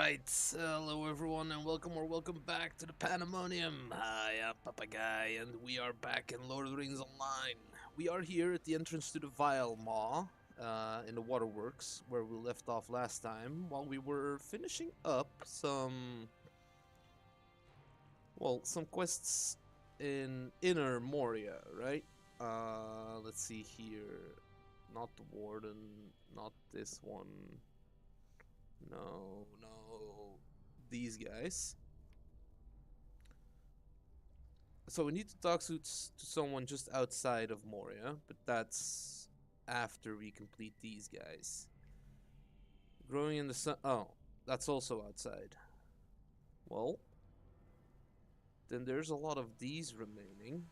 Alright, hello everyone and welcome back to the Pandemonium. Hi, I'm Papagay and we are back in Lord of the Rings Online. We are here at the entrance to the Vile Maw, in the waterworks, where we left off last time, while we were finishing up some quests in Inner Moria, right? Let's see here. Not the Warden, not this one. No. These guys. So we need to talk to someone just outside of Moria, but that's after we complete these guys. Growing in the sun. Oh, that's also outside. Well, then there's a lot of these remaining.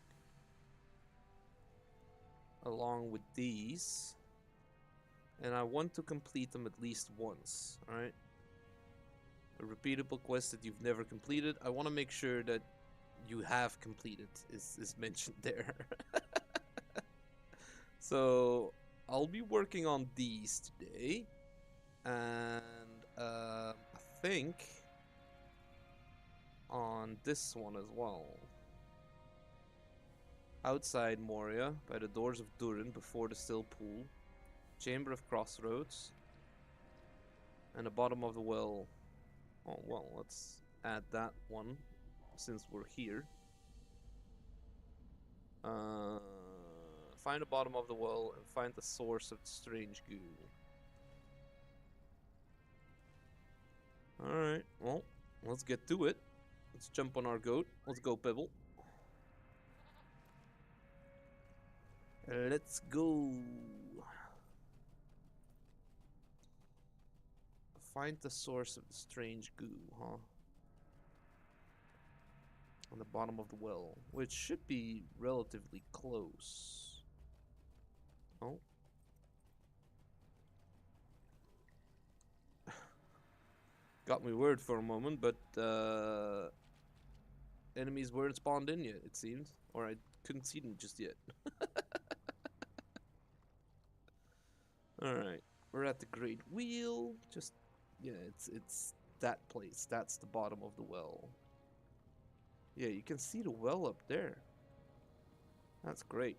Along with these. And I want to complete them at least once, alright? A repeatable quest that you've never completed. I want to make sure that you have completed is mentioned there. So I'll be working on these today, and I think on this one as well. Outside Moria, by the doors of Durin, before the still pool, chamber of crossroads, and the bottom of the well. Oh well, let's add that one since we're here. Find the bottom of the well and find the source of the strange goo. Alright, well, let's get to it. Let's jump on our goat. Let's go, Pebble. Let's go. Find the source of the strange goo, huh? On the bottom of the well, which should be relatively close. Oh. Got me worried for a moment, but enemies weren't spawned in yet, it seems. Or I couldn't see them just yet. Alright, we're at the Great Wheel. Just, yeah, it's that place. That's the bottom of the well. Yeah, you can see the well up there. That's great.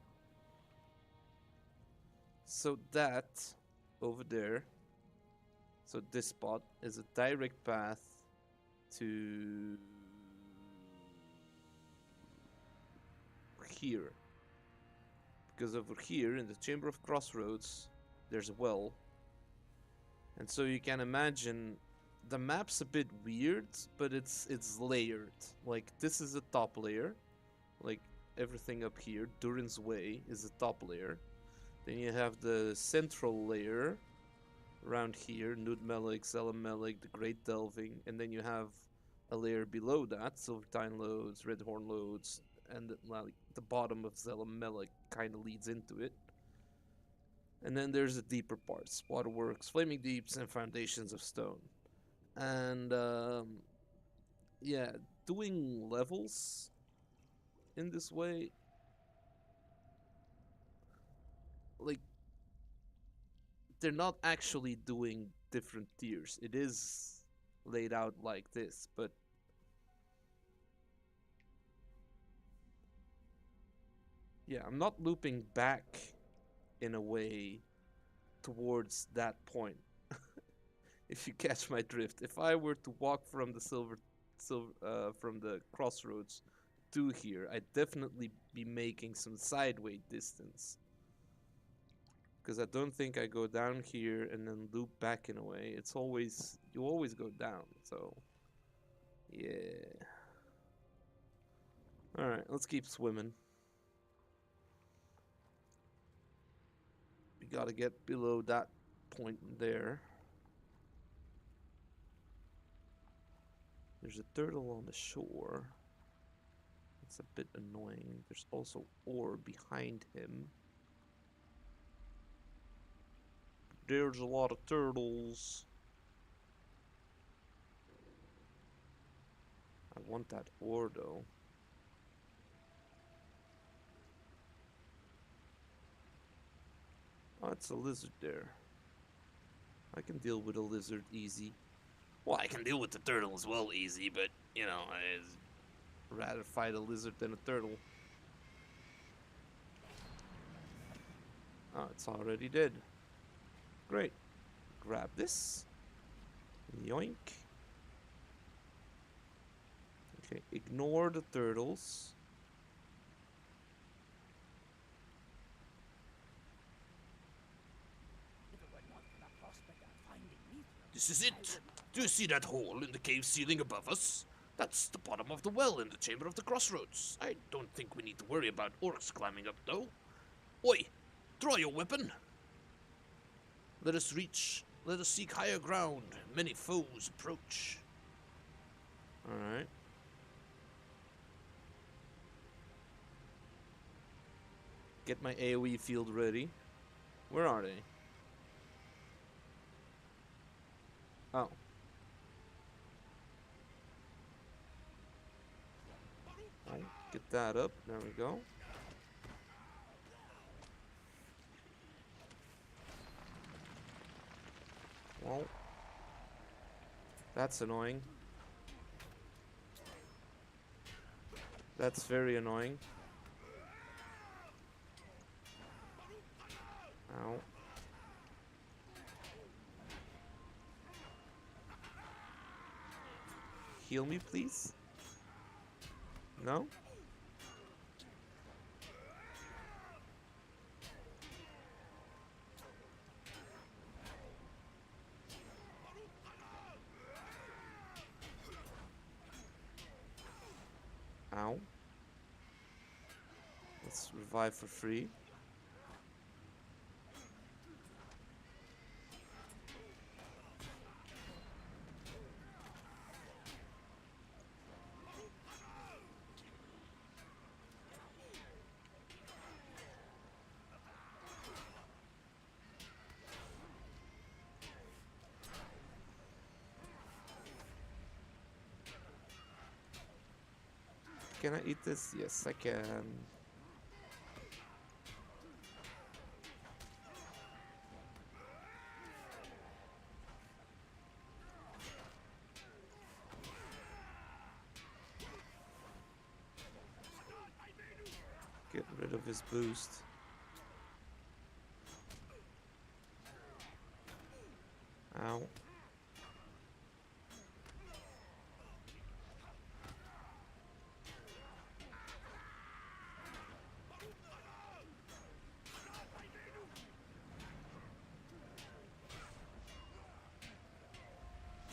So that, over there, so this spot is a direct path to here. Because over here, in the Chamber of Crossroads, there's a well. And so you can imagine, the map's a bit weird, but it's layered. Like, this is a top layer. Like, everything up here, Durin's Way, is a top layer. Then you have the central layer around here, Nudmelik, Zelamelik, the Great Delving, and then you have a layer below that, Silvertine Lodes, Redhorn Lodes, and like the bottom of Zelamelik kind of leads into it. And then there's the deeper parts, Waterworks, Flaming Deeps, and Foundations of Stone. And yeah, doing levels in this way, like, they're not actually doing different tiers. It is laid out like this, but yeah, I'm not looping back in a way towards that point. If you catch my drift, if I were to walk from the from the crossroads to here, I'd definitely be making some sideways distance. Because I don't think I go down here and then loop back in a way. It's always, you always go down, so yeah. Alright, let's keep swimming. We gotta get below that point there. There's a turtle on the shore. It's a bit annoying. There's also ore behind him. There's a lot of turtles. I want that ore though. Oh, it's a lizard there. I can deal with a lizard easy. Well, I can deal with the turtle as well, easy, but, you know, I'd rather fight a lizard than a turtle. Oh, it's already dead. Great. Grab this. Yoink. Okay, ignore the turtles. This is it. Do you see that hole in the cave ceiling above us? That's the bottom of the well in the Chamber of the Crossroads. I don't think we need to worry about orcs climbing up, though. Oi! Draw your weapon! Let us seek higher ground. Many foes approach. Alright. Get my AoE field ready. Where are they? Oh. Right, get that up. There we go. Well, that's annoying. That's very annoying. Ow. Heal me, please? No? Ow. Let's revive for free. Can I eat this? Yes, I can. Get rid of his boost. Ow.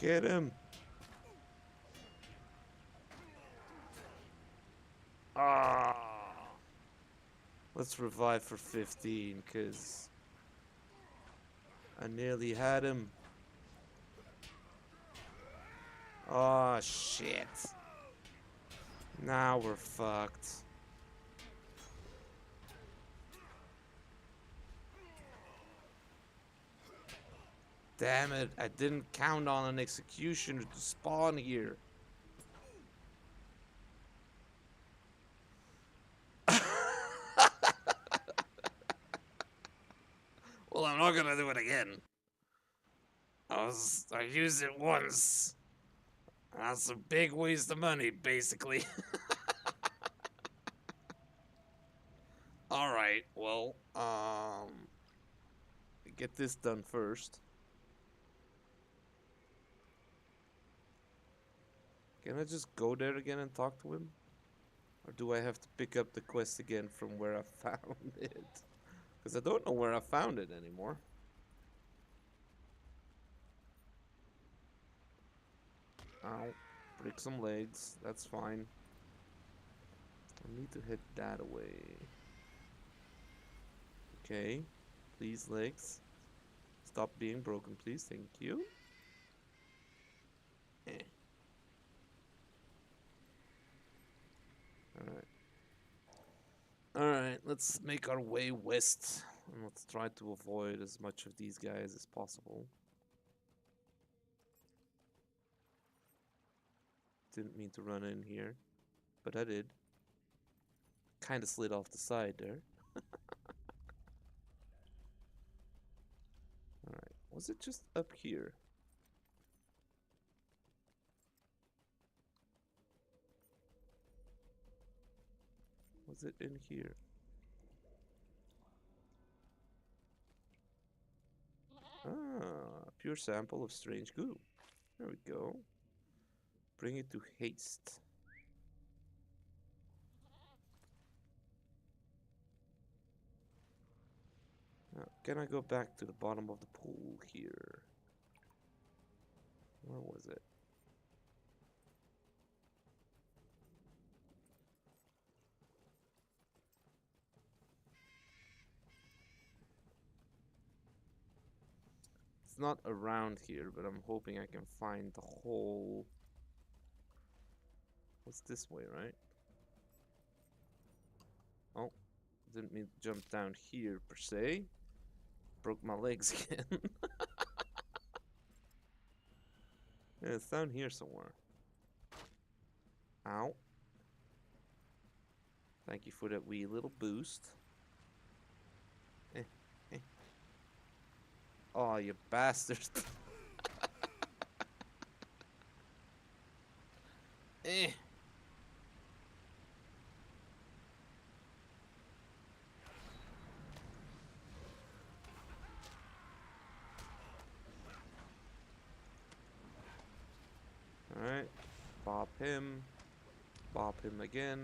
Get him. Ah. Let's revive for 15, because I nearly had him. Oh, shit. Now we're fucked. Damn it, I didn't count on an executioner to spawn here. Well, I'm not gonna do it again. I used it once. That's a big waste of money, basically. Alright, well, get this done first. Can I just go there again and talk to him? Or do I have to pick up the quest again from where I found it? Because I don't know where I found it anymore. Ow. Break some legs. That's fine. I need to hit that away. Okay. Please, legs. Stop being broken, please. Thank you. Eh. Alright. Alright, let's make our way west. And let's try to avoid as much of these guys as possible. Didn't mean to run in here, but I did. Kinda slid off the side there. Alright, was it just up here? Was it in here? Ah, pure sample of strange goo. There we go. Bring it to haste. Now, can I go back to the bottom of the pool here? Where was it? It's not around here, but I'm hoping I can find the whole... What's this way, right? Oh, didn't mean to jump down here per se. Broke my legs again. Yeah, it's down here somewhere. Ow. Thank you for that wee little boost. Eh, eh. Oh, you bastard. Eh. Alright. Bop him. Bop him again.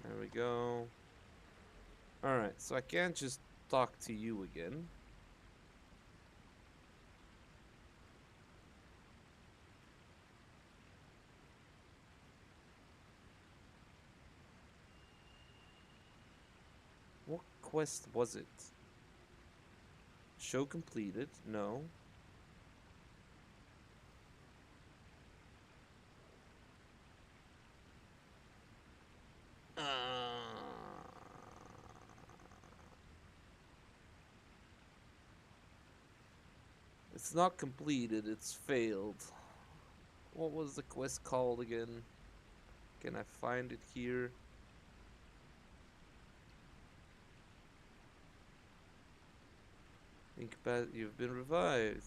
There we go. Alright, so I can't just talk to you again. What quest was it? Show completed? No. It's not completed, it's failed. What was the quest called again? Can I find it here? You've been revived.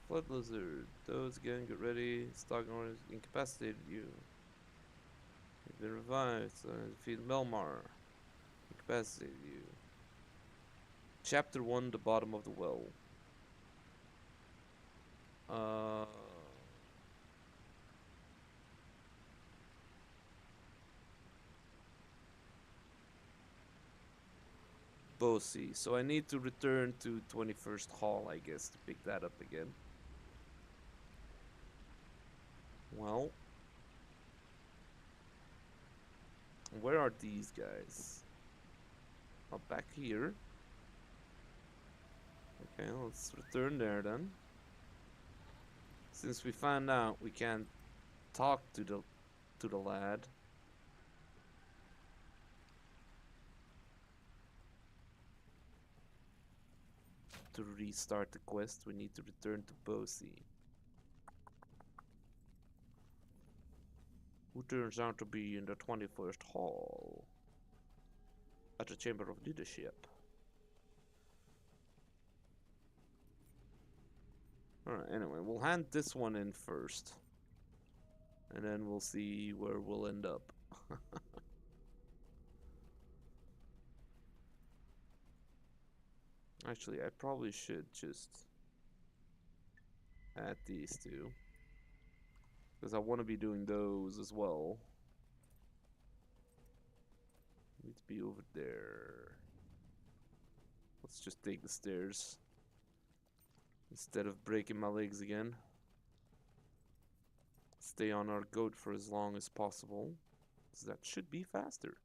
Flood lizard. Those again, get ready. Stocknor incapacitated you. You've been revived. So defeat Melmar. Incapacitated you. Chapter 1, the bottom of the well. Bossy. So I need to return to 21st Hall, I guess, to pick that up again. Well. Where are these guys? Oh, back here. Okay, let's return there then. Since we found out we can't talk to the lad. To restart the quest, we need to return to Bossy. Who turns out to be in the 21st Hall at the Chamber of Leadership. Alright, anyway, we'll hand this one in first. And then we'll see where we'll end up. Actually, I probably should just add these two. Because I want to be doing those as well. Need to be over there. Let's just take the stairs. Instead of breaking my legs again. Stay on our goat for as long as possible. Because that should be faster.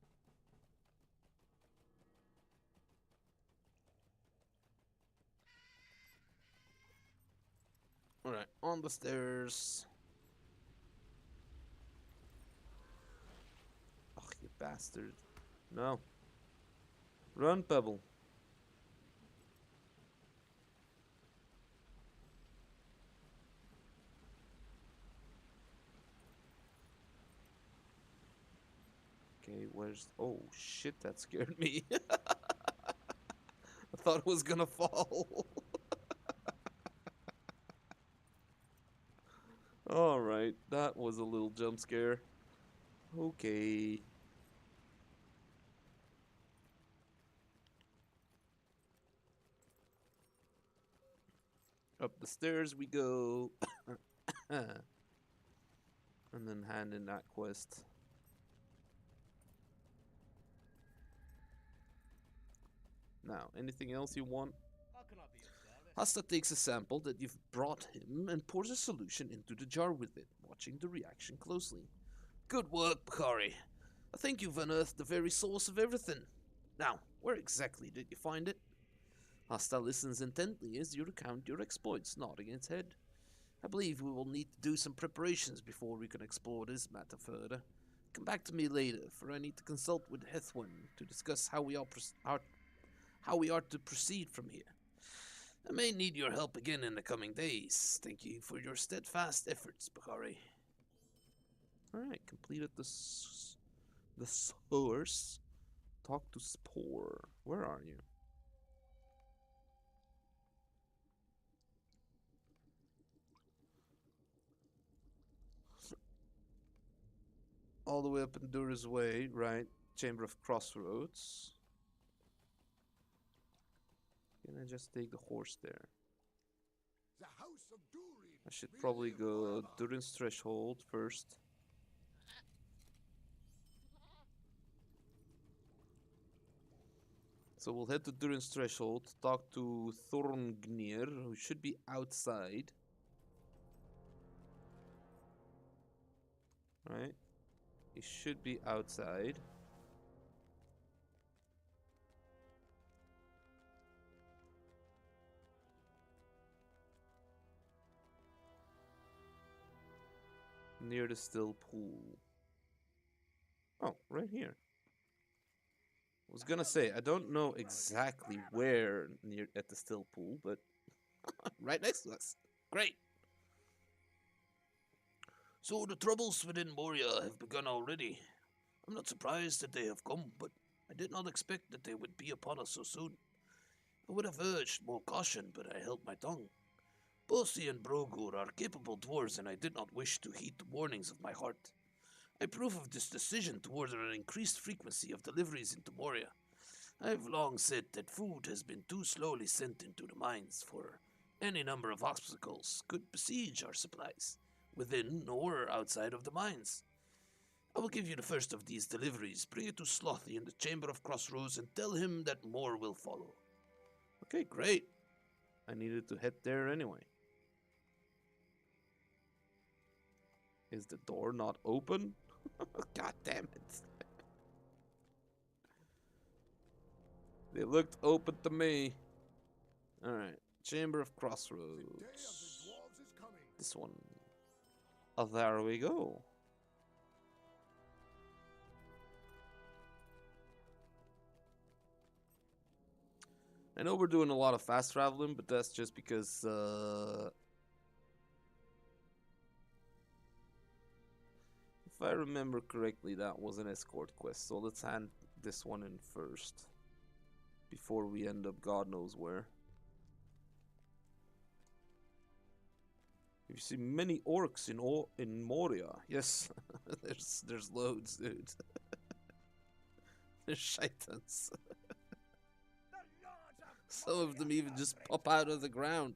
Alright, on the stairs. Oh, you bastard. No. Run, Pebble. Okay, where's... Oh, shit, that scared me. I thought it was gonna fall. Alright, that was a little jump scare. Okay. Up the stairs we go. And then hand in that quest. Now, anything else you want? Hasta takes a sample that you've brought him and pours a solution into the jar with it, watching the reaction closely. Good work, Bakari. I think you've unearthed the very source of everything. Now, where exactly did you find it? Hasta listens intently as you recount your exploits, nodding its head. I believe we will need to do some preparations before we can explore this matter further. Come back to me later, for I need to consult with Hethwin to discuss how we are to proceed from here. I may need your help again in the coming days. Thank you for your steadfast efforts, Bakari. Alright, completed the source. Talk to Spore. Where are you? All the way up in Dura's Way, right? Chamber of Crossroads. Can I just take the horse there? I should probably go Durin's Threshold first. So we'll head to Durin's Threshold, talk to Thorngnir, who should be outside. Right? He should be outside. Near the still pool. Oh, right here. I was gonna say, I don't know exactly where near at the still pool, but right next to us. Great. So the troubles within Moria have begun already. I'm not surprised that they have come, but I did not expect that they would be upon us so soon. I would have urged more caution, but I held my tongue. Bosi and Brogur are capable dwarves, and I did not wish to heed the warnings of my heart. I approve of this decision to order an increased frequency of deliveries into Moria. I have long said that food has been too slowly sent into the mines, for any number of obstacles could besiege our supplies, within or outside of the mines. I will give you the first of these deliveries, bring it to Slothy in the Chamber of Crossroads, and tell him that more will follow. Okay, great. I needed to head there anyway. Is the door not open? God damn it. They looked open to me. Alright, Chamber of Crossroads. This one. Oh, there we go. I know we're doing a lot of fast traveling, but that's just because, if I remember correctly, that was an escort quest. So let's hand this one in first, before we end up God knows where. You see many orcs in Moria. Yes, there's loads, dude. There's shaitans. Some of them even just pop out of the ground.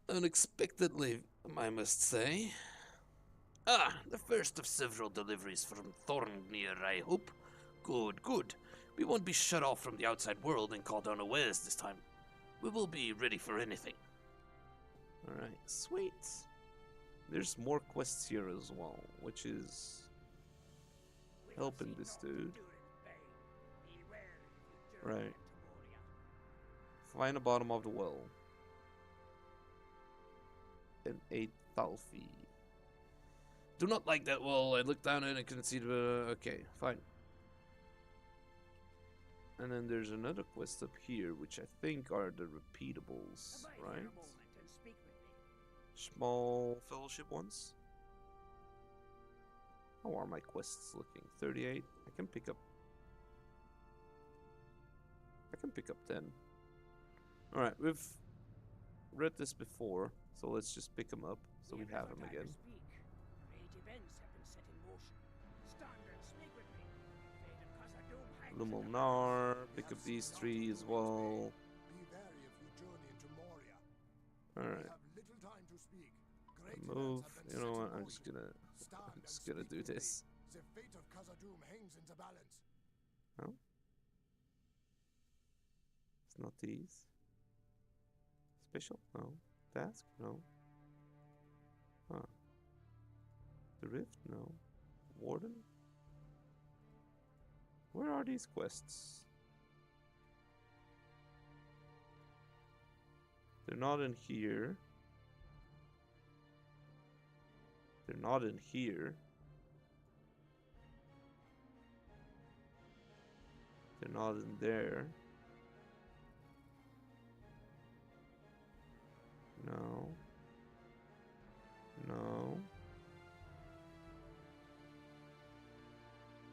Unexpectedly, I must say. Ah, the first of several deliveries from Thorngnir, I hope. Good, good. We won't be shut off from the outside world and caught unawares this time. We will be ready for anything. Alright, sweet. There's more quests here as well, which is helping this dude. Right. Find the bottom of the well. And 8 Thalfi. Do not like that well. I looked down and I couldn't see the... Okay, fine. And then there's another quest up here, which I think are the repeatables, right? Small fellowship ones. How are my quests looking? 38. I can pick up 10. Alright, we've read this before, so let's just pick them up so we have them again. Lumulnar. Pick up these three as well. Alright. Move. You know what? I'm just gonna do this. The fate of KHAZAD-DUM hangs in the balance. No? It's not these. Special? No. Task? No. Huh. The Rift? No. Warden? Where are these quests? They're not in here. They're not in here. They're not in there. No. No.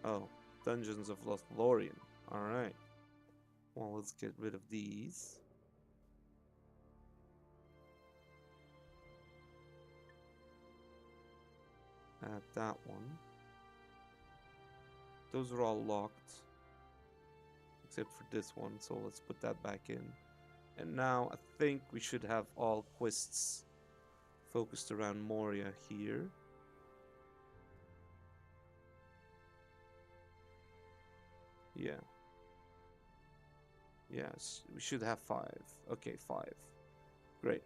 Oh, Dungeons of Lothlórien. Alright. Well, let's get rid of these. Add that one. Those are all locked. Except for this one, so let's put that back in. And now I think we should have all quests focused around Moria here. Yeah. Yes, we should have 5. Okay, 5. Great.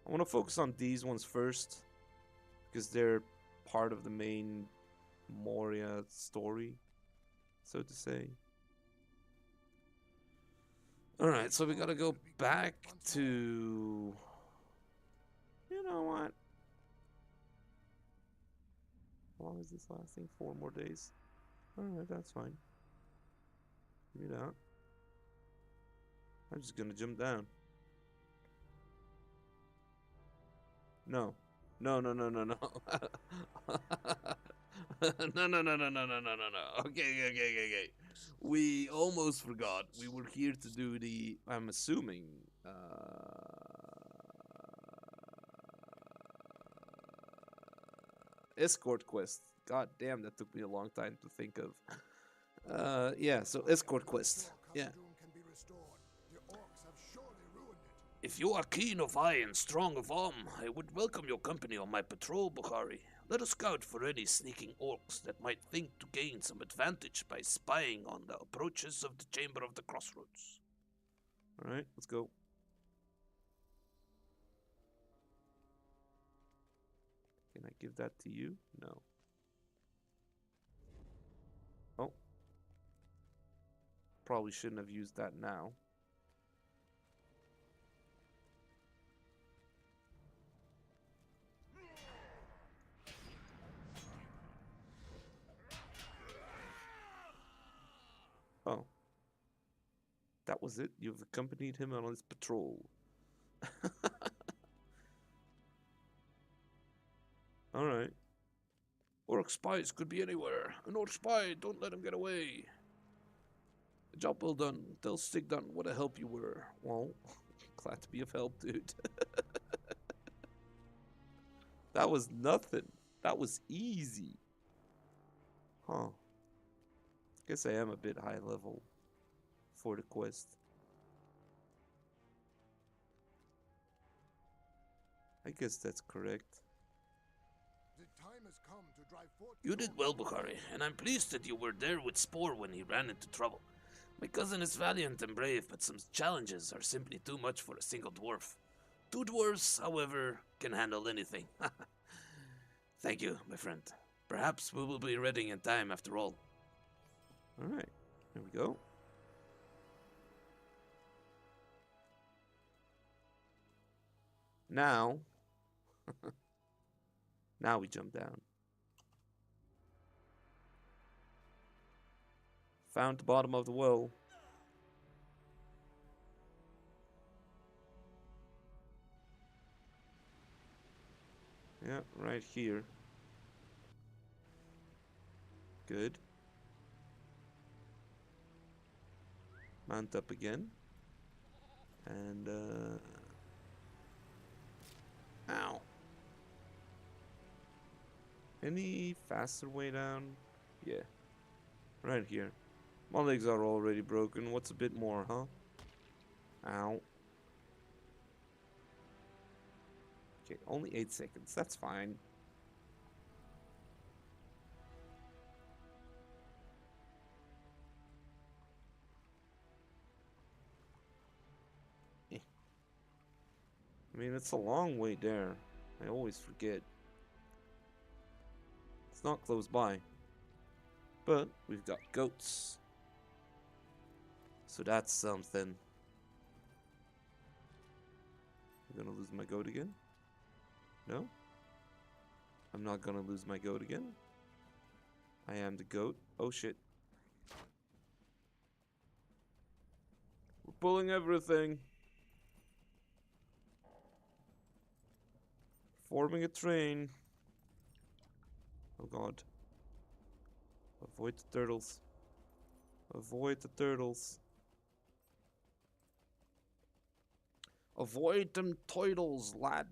I want to focus on these ones first, because they're part of the main Moria story, so to say. Alright, so we gotta go back to... You know what? How long is this lasting? 4 more days. Alright, that's fine. Give me that. I'm just gonna jump down. No. No, no, no, no, no. No, no, no, no, no, no, no, no, no. Okay. We almost forgot. We were here to do the, I'm assuming, escort quest. God damn, that took me a long time to think of. Yeah, so escort quest. Yeah. If you are keen of eye and strong of arm, I would welcome your company on my patrol, Bukhari. Let us scout for any sneaking orcs that might think to gain some advantage by spying on the approaches of the Chamber of the Crossroads. Alright, let's go. Can I give that to you? No. Oh. Probably shouldn't have used that now. Oh. That was it? You've accompanied him on his patrol. Alright. Orc spies could be anywhere. An orc spy, don't let him get away. Job well done. Tell Stigdon what a help you were. Well, glad to be of help, dude. That was nothing. That was easy. Huh. Guess I am a bit high level for the quest. I guess that's correct. The time has come to drive forth. You did well, Bukhari, and I'm pleased that you were there with Spore when he ran into trouble. My cousin is valiant and brave, but some challenges are simply too much for a single dwarf. 2 dwarves, however, can handle anything. Thank you, my friend. Perhaps we will be ready in time after all. Alright, there we go. Now, now we jump down. Found the bottom of the well. Yeah, right here. Good. Mount up again. And, ow. Any faster way down? Yeah. Right here. My legs are already broken. What's a bit more, huh? Ow. Okay, only 8 seconds. That's fine. Eh. I mean, it's a long way there. I always forget. It's not close by. But we've got goats. So that's something. I'm gonna lose my goat again? No? I'm not gonna lose my goat again. I am the goat. Oh shit. We're pulling everything. Forming a train. Oh god. Avoid the turtles. Avoid the turtles. Avoid them turtles, lad.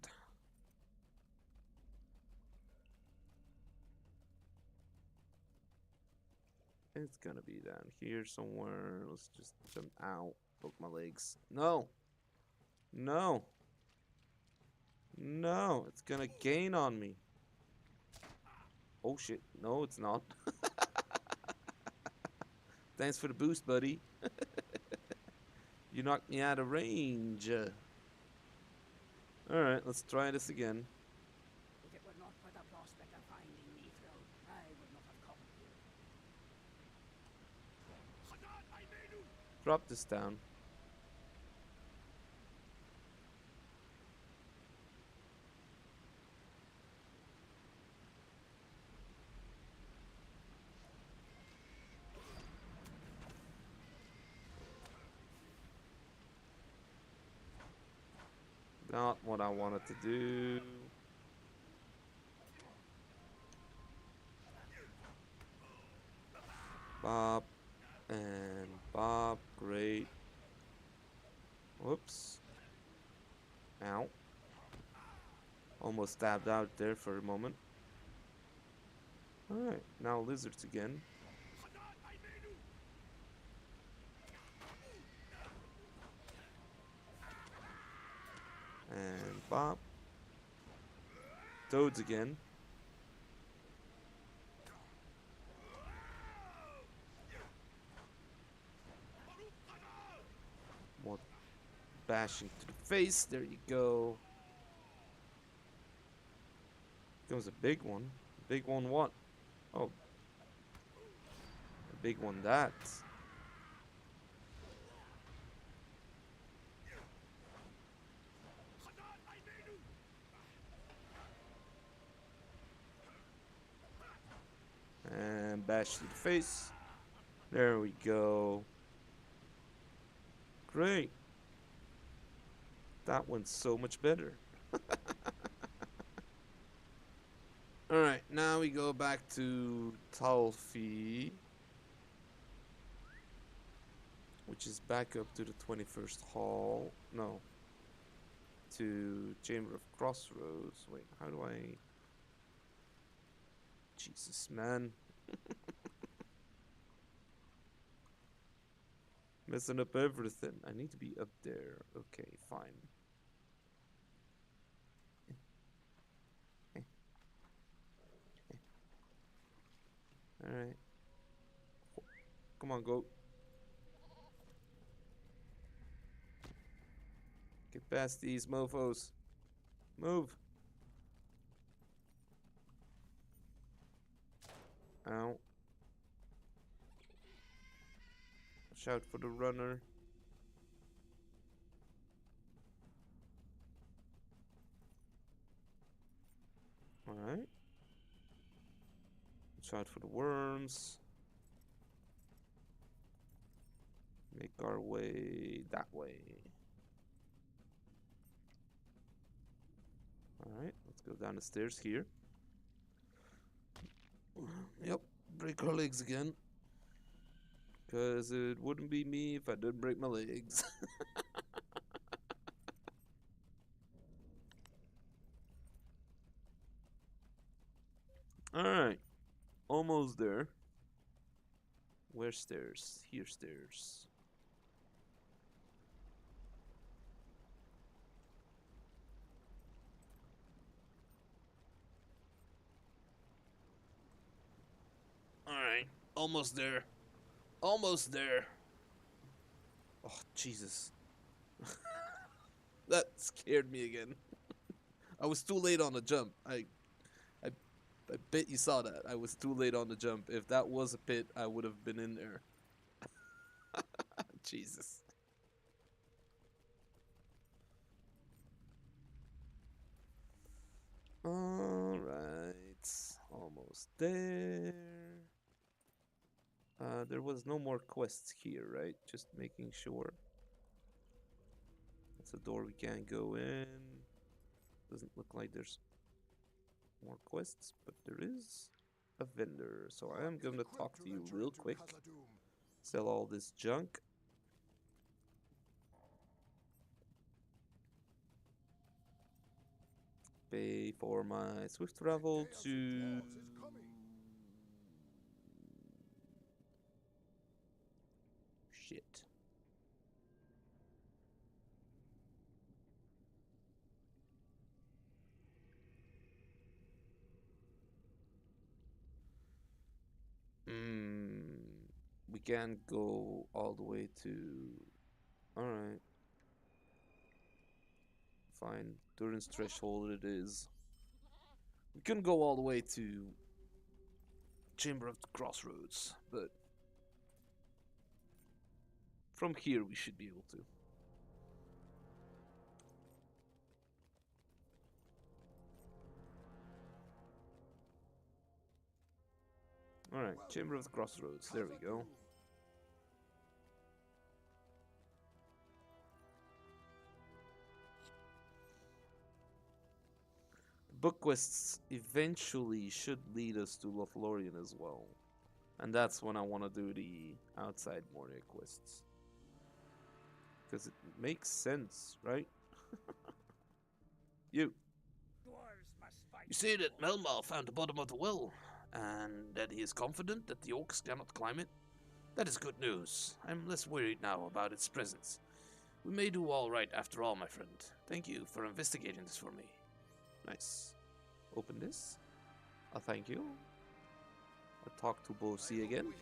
It's gonna be down here somewhere. Let's just jump out. Poke my legs. No. No. No. It's gonna gain on me. Oh shit. No, it's not. Thanks for the boost, buddy. You knocked me out of range. Alright, let's try this again. If it were not for the prospect of finding Mithril, I would not have come here. Drop this down. Not what I wanted to do. Bob and Bob, great. Whoops. Ow. Almost stabbed out there for a moment. Alright, now lizards again. And Bob. Toads again. More bashing to the face. There you go. Comes a big one. Big one what? Oh. A big one that. And bash to the face. There we go. Great. That went so much better. Alright, now we go back to Talfi, which is back up to the 21st Hall. No. To Chamber of Crossroads. Wait, how do I... Jesus, man. Messing up everything. I need to be up there. Okay, fine. Alright. Come on, goat. Get past these mofos. Move. Ow. Shout for the runner. Alright. Shout for the worms. Make our way that way. Alright, let's go down the stairs here. Yep, break our legs again. Because it wouldn't be me if I didn't break my legs. Alright, almost there. Where's stairs? Here's stairs. Alright, almost there. Almost there. Oh, Jesus. That scared me again. I was too late on the jump. I bet you saw that. I was too late on the jump. If that was a pit, I would have been in there. Jesus. Alright. Almost there. There was no more quests here, right? Just making sure. That's a door we can't go in. Doesn't look like there's more quests, but there is a vendor. So I am going to talk to you real quick. Sell all this junk. Pay for my swift travel to... Shit. We can't go all the way to... Alright. Fine. Durance threshold it is. We couldn't go all the way to Chamber of the Crossroads, but from here we should be able to. Alright, Chamber of the Crossroads, there we go. Book quests eventually should lead us to Lothlórien as well. And that's when I want to do the outside Moria quests. Because it makes sense, right? You. Dwarves must fight. You say that Melmal found the bottom of the well, and that he is confident that the orcs cannot climb it? That is good news. I'm less worried now about its presence. We may do all right after all, my friend. Thank you for investigating this for me. Nice. Open this. Thank you. I'll talk to Bosi again.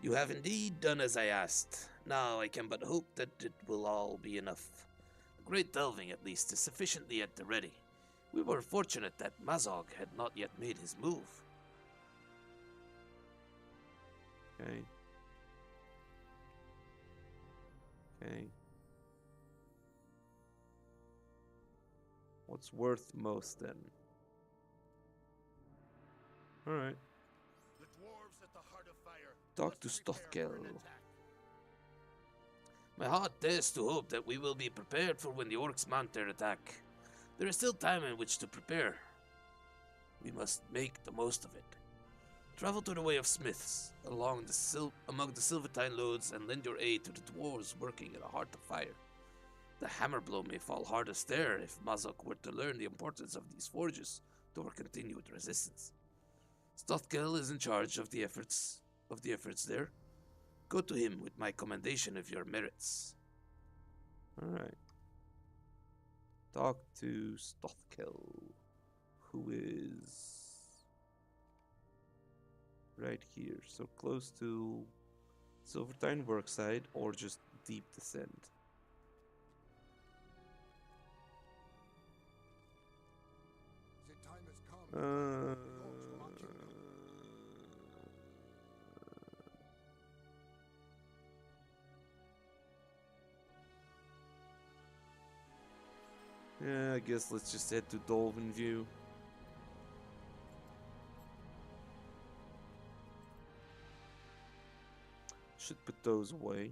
You have indeed done as I asked. Now I can but hope that it will all be enough. The great delving, at least, is sufficiently at the ready. We were fortunate that Mazog had not yet made his move. Okay. Okay. What's worth most then? Alright. Talk to Stothkel. My heart dares to hope that we will be prepared for when the orcs mount their attack. There is still time in which to prepare. We must make the most of it. Travel to the Way of Smiths, among the Silvertine loads, and lend your aid to the dwarves working in the heart of fire. The hammer blow may fall hardest there if Mazok were to learn the importance of these forges to our continued resistance. Stothkel is in charge of the efforts there. Go to him with my commendation of your merits. Alright. Talk to Stothkel, who is right here. So close to Silvertine Workside or just Deep Descent. Yeah, I guess let's just head to Dolphin View. Should put those away.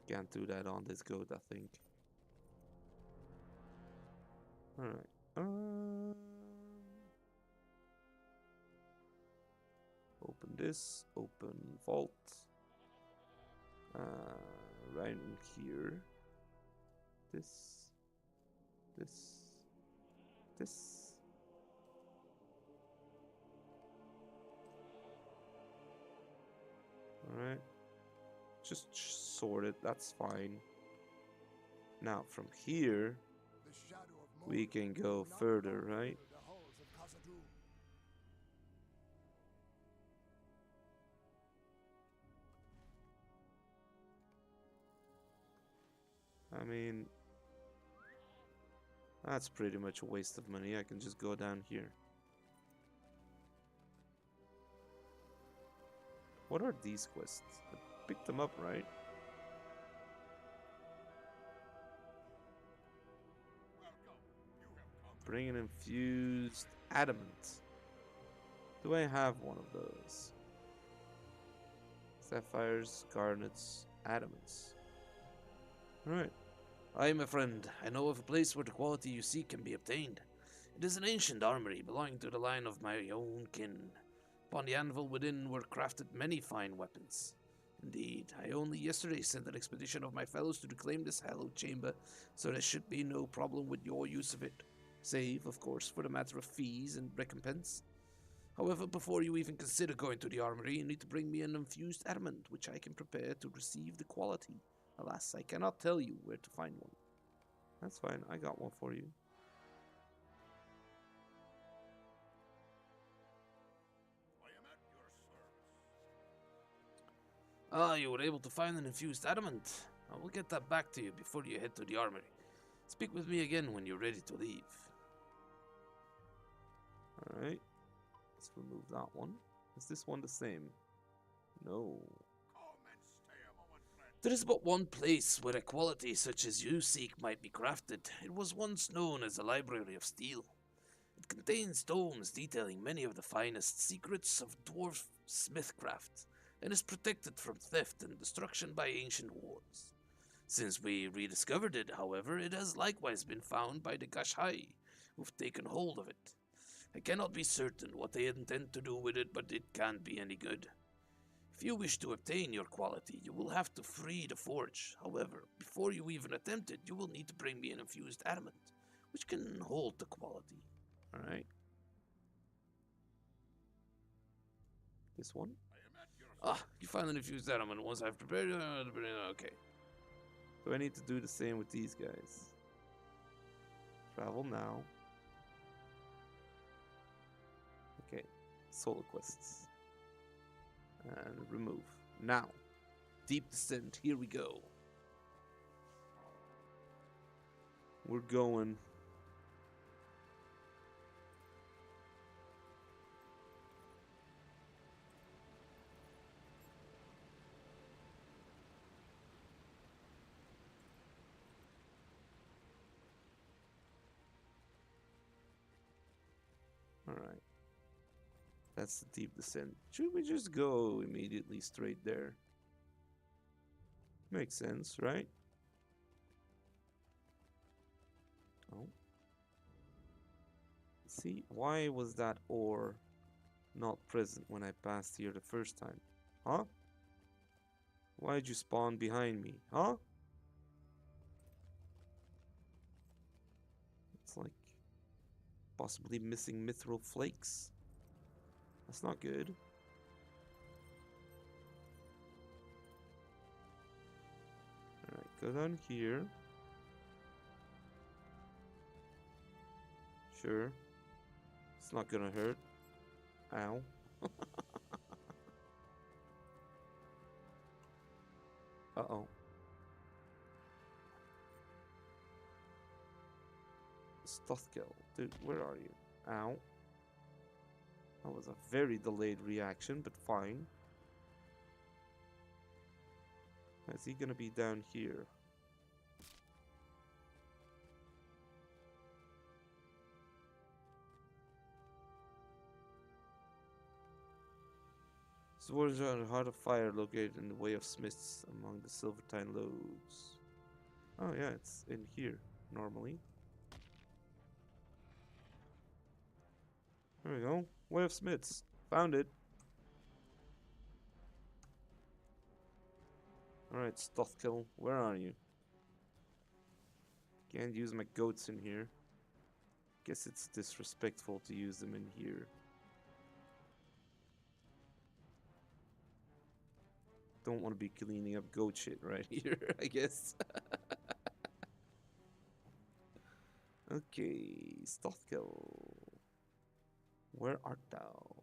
Can't do that on this goat, I think. Alright. Open this. Open vault. Right in here. This. Alright. Just sort it, that's fine. Now, from here, The shadow of we Moria can will go not further, long right? fill the halls of KHAZAD-DUM. I mean, that's pretty much a waste of money. I can just go down here. What are these quests? I picked them up, right? Bring an infused adamant. Do I have one of those? Sapphires, garnets, adamants. Alright. Aye, my friend, I know of a place where the quality you seek can be obtained. It is an ancient armory belonging to the line of my own kin. Upon the anvil within were crafted many fine weapons. Indeed, I only yesterday sent an expedition of my fellows to reclaim this hallowed chamber, so there should be no problem with your use of it. Save, of course, for the matter of fees and recompense. However, before you even consider going to the armory, you need to bring me an infused adamant, which I can prepare to receive the quality. Alas, I cannot tell you where to find one. That's fine, I got one for you. Ah, you were able to find an infused adamant. I will get that back to you before you head to the armory. Speak with me again when you're ready to leave. Alright. Let's remove that one. Is this one the same? No. There is but one place where a quality such as you seek might be crafted. It was once known as the Library of Steel. It contains tomes detailing many of the finest secrets of dwarf smithcraft, and is protected from theft and destruction by ancient wars. Since we rediscovered it, however, it has likewise been found by the Gashai, who've taken hold of it. I cannot be certain what they intend to do with it, but it can't be any good. If you wish to obtain your quality, you will have to free the forge. However, before you even attempt it, you will need to bring me an infused adamant, which can hold the quality. Alright. This one? Ah, you find an infused adamant once I've prepared it. Okay. Do I need to do the same with these guys? Travel now. Okay. Solo quests. And remove. Now. Deep descent, here we go. We're going. Alright. That's the deep descent. Should we just go immediately straight there? Makes sense, right? Oh. See, why was that ore not present when I passed here the first time? Huh? Why'd you spawn behind me? Huh? It's like possibly missing mithril flakes. That's not good. Alright, go down here. Sure. It's not gonna hurt. Ow. Uh-oh. Stothkill. Dude, where are you? Ow. That was a very delayed reaction, but fine. Is he gonna be down here? Swords are a heart of fire located in the way of smiths among the Silvertine loads. Oh yeah, it's in here, normally. There we go. Way of Smiths. Found it. Alright, Stothkill, where are you? Can't use my goats in here. Guess it's disrespectful to use them in here. don't want to be cleaning up goat shit right here, I guess. Okay, Stothkill. Where art thou?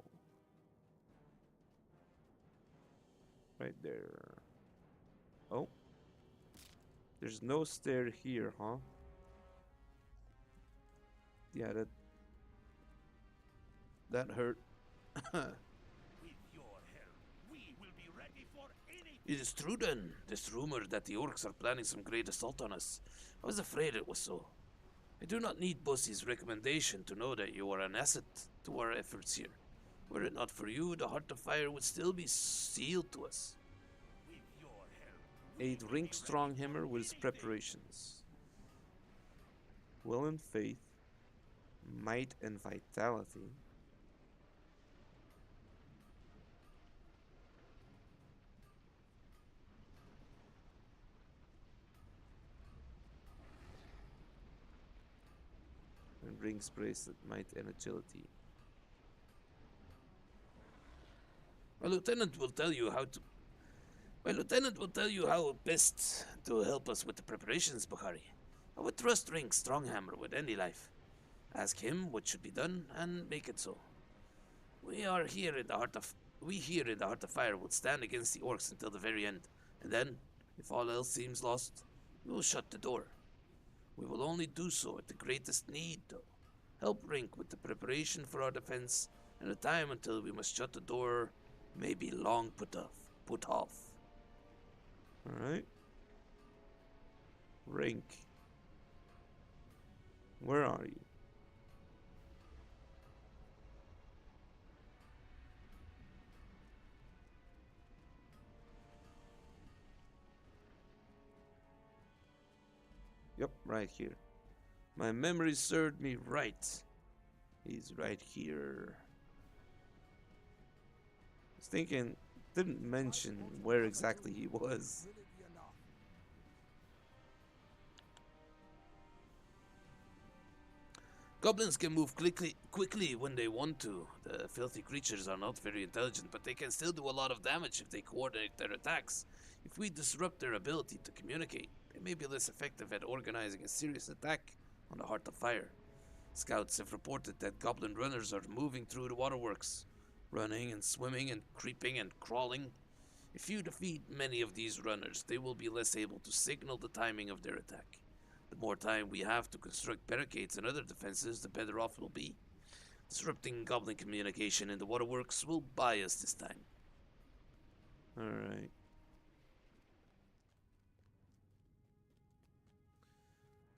Right there. Oh. There's no stair here, huh? Yeah, that hurt. It is true then, this rumor that the orcs are planning some great assault on us. I was afraid it was so. I do not need Bossy's recommendation to know that you are an asset to our efforts here. Were it not for you, the Heart of Fire would still be sealed to us. Aid Ring Stronghammer with his preparations. Will and faith, might and vitality. And rings bracelet, might and agility. My lieutenant will tell you how best to help us with the preparations, Bukhari. I would trust Ring Stronghammer with any life. Ask him what should be done and make it so. We here in the Heart of Fire will stand against the orcs until the very end, and then, if all else seems lost, we will shut the door. We will only do so at the greatest need, though. Help Rink with the preparation for our defense, and the time until we must shut the door may be long put off. Alright. Rink. Where are you? Yep, right here. My memory served me right. He's right here. I was thinking, didn't mention where exactly he was. Will it be enough? Goblins can move quickly when they want to. The filthy creatures are not very intelligent, but they can still do a lot of damage if they coordinate their attacks. If we disrupt their ability to communicate, they may be less effective at organizing a serious attack on the Heart of Fire. Scouts have reported that goblin runners are moving through the waterworks, running and swimming and creeping and crawling. If you defeat many of these runners, they will be less able to signal the timing of their attack. The more time we have to construct barricades and other defenses, the better off we'll be. Disrupting goblin communication in the waterworks will buy us this time. Alright.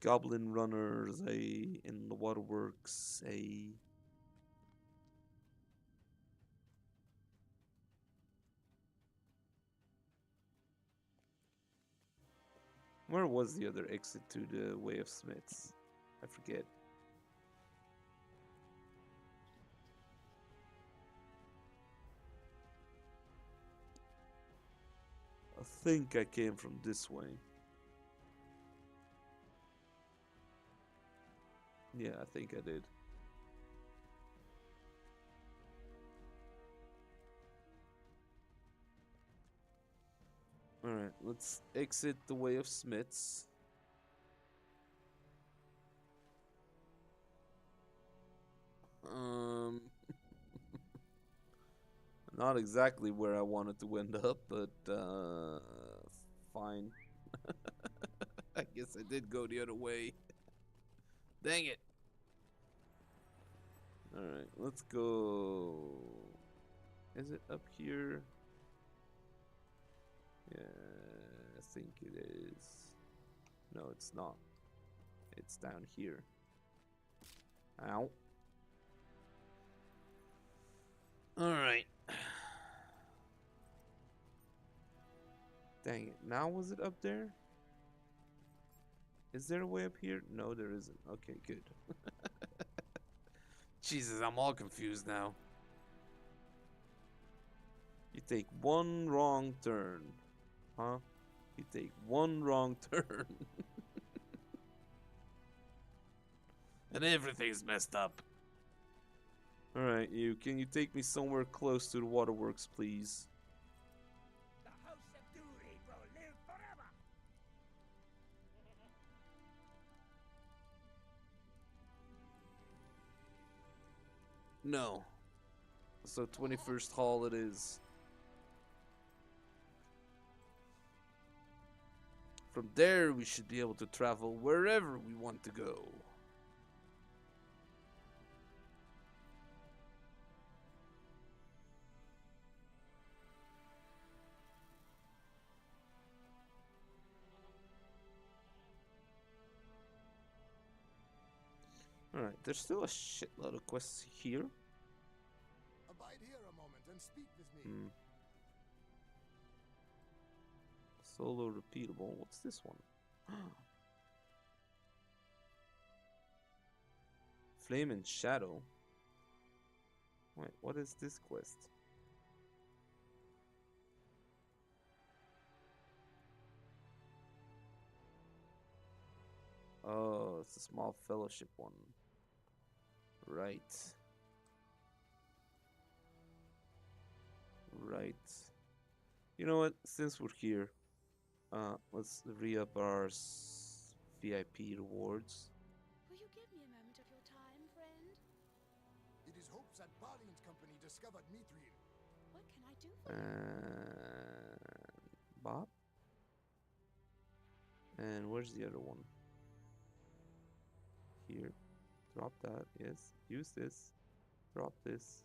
Goblin runners, in the waterworks, Where was the other exit to the Way of Smiths? I forget. I think I came from this way. Yeah, I think I did. Alright, let's exit the Way of Smiths. Not exactly where I wanted to end up, but fine. I guess I did go the other way. Dang it. Alright, let's go. Is it up here? Yeah, I think it is. No, it's not. It's down here. Ow. Alright. Dang it. Now was it up there? Is there a way up here? No, there isn't. Okay, good. Jesus, I'm all confused now. You take one wrong turn. Huh? You take one wrong turn. And everything's messed up. Alright, can you take me somewhere close to the waterworks, please? The house No. So 21st Hall it is. From there, we should be able to travel wherever we want to go. Alright, there's still a shitload of quests here. Abide here a moment and speak with me. Solo repeatable. What's this one? Flame and Shadow. Wait, what is this quest? Oh, it's a small fellowship one. Right. Right. You know what? Since we're here, let's re-up our VIP rewards. Will you give me a moment of your time, friend? It is hopes that Valiant Company discovered Mithril. What can I do for you? Bob? And where's the other one? Here. Drop that. Yes. Use this. Drop this.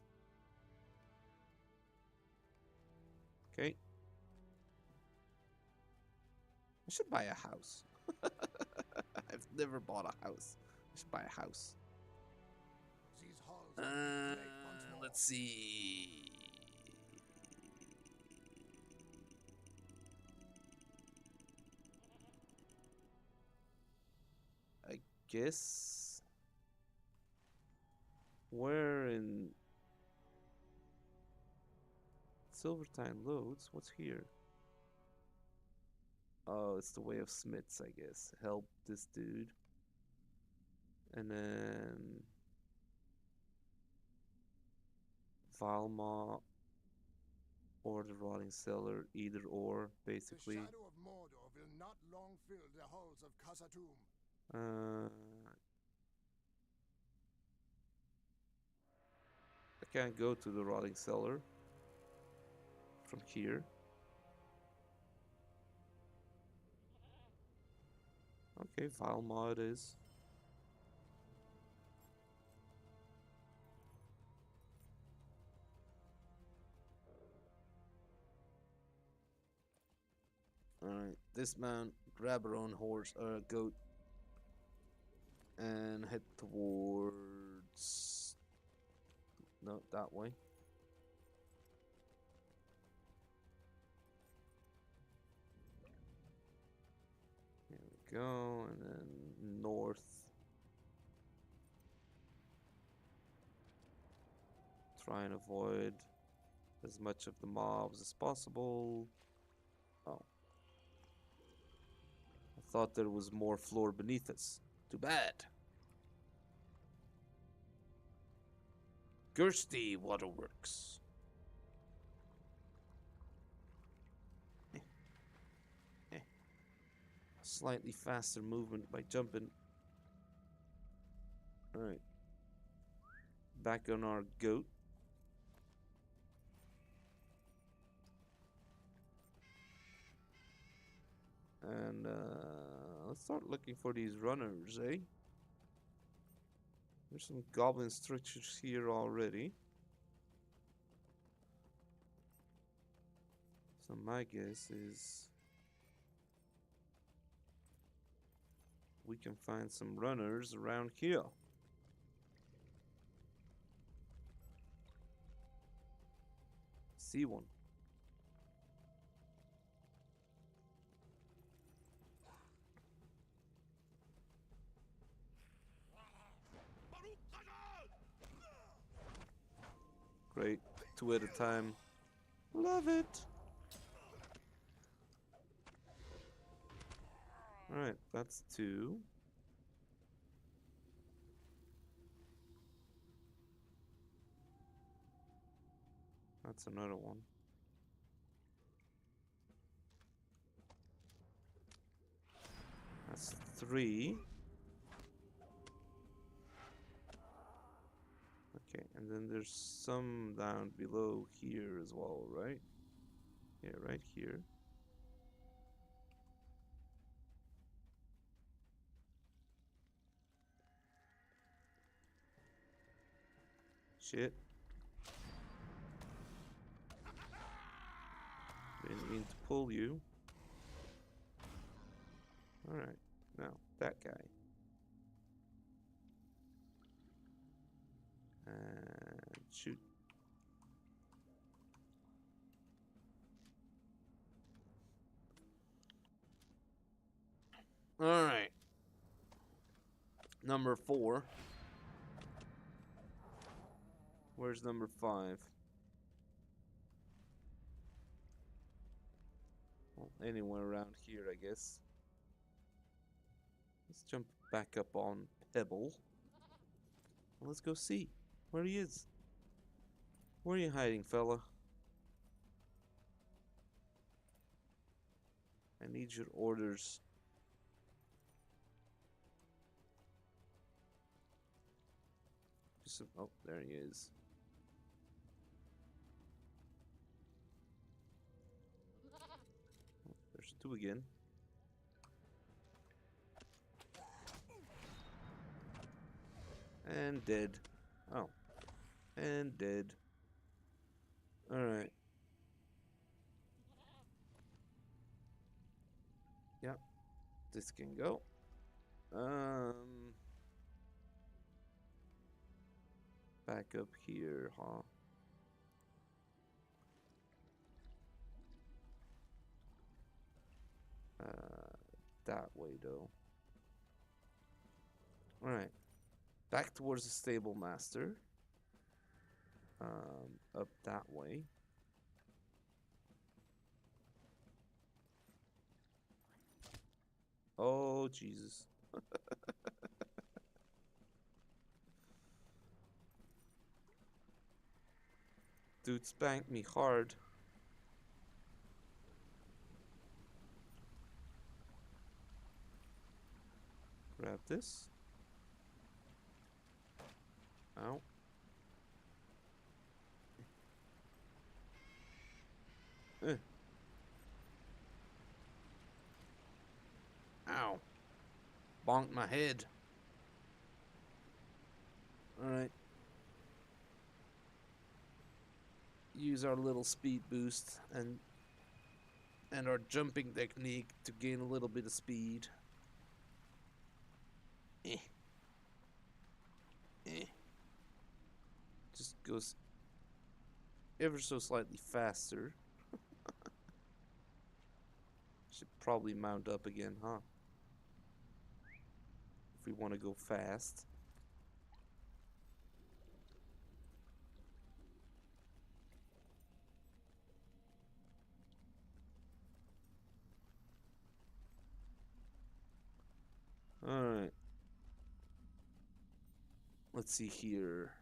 Okay. I should buy a house. I've never bought a house. I should buy a house. These halls are plagued once more. Let's see. I guess where in Silvertine loads? What's here? Oh, it's the Way of Smiths, I guess. Help this dude. And then Valma or the Rotting Cellar, either or, basically. The shadow of Mordor will not long fill the halls of KHAZAD-DUM. I can't go to the Rotting Cellar from here. Okay, Valma it is. Alright, dismount, grab our own horse, goat, and head towards... No, that way. Here we go, and then north. Try and avoid as much of the mobs as possible. Oh. I thought there was more floor beneath us. Too bad. Kirsty Waterworks. Slightly faster movement by jumping. Alright. Back on our goat. And let's start looking for these runners, eh? There's some goblin structures here already. So my guess is we can find some runners around here. See one. Great. 2 at a time. Love it. Alright, that's 2. That's another one. That's 3. Okay, And then there's some down below here as well, right? Yeah, right here. Shit. Didn't mean to pull you. Alright, now that guy. And shoot. Alright. Number 4. Where's number 5? Well, anywhere around here, I guess. Let's jump back up on Pebble. Let's go see where he is. Where are you hiding, fella? I need your orders. Oh, there he is. Oh, there's 2 again. And dead. Oh. And dead. Alright. Yep. This can go. Back up here, huh? That way, though. Alright. Back towards the stable master. Up that way. Oh, Jesus. Dude spanked me hard. Grab this. Ow. Ow. Bonked my head. Alright. Use our little speed boost and our jumping technique to gain a little bit of speed. Just goes ever so slightly faster. Should probably mount up again, huh? If we want to go fast. Alright. Let's see here.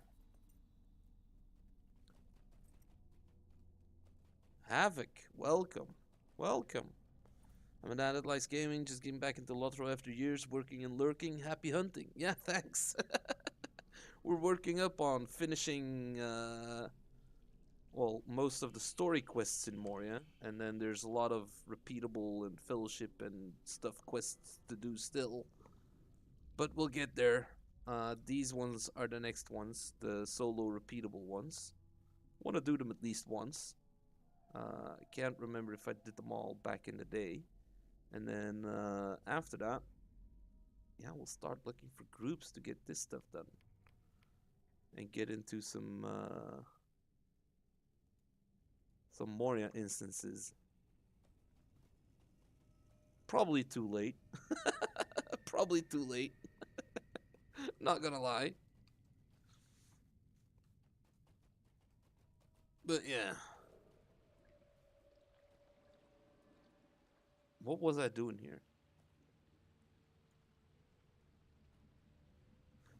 Havoc, welcome. Welcome. I'm an addict likes gaming, just getting back into Lothlórien after years working and lurking. Happy hunting. Yeah, thanks. We're working up on finishing, well, most of the story quests in Moria, and then there's a lot of repeatable and fellowship and stuff quests to do still. But we'll get there. These ones are the next ones, the solo repeatable ones. Want to do them at least once. I can't remember if I did them all back in the day. And then after that, yeah, we'll start looking for groups to get this stuff done. And get into some Moria instances. Probably too late. Probably too late. Not gonna lie. But yeah. What was I doing here?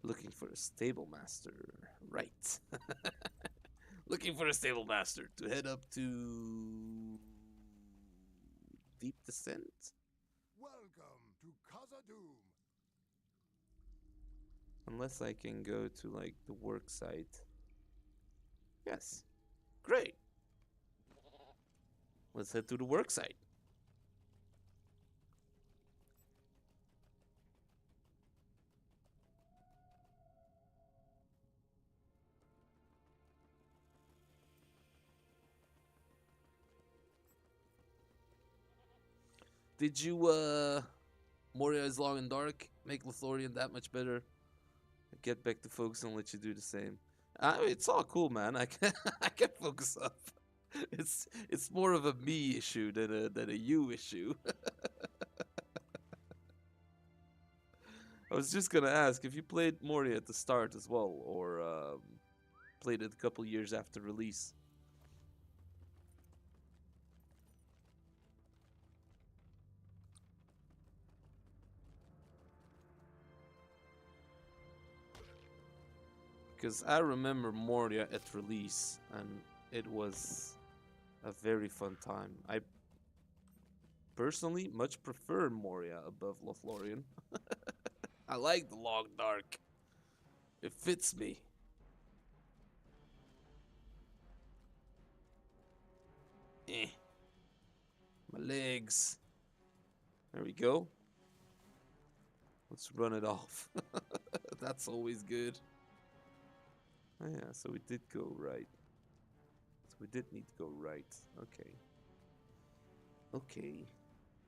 Looking for a stable master. Right. Looking for a stable master to head up to Deep Descent. Welcome to KHAZAD-DUM. Unless I can go to like the work site. Yes. Great. Let's head to the work site. Did you, Moria is long and dark, make Lothlórien that much better? Get back to focus and let you do the same. It's all cool, man. I can I can focus up. It's more of a me issue than a you issue. I was just gonna ask if you played Moria at the start as well, or played it a couple years after release. Because I remember Moria at release, and it was a very fun time. I personally much prefer Moria above Lothlórien. I like the long dark. It fits me. Eh. My legs. There we go. Let's run it off. That's always good. Oh yeah, so we did go right. So we did need to go right. Okay. Okay.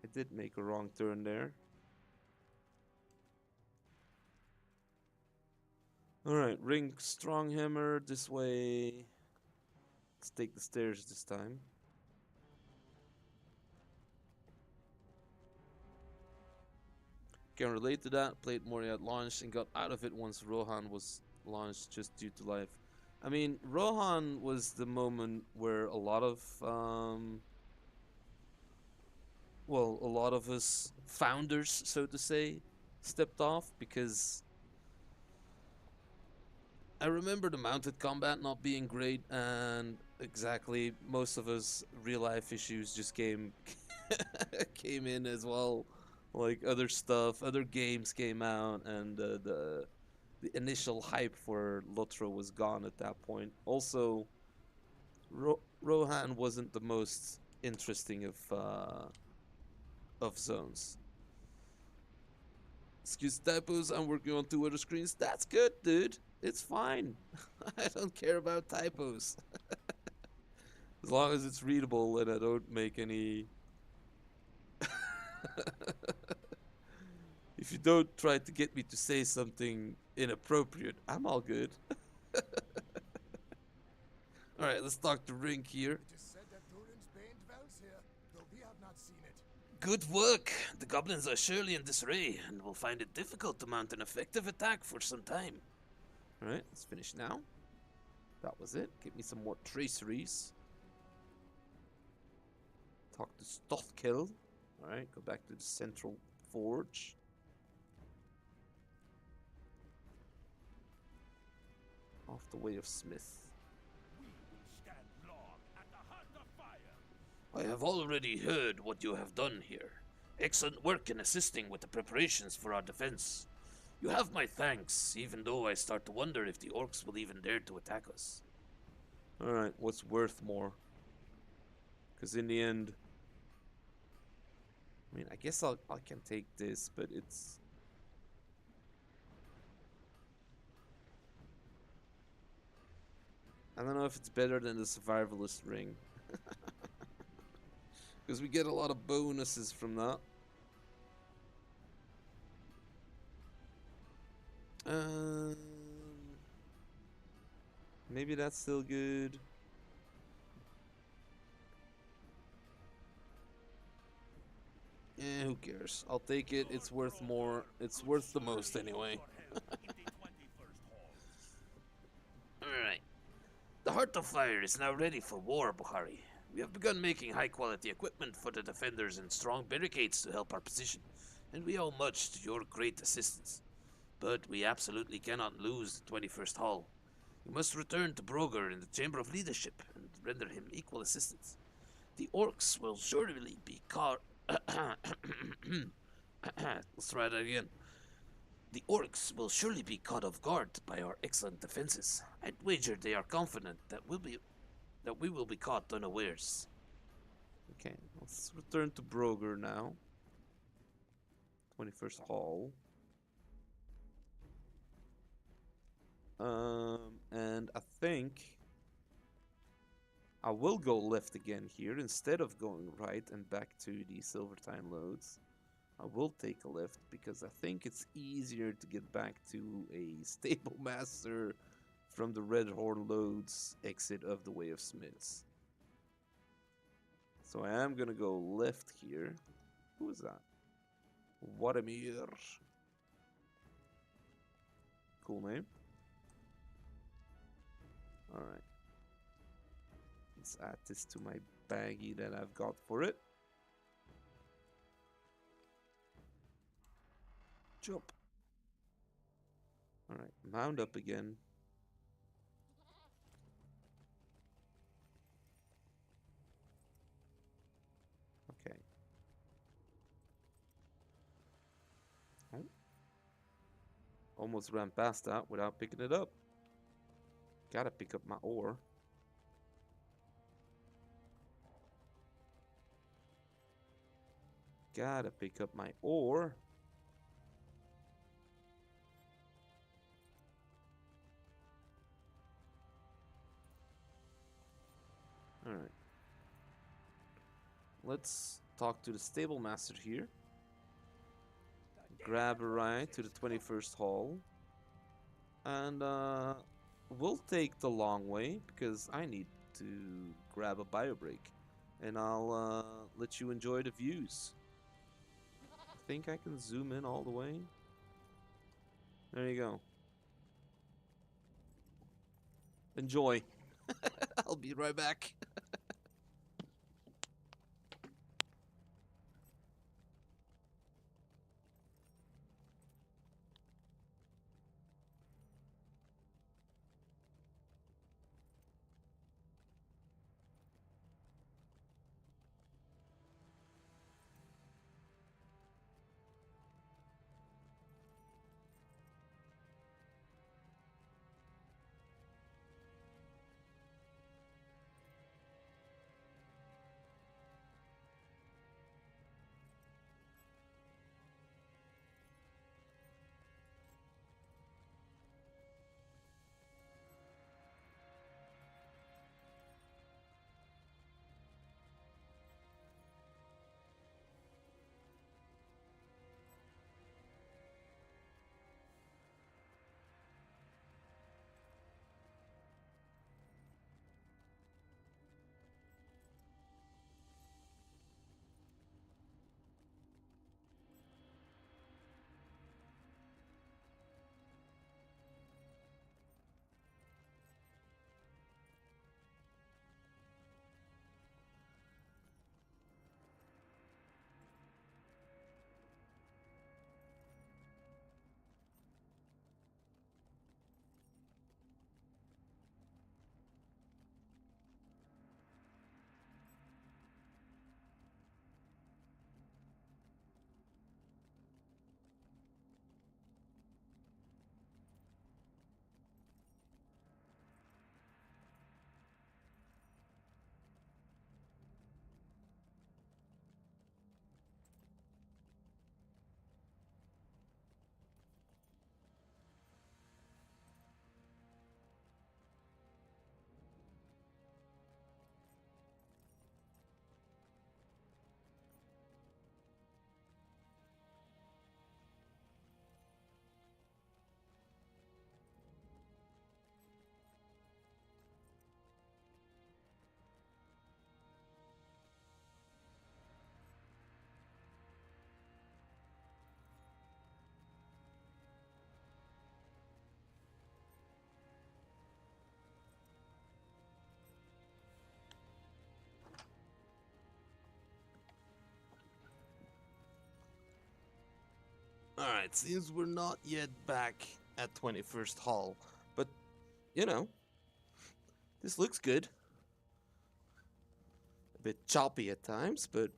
I did make a wrong turn there. Alright, ring strong hammer this way. Let's take the stairs this time. Can relate to that. Played Moria at launch and got out of it once Rohan was launched just due to life. I mean, Rohan was the moment where a lot of a lot of us founders, so to say, stepped off, because I remember the mounted combat not being great, and exactly most of us real life issues just came came in as well. Like other stuff, other games came out, and the initial hype for Lotro was gone at that point. Also, Rohan wasn't the most interesting of zones. Excuse typos, I'm working on 2 other screens. That's good, dude. It's fine. I don't care about typos. As long as it's readable and I don't make any... If you don't try to get me to say something inappropriate, I'm all good. Alright, let's talk to Rink here. It is said that Thorin's bane dwells here, though we have not seen it. Good work. The goblins are surely in disarray and will find it difficult to mount an effective attack for some time. Alright, let's finish now. That was it. Give me some more traceries. Talk to Stothkill. Alright, go back to the central forge. Off the way of Smith. We will stand long at the heart of fire. I have already heard what you have done here. Excellent work in assisting with the preparations for our defense. You have my thanks, even though I start to wonder if the orcs will even dare to attack us. Alright, what's worth more? Because in the end... I mean, I guess I can take this, but it's... I don't know if it's better than the survivalist ring. Because we get a lot of bonuses from that. Maybe that's still good. Who cares? I'll take it. It's worth more. It's worth the most anyway. Alright. The Heart of Fire is now ready for war, Bukhari. We have begun making high-quality equipment for the defenders and strong barricades to help our position, and we owe much to your great assistance. But we absolutely cannot lose the 21st Hall. We must return to Broger in the Chamber of Leadership and render him equal assistance. The orcs will surely be caught... Let's try that again. The orcs will surely be caught off guard by our excellent defenses. I'd wager they are confident that we will be caught unawares. Okay, let's return to Broger now. 21st Hall. And I think I will go left again here instead of going right and back to the Silvertine loads. I will take a left because I think it's easier to get back to a stable master from the Red Horn loads exit of the Way of Smiths. So I am gonna go left here. Who is that? Watamir. Cool name. Alright. Let's add this to my baggie that I've got for it. Jump. Alright, mount up again. Okay. Oh. Almost ran past that without picking it up. Gotta pick up my ore. Gotta pick up my ore. Alright. Let's talk to the stable master here. Grab a ride to the 21st Hall. And we'll take the long way because I need to grab a bio break. And I'll let you enjoy the views. I think I can zoom in all the way. There you go. Enjoy. I'll be right back. Alright, seems we're not yet back at 21st Hall, but, you know, this looks good. A bit choppy at times, but...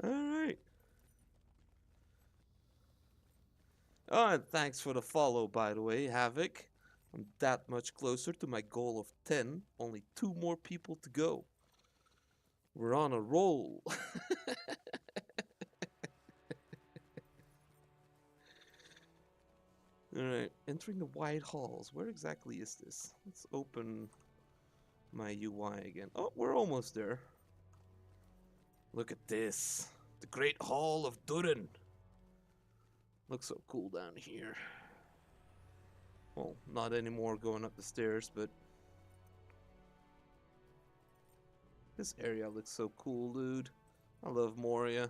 Alright. Oh, and thanks for the follow, by the way, Havoc. I'm that much closer to my goal of 10. Only 2 more people to go. We're on a roll. Alright, entering the wide halls. Where exactly is this? Let's open my UI again. Oh, we're almost there. Look at this. The Great Hall of Durin. Looks so cool down here. Well, not anymore going up the stairs, but this area looks so cool, dude. I love Moria.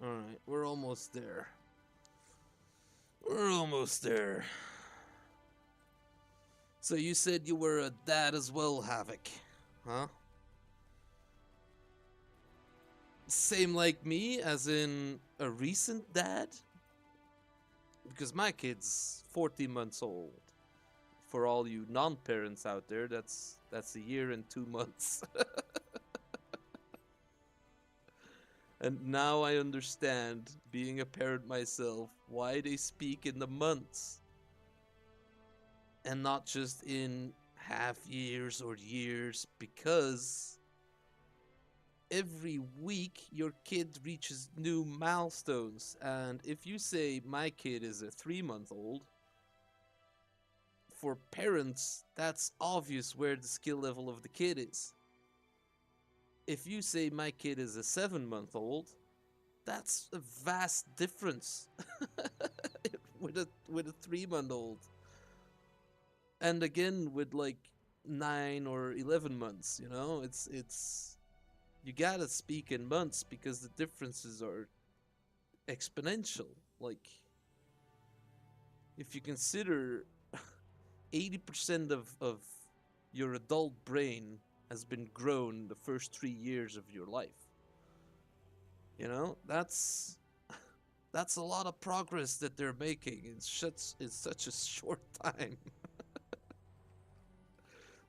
Alright, we're almost there. We're almost there. So you said you were a dad as well, Havoc, huh? Same like me, as in a recent dad? Because my kid's 14 months old. For all you non-parents out there, that's a year and 2 months. And now I understand, being a parent myself, why they speak in the months. And not just in half years or years, because every week your kid reaches new milestones. And if you say my kid is a 3-month-old, for parents, that's obvious where the skill level of the kid is. If you say my kid is a 7-month-old, that's a vast difference with a 3-month-old. And again with like 9 or 11 months, you know, it's you gotta speak in months because the differences are exponential. Like, if you consider 80% of your adult brain has been grown the first 3 years of your life. You know, that's a lot of progress that they're making in such a short time.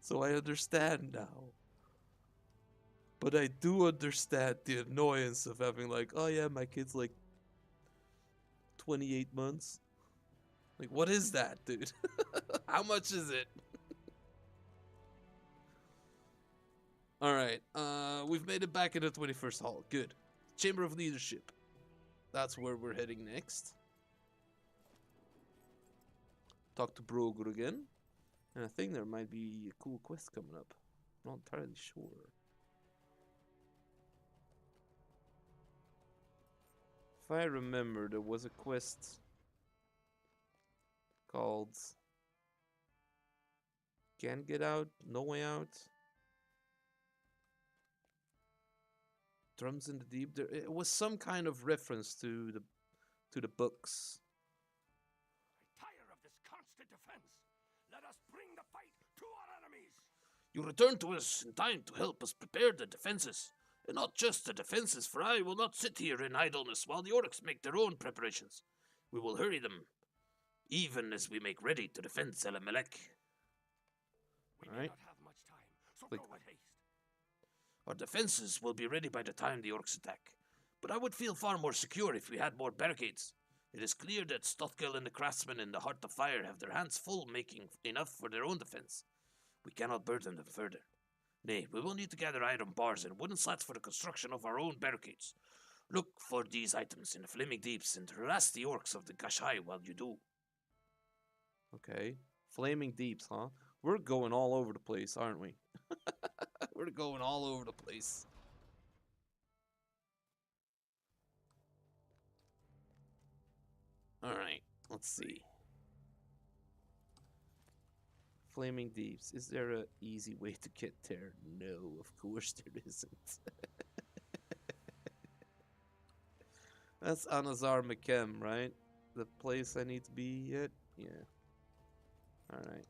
So I understand now. But I do understand the annoyance of having like, oh yeah, my kid's like 28 months. Like, what is that, dude? How much is it? Alright, we've made it back into 21st Hall. Good. Chamber of Leadership. That's where we're heading next. Talk to Brogur again. And I think there might be a cool quest coming up. I'm not entirely sure. If I remember, there was a quest called Can't Get Out, No Way Out. Drums in the Deep. There, it was some kind of reference to the books. I tire of this constant defense. Let us bring the fight to our enemies. You return to us in time to help us prepare the defenses. And not just the defenses, for I will not sit here in idleness while the orcs make their own preparations. We will hurry them, even as we make ready to defend Zelamelech. We All may right. not have much time, so Like- go with haste. Our defenses will be ready by the time the orcs attack, but I would feel far more secure if we had more barricades. It is clear that Stothgel and the craftsmen in the Heart of Fire have their hands full making enough for their own defense. We cannot burden them further. Nay, we will need to gather iron bars and wooden slats for the construction of our own barricades. Look for these items in the Flaming Deeps and harass the orcs of the Gashai while you do. Okay. Flaming Deeps, huh? We're going all over the place, aren't we? We're going all over the place. Alright, let's see. Flaming Deeps. Is there a easy way to get there? No, of course there isn't. That's Anazar McKem, right? The place I need to be at? Yeah. Alright.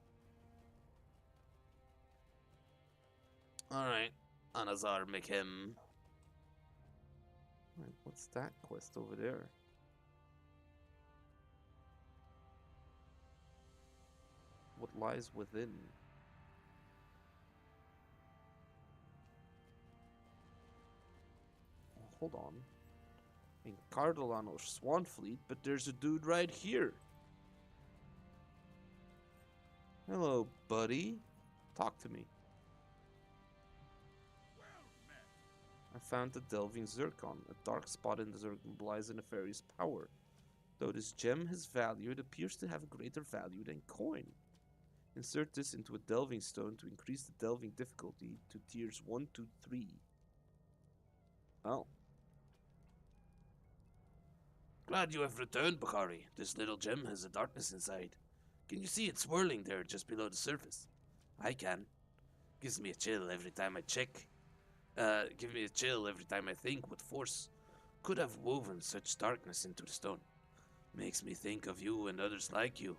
Alright. Anazar McKem. Right, what's that quest over there? What lies within? Oh, hold on. In Cardolan or Swanfleet, but there's a dude right here. Hello, buddy. Talk to me. I found the Delving Zircon. A dark spot in the Zircon belies a nefarious power. Though this gem has value, it appears to have greater value than coin. Insert this into a delving stone to increase the delving difficulty to tiers 1 to 3. Oh. Glad you have returned, Bakari. This little gem has a darkness inside. Can you see it swirling there just below the surface? I can. Gives me a chill every time I check. Give me a chill every time I think what force could have woven such darkness into the stone. Makes me think of you and others like you,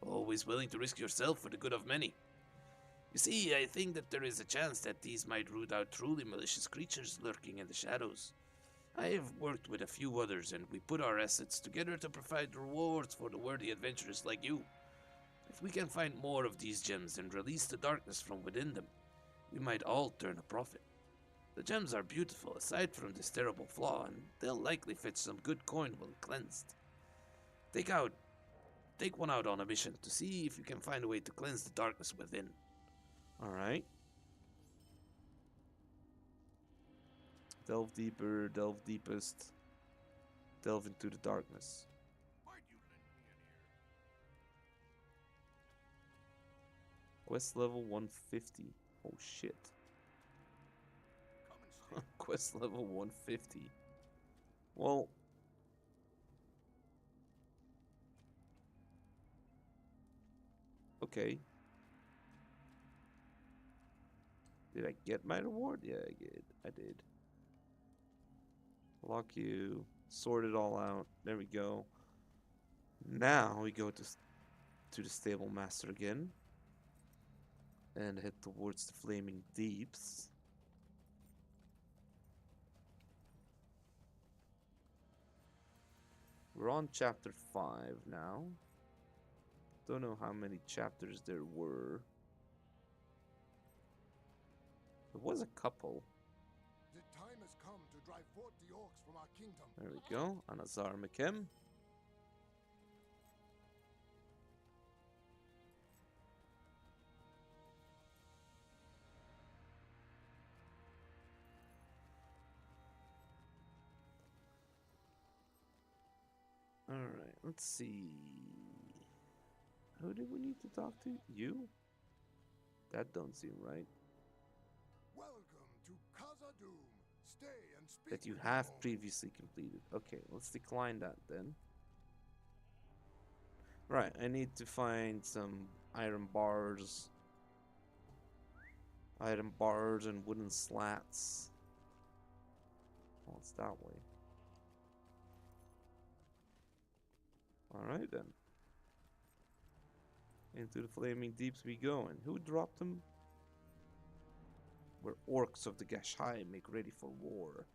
always willing to risk yourself for the good of many. You see, I think that there is a chance that these might root out truly malicious creatures lurking in the shadows. I have worked with a few others, and we put our assets together to provide rewards for the worthy adventurers like you. If we can find more of these gems and release the darkness from within them, we might all turn a profit. The gems are beautiful aside from this terrible flaw, and they'll likely fetch some good coin when cleansed. Take one out on a mission to see if you can find a way to cleanse the darkness within. Alright. Delve deeper, delve deepest. Delve into the darkness. Why'd you lend me an ear? Quest level 150. Oh shit. Come and see. Quest level 150. Well. Okay. Did I get my reward? Yeah, I did. Lock you. Sort it all out. There we go. Now we go to the stable master again. And head towards the flaming deeps. We're on chapter 5 now. Don't know how many chapters there were. There was a couple. The time has come to drive forth the orcs from our kingdom. There we go. Anazar McKem. Alright, let's see. Who did we need to talk to? You? That don't seem right. Welcome to KHAZAD-DUM. Stay and speak. That you with have me all. previously completed. Okay, let's decline that then. Right, I need to find some iron bars. Iron bars and wooden slats. Oh, it's that way. Alright then. Into the flaming deeps we go. And who dropped them? Where orcs of the Gashai make ready for war.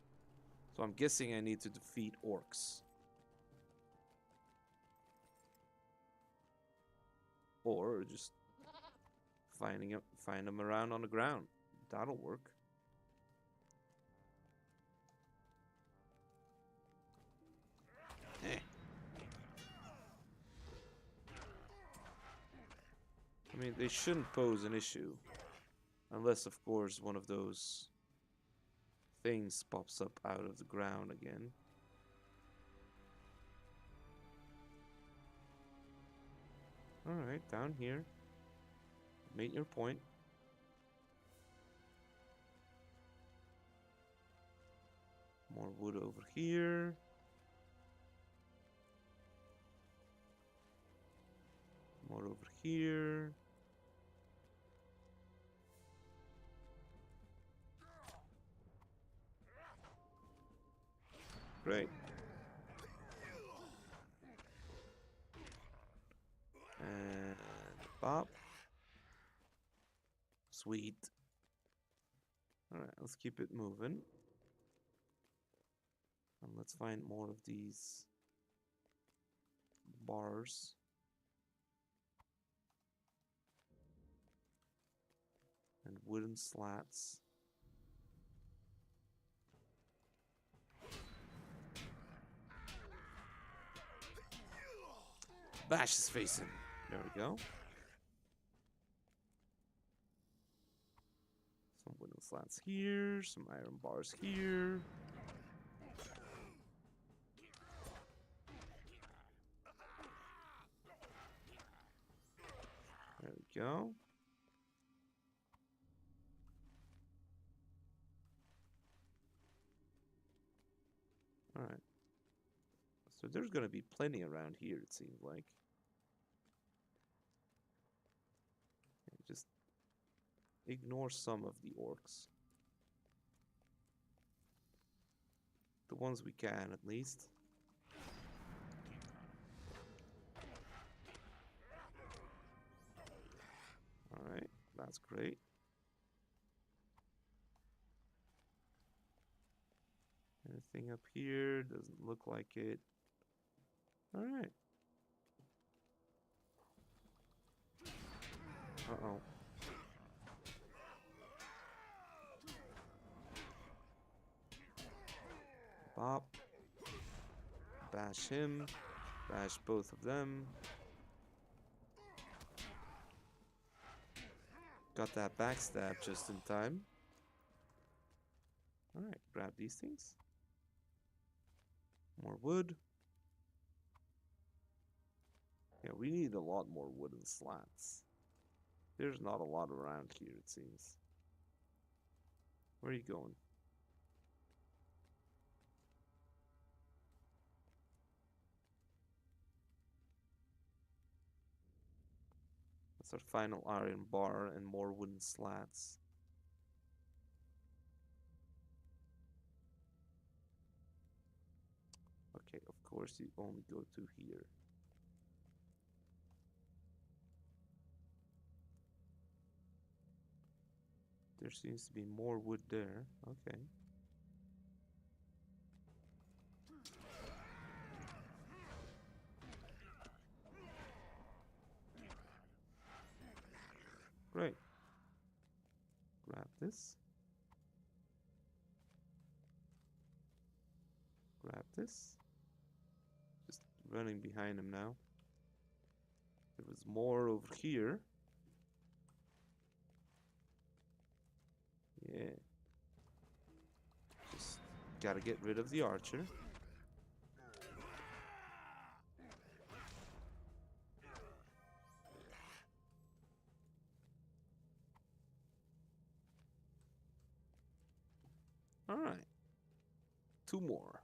So I'm guessing I need to defeat orcs. Or just find them around on the ground. That'll work. Eh. I mean, they shouldn't pose an issue. Unless, of course, one of those things pops up out of the ground again. Alright, down here. Make your point. More wood over here. More over here. Great. And bop. Sweet. Alright, let's keep it moving. And let's find more of these bars. And wooden slats. Bash his face in. There we go. Some wooden slats here, some iron bars here. There we go. All right. So there's going to be plenty around here, it seems like. Okay, just ignore some of the orcs. The ones we can, at least. Alright, that's great. Anything up here? Doesn't look like it. Alright. Uh-oh. Bop. Bash him. Bash both of them. Got that backstab just in time. Alright, grab these things. More wood. Yeah, we need a lot more wooden slats. There's not a lot around here, it seems. Where are you going? That's our final iron bar and more wooden slats. Okay, of course you only go to here. There seems to be more wood there. Okay. Great. Grab this. Grab this. Just running behind him now. There was more over here. Yeah. Just gotta get rid of the archer. Alright. Two more.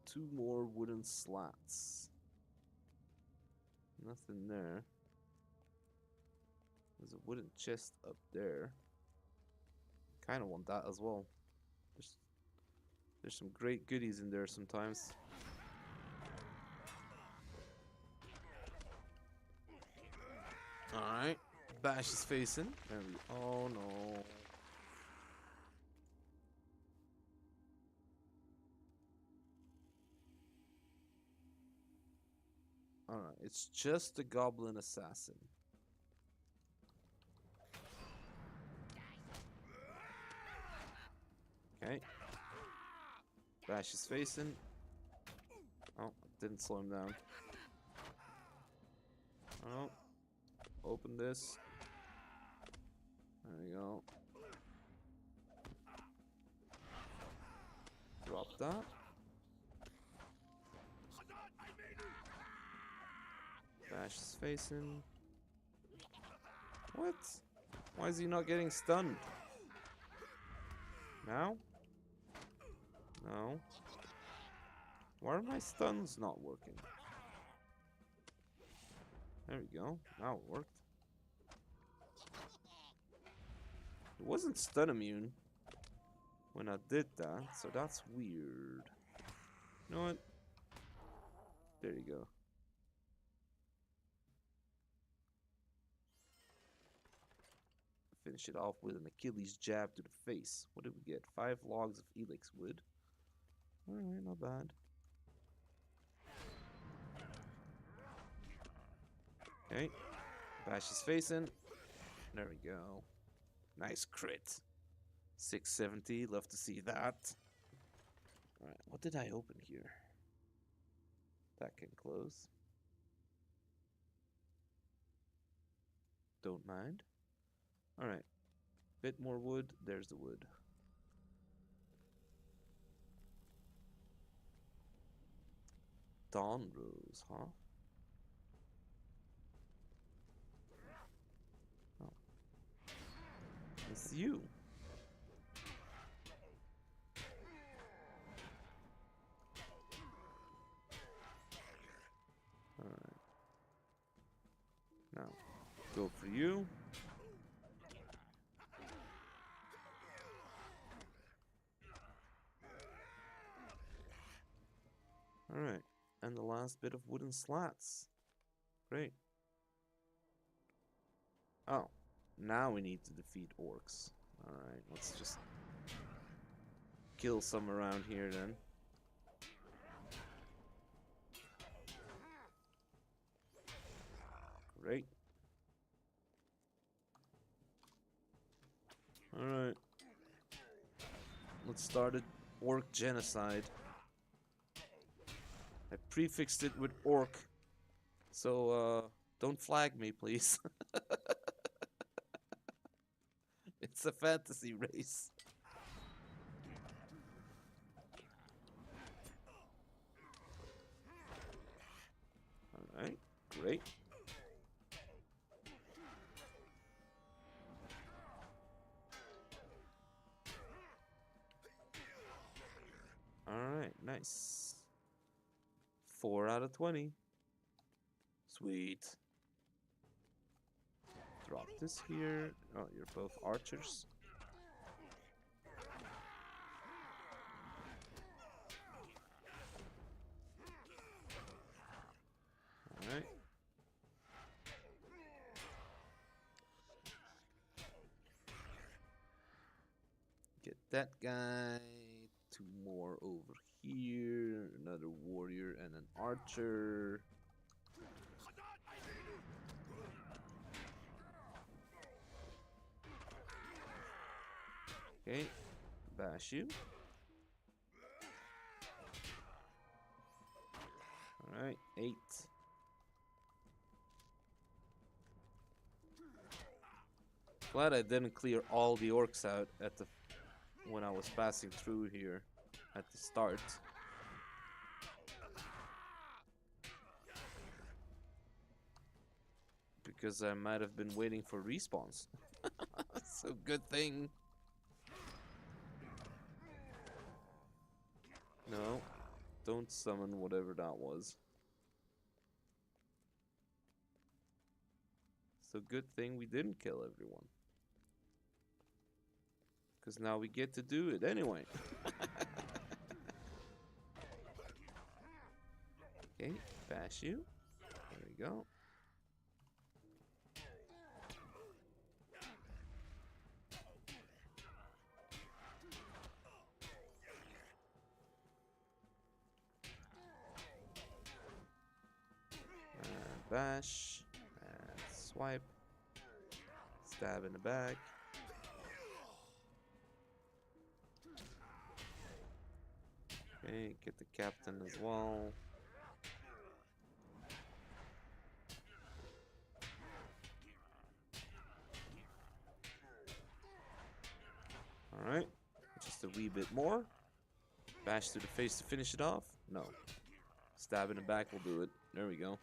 Two more wooden slats. Nothing there. There's a wooden chest up there. Kind of want that as well. There's some great goodies in there sometimes. Alright. Bash is facing. Oh no. Alright, it's just a goblin assassin. Okay. Bash is facing. Oh, didn't slow him down. Oh. Open this. There we go. Drop that. Bash is facing. What? Why is he not getting stunned? Now? No. Why are my stuns not working? There we go. Now it worked. It wasn't stun immune when I did that, so that's weird. You know what? There you go. Finish it off with an Achilles jab to the face. What did we get? 5 logs of Elix wood. Alright, not bad. Okay. Bash his face in. There we go. Nice crit. 670. Love to see that. Alright, what did I open here? That can close. Don't mind. Alright. Bit more wood. There's the wood. Dawn Rose, huh? Oh. It's you. Alright. Now, go for you. Alright, and the last bit of wooden slats. Great. Oh, now we need to defeat orcs. Alright, let's just kill some around here then. Great. Alright. Let's start an orc genocide. I prefixed it with orc, so don't flag me, please. It's a fantasy race. Alright, great. Alright, nice. 4 out of 20. Sweet. Drop this here. Oh, you're both archers. Alright. Get that guy. 2 more over here. Another warrior and an archer. Okay, bash you. Alright, 8. Glad I didn't clear all the orcs out at the when I was passing through here at the start. Because I might have been waiting for respawns. So good thing. No, don't summon whatever that was. So good thing we didn't kill everyone. Because now we get to do it anyway. Okay, bash you. There we go. Bash, and swipe, stab in the back. Okay, get the captain as well. Alright, just a wee bit more. Bash to the face to finish it off. No. Stab in the back will do it. There we go.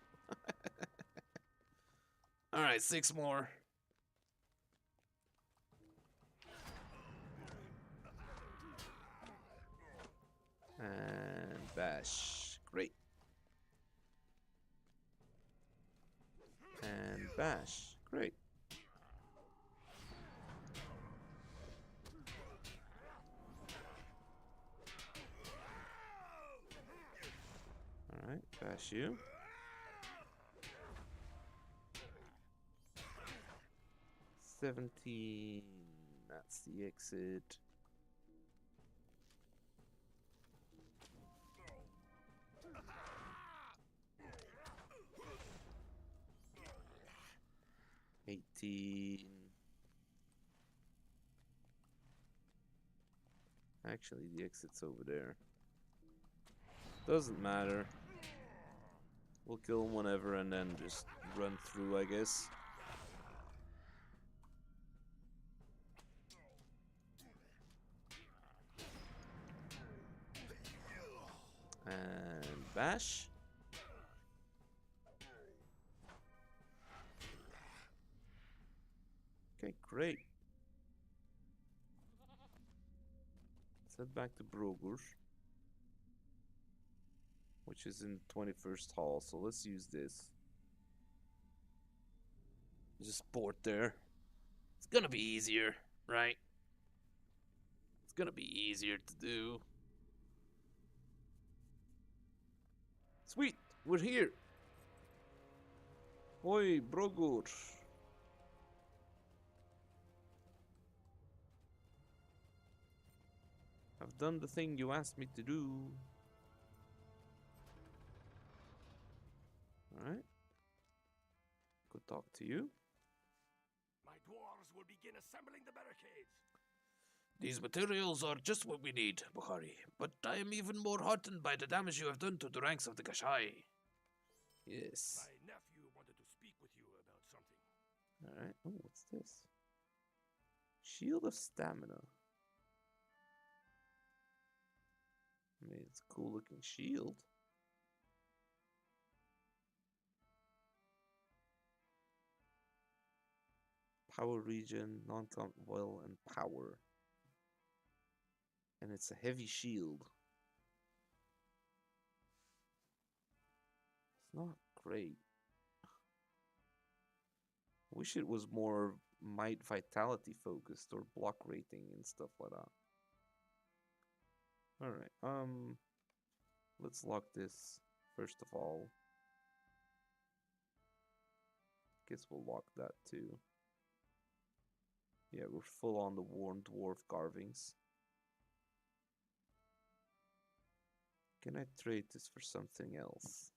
Alright, 6 more. And bash. Great. And bash. Great. Alright, bash you. $17. That's the exit. $18. Actually, the exit's over there. Doesn't matter. We'll kill him whenever and then just run through, I guess. And bash. Okay, great. Let's head back to Brogur, which is in the 21st hall, so let's use this. Just port there. It's gonna be easier, right? It's gonna be easier to do. Sweet, we're here. Oi, Brogur. I've done the thing you asked me to do. Alright. Good talk to you. My dwarves will begin assembling the barricades. These materials are just what we need, Bukhari. But I am even more heartened by the damage you have done to the ranks of the Kashai. Yes. My nephew wanted to speak with you about something. Alright. Oh, what's this? Shield of Stamina. I mean, it's a cool looking shield. Power region, non-combat will, and power. And it's a heavy shield. It's not great. Wish it was more might vitality focused or block rating and stuff like that. Alright, let's lock this first of all. Guess we'll lock that too. Yeah, we're full on the worn dwarf carvings. Can I trade this for something else?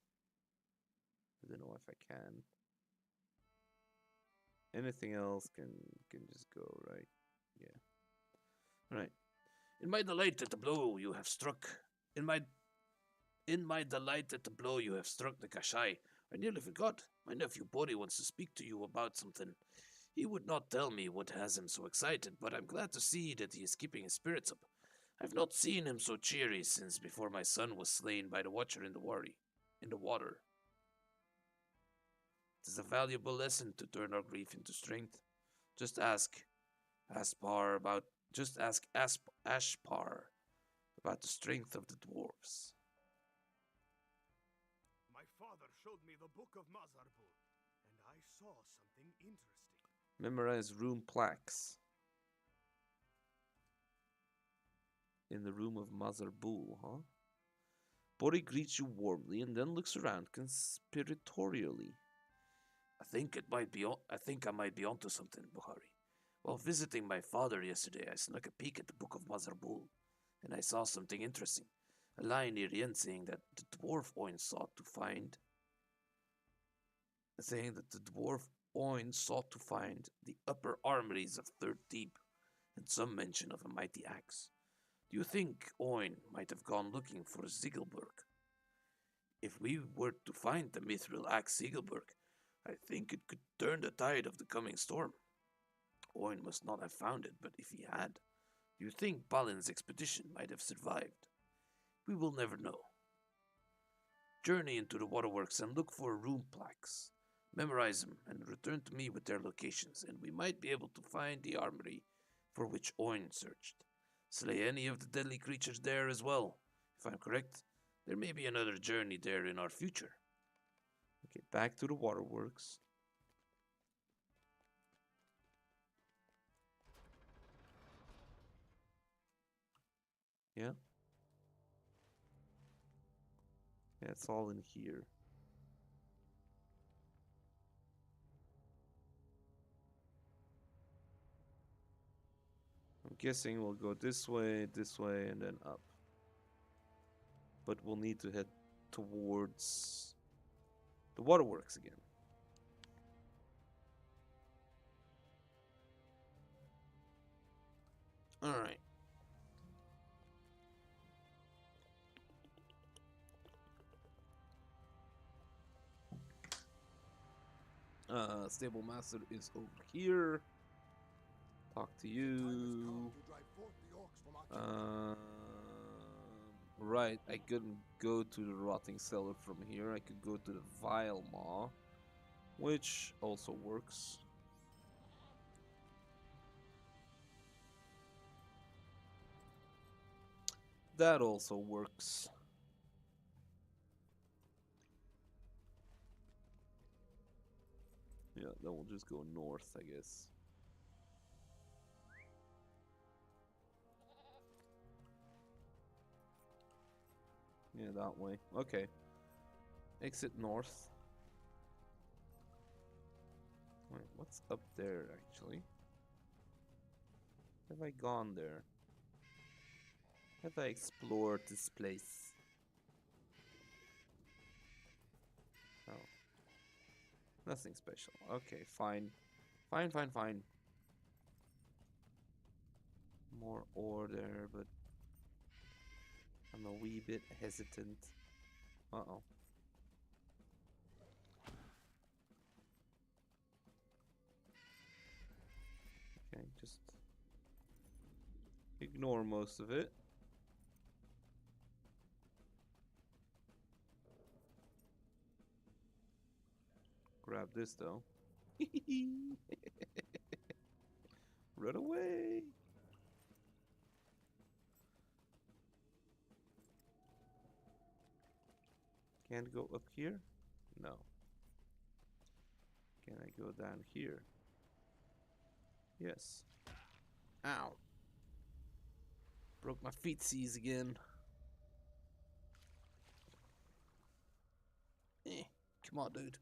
I don't know if I can. Anything else can just go, right? Yeah. Alright. In my delight at the blow you have struck, in my delight at the blow you have struck the Kashai, I nearly forgot. My nephew Bori wants to speak to you about something. He would not tell me what has him so excited, but I'm glad to see that he is keeping his spirits up. I've not seen him so cheery since before my son was slain by the Watcher in the water. It is a valuable lesson to turn our grief into strength. Just ask Ashpar about the strength of the dwarves. My father showed me the Book of Mazarbul, and I saw something interesting. Memorize rune plaques. In the room of Mazarbul, huh? Bori greets you warmly and then looks around conspiratorially. I think I might be onto something, Bukhari. While visiting my father yesterday, I snuck a peek at the Book of Mazarbul, and I saw something interesting. A line near the end saying that the dwarf Oin sought to find the upper armories of Third Deep, and some mention of a mighty axe. Do you think Oin might have gone looking for Ziegelberg? If we were to find the mithril axe Ziegelberg, I think it could turn the tide of the coming storm. Oin must not have found it, but if he had, do you think Balin's expedition might have survived? We will never know. Journey into the waterworks and look for rune plaques. Memorize them and return to me with their locations, and we might be able to find the armory for which Oin searched. Slay any of the deadly creatures there as well. If I'm correct, there may be another journey there in our future. Okay, back to the waterworks. Yeah. Yeah, it's all in here. I'm guessing we'll go this way, and then up. But we'll need to head towards the waterworks again. Alright. Stable master is over here. Talk to you. Right, I couldn't go to the rotting cellar from here. I could go to the vile maw, which also works. That also works. Yeah, then we'll just go north, I guess. Yeah, that way. Okay. Exit north. Wait, what's up there, actually? Have I gone there? Have I explored this place? Oh. Nothing special. Okay, fine. Fine. More ore there, but I'm a wee bit hesitant. Uh-oh. Okay, just ignore most of it. Grab this though. Run away. Can't go up here? No. Can I go down here? Yes. Ow. Broke my feetsies again. Come on, dude.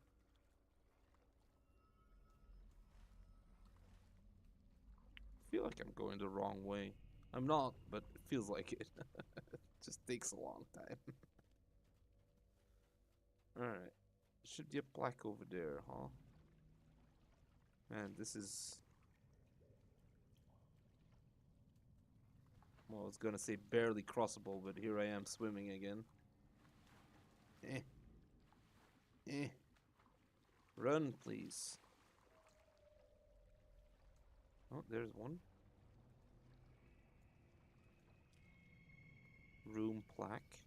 I feel like I'm going the wrong way. I'm not, but it feels like it. It just takes a long time. Alright. Should be a plaque over there, huh? Man, this is... Well, I was gonna say barely crossable, but here I am swimming again. Run, please. Oh, there's one. Room plaque.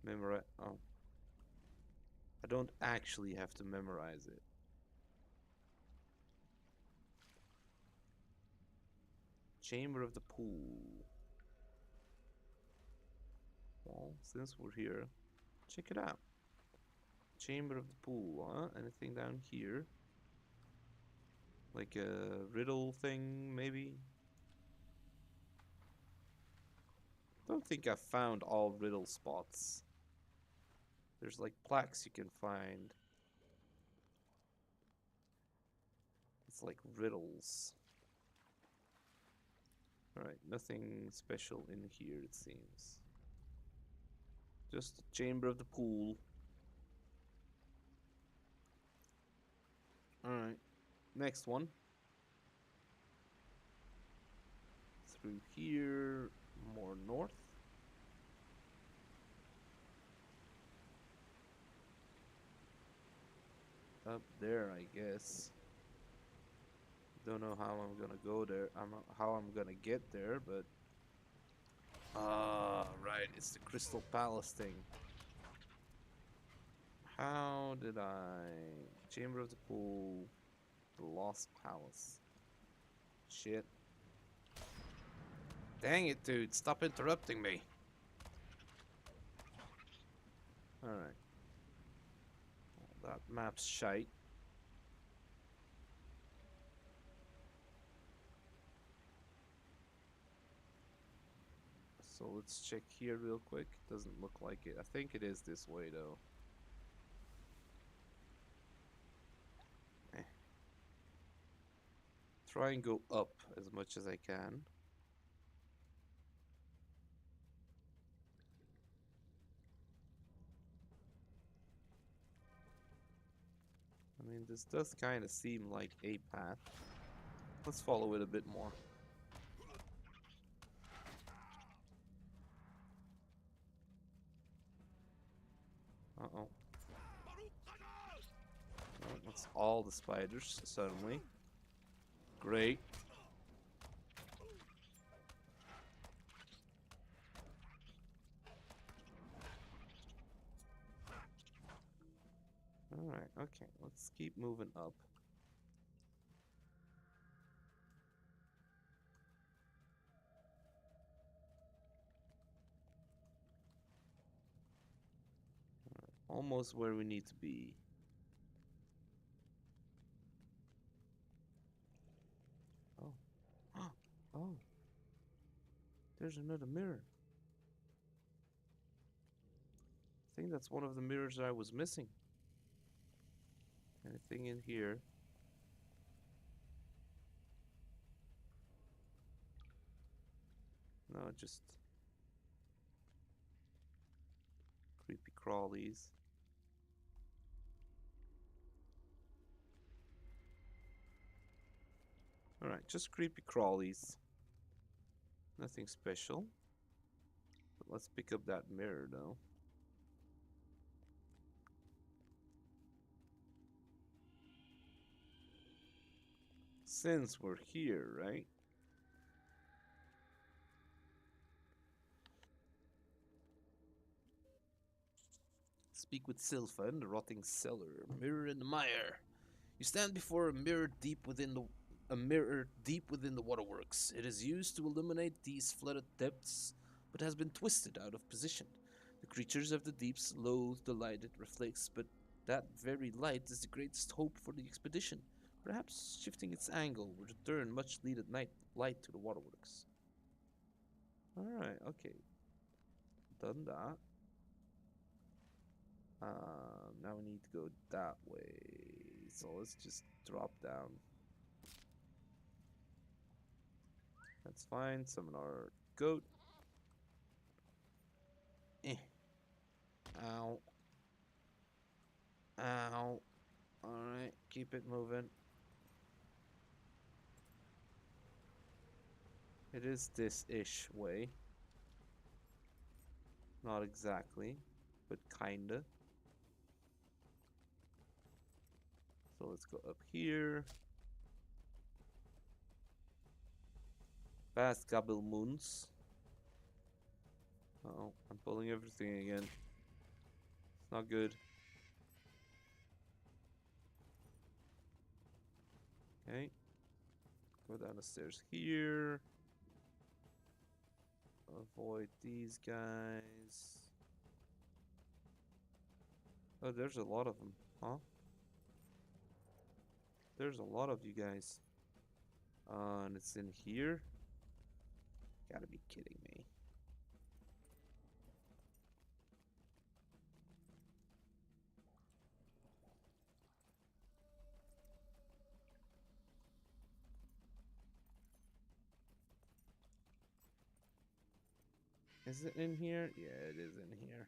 Memorize. Oh. I don't actually have to memorize it. Chamber of the Pool. Well, since we're here, check it out. Chamber of the Pool, huh? Anything down here? Like a riddle thing, maybe? Don't think I've found all riddle spots. There's like plaques you can find. It's like riddles. Alright, nothing special in here, it seems. Just the chamber of the pool. Alright, next one. Through here, more north. Up there, I guess. Don't know how I'm gonna go there. How I'm gonna get there, but right, it's the Crystal Palace thing. How did I? Chamber of the Pool, the Lost Palace. Shit. Dang it, dude! Stop interrupting me. All right. That map's shite. So let's check here real quick. Doesn't look like it. I think it is this way though. Eh. Try and go up as much as I can. I mean, this does kind of seem like a path. Let's follow it a bit more. Uh-oh. Oh, that's all the spiders, suddenly. Great. Alright, okay. Let's keep moving up. Almost where we need to be. Oh. Oh. There's another mirror. I think that's one of the mirrors I was missing. Anything in here? No, just creepy crawlies. Alright, just creepy crawlies. Nothing special. But let's pick up that mirror though. Since we're here, right? Speak with Sylpha in the rotting cellar. Mirror in the mire. You stand before a mirror deep within the waterworks. It is used to illuminate these flooded depths, but has been twisted out of position. The creatures of the deeps loathe the light it reflects, but that very light is the greatest hope for the expedition. Perhaps shifting its angle would return much needed light to the waterworks. Alright, okay. Done that. Now we need to go that way. So let's just drop down. That's fine. Summon our goat. Eh. Ow. Ow. Alright, keep it moving. It is this-ish way. Not exactly, but kinda. So let's go up here. Past Gabble Moons. Uh-oh, I'm pulling everything again. It's not good. Okay. Go down the stairs here. Avoid these guys. Oh, there's a lot of them, huh? There's a lot of you guys. And it's in here? Gotta be kidding me. Is it in here? Yeah, it is in here.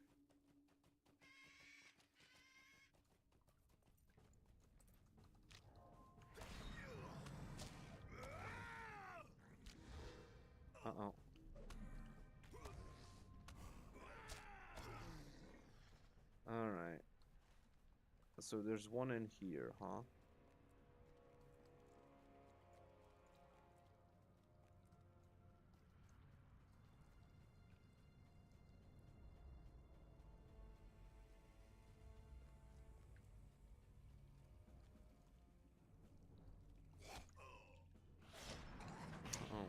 Uh-oh. Alright. So there's one in here, huh? Oh.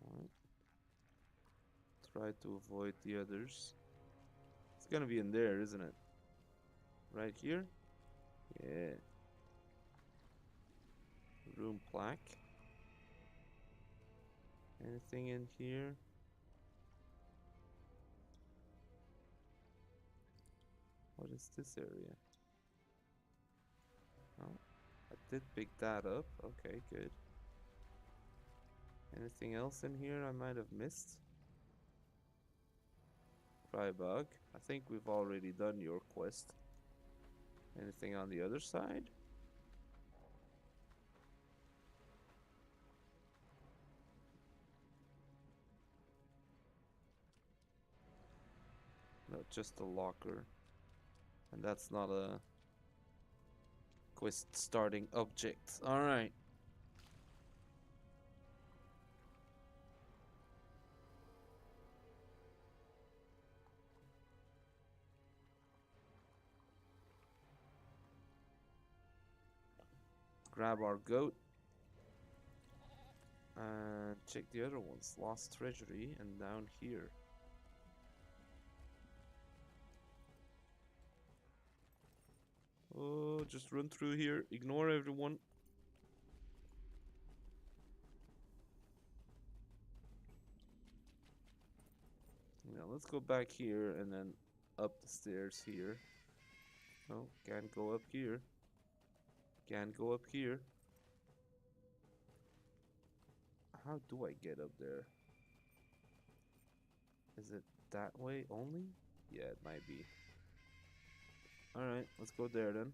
Alright. Try to avoid the others. It's gonna be in there, isn't it? Right here? Yeah. Room plaque. Anything in here? What is this area? Oh, I did pick that up. Okay, good. Anything else in here I might have missed? Crybug. I think we've already done your quest. Anything on the other side? No, just a locker. And that's not a quest starting object. Alright. Grab our goat. And check the other ones. Lost treasury and down here. Oh, just run through here. Ignore everyone. Now let's go back here and then up the stairs here. No, can't go up here. Can't go up here. How do I get up there? Is it that way only? Yeah, it might be. Alright, let's go there then.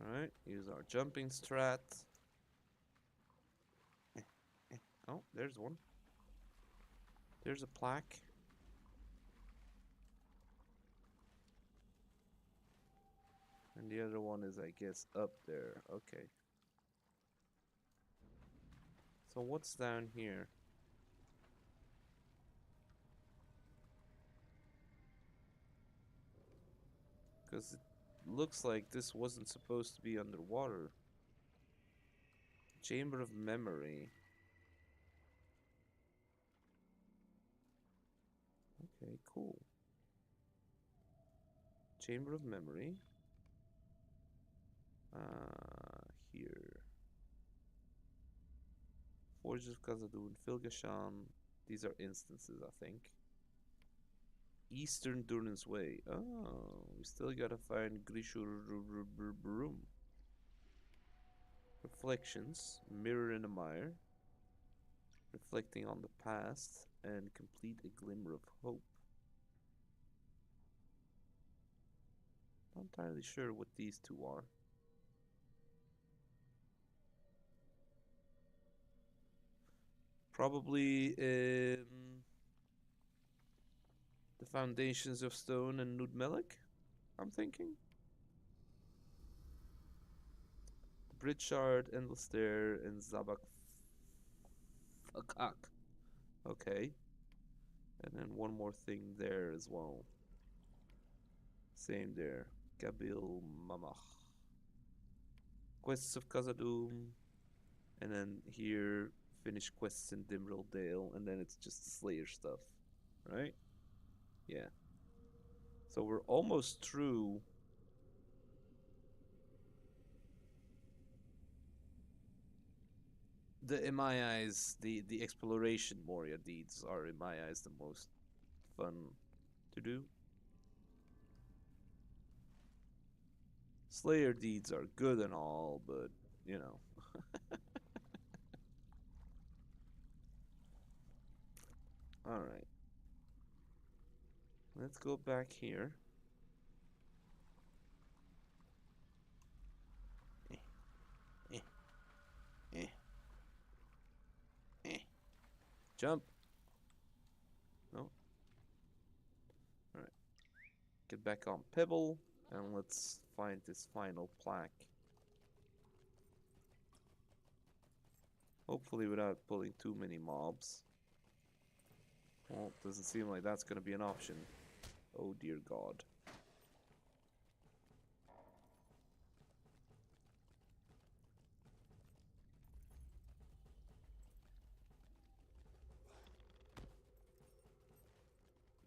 Alright, use our jumping strat. Oh, there's one. There's a plaque. And the other one is, I guess, up there. Okay. So what's down here? Because it looks like this wasn't supposed to be underwater. Chamber of Memory. Okay, cool. Chamber of Memory. Here. Forges of KHAZAD-DUM, Filgashan. These are instances, I think. Eastern Durlin's Way. Oh, we still gotta find Grishur Broom. Reflections. Mirror in a mire. Reflecting on the past. And complete a glimmer of hope. Not entirely sure what these two are. Probably the Foundations of Stone and Nudmelik, I'm thinking. Bridge Shard, Endless Stair, and Zabak Fakak. Okay. And then one more thing there as well. Same there. Gabil Mamach. Quests of KHAZAD-DUM. And then here, finish quests in Dimril Dale. And then it's just Slayer stuff. Right? Yeah. So we're almost through. In my eyes, the exploration Moria deeds are, in my eyes, the most fun to do. Slayer deeds are good and all, but, you know. Alright. Let's go back here. Jump. No. Alright. Get back on Pebble, and let's find this final plaque. Hopefully without pulling too many mobs. Well, doesn't seem like that's gonna be an option. Oh dear God.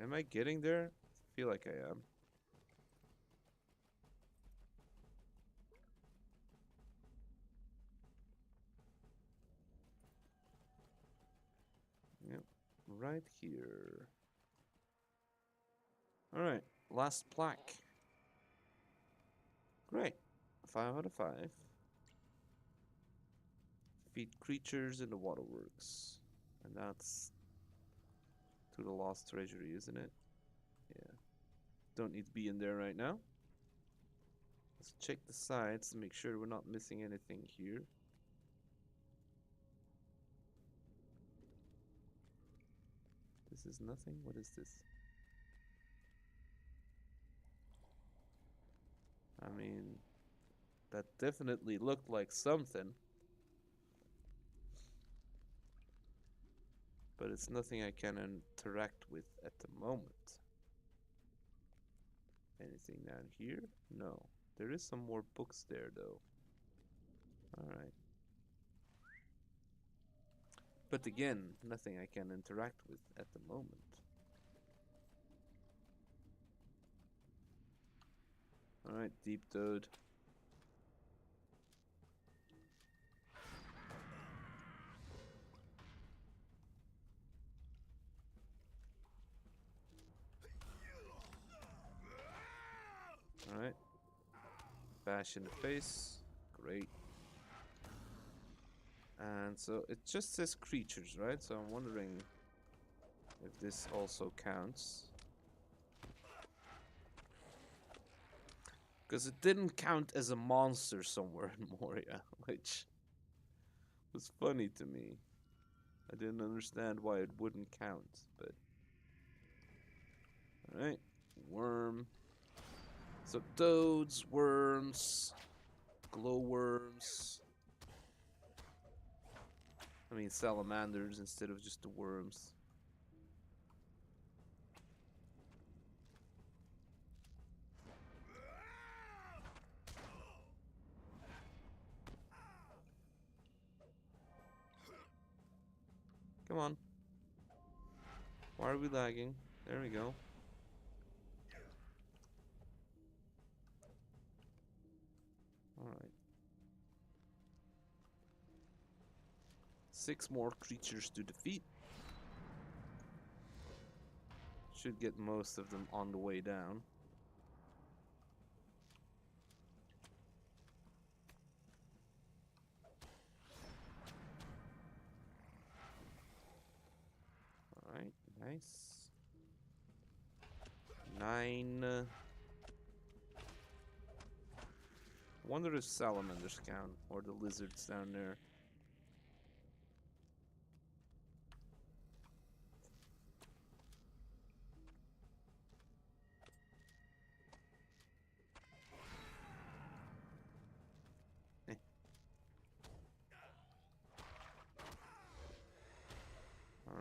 Am I getting there? I feel like I am. Yep, right here. Alright, last plaque. Great. 5 out of 5. Feed creatures in the waterworks. And that's to the lost treasury, isn't it? Yeah. Don't need to be in there right now. Let's check the sides to make sure we're not missing anything here. This is nothing? What is this? I mean, that definitely looked like something. But it's nothing I can interact with at the moment. Anything down here? No. There is some more books there, though. Alright. But again, nothing I can interact with at the moment. Alright, Deep Toad. Alright. Bash in the face. Great. And so it just says creatures, right? So I'm wondering if this also counts. Because it didn't count as a monster somewhere in Moria, which was funny to me. I didn't understand why it wouldn't count, but... Alright, worm. So toads, worms, glowworms. I mean salamanders instead of just the worms. Come on. Why are we lagging? There we go. Alright. 6 more creatures to defeat. Should get most of them on the way down. Alright, nice. 9. Wonder if salamanders count, or the lizards down there.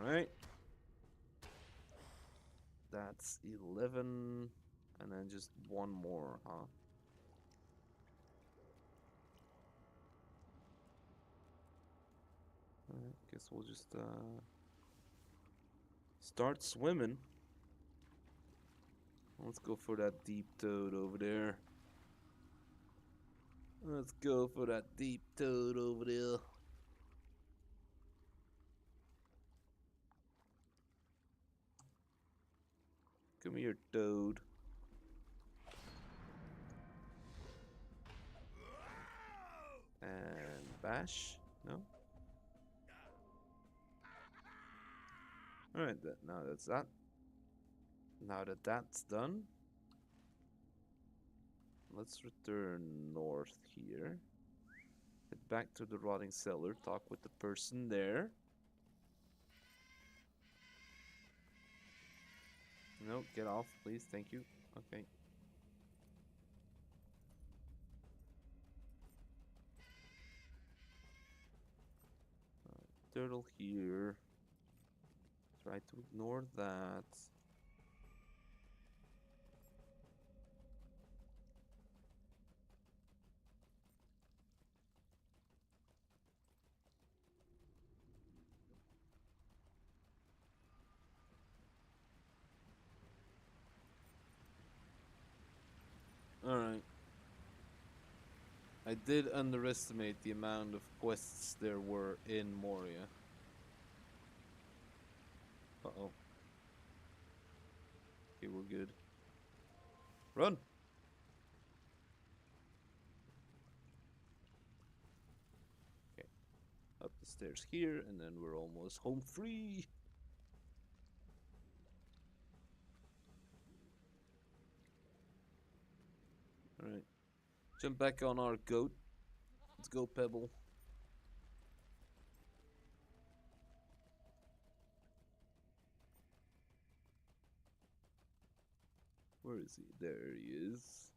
Alright. That's 11. And then just one more, huh? Alright, guess we'll just start swimming. Let's go for that deep toad over there. Let's go for that deep toad over there. Come here, toad. And bash? No? Alright, now that's that. Now that that's done, let's return north here. Head back to the rotting cellar, talk with the person there. No, get off, please, thank you. Okay. Turtle here. Try to ignore that. Alright. I did underestimate the amount of quests there were in Moria. Uh-oh. Okay, we're good. Run! Okay. Up the stairs here, and then we're almost home free! Alright. Jump back on our goat. Let's go, Pebble. Where is he? There he is.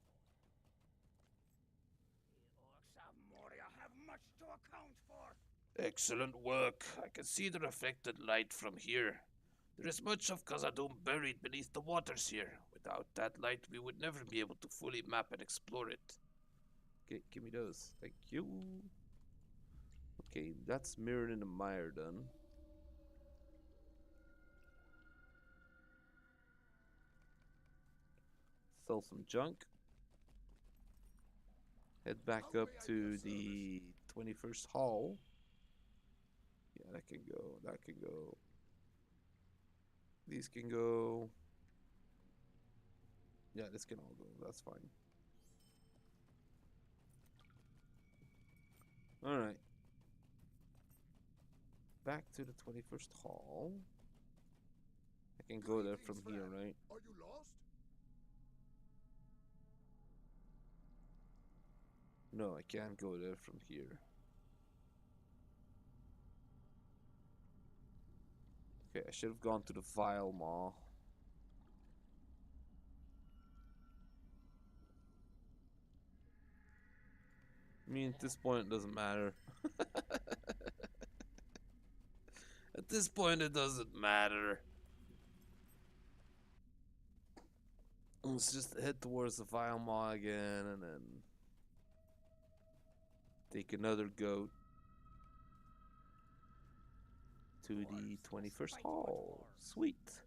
The orcs of Moria have much to account for. Excellent work. I can see the reflected light from here. There is much of KHAZAD-DUM buried beneath the waters here. Without that light, we would never be able to fully map and explore it. Okay, give me those. Thank you. Okay, that's mirrored in the mire done. Sell some junk. Head back up to the 21st hall. Yeah, that can go. That can go. These can go. Yeah, this can all go. That's fine. Alright. Back to the 21st hall. I can go there from here, right? Are you lost? No, I can't go there from here. Okay, I should have gone to the Vile Maw. I mean, at this point, it doesn't matter. At this point, it doesn't matter. Let's just head towards the Vile Maw again, and then take another goat to the 21st hall. Sweet.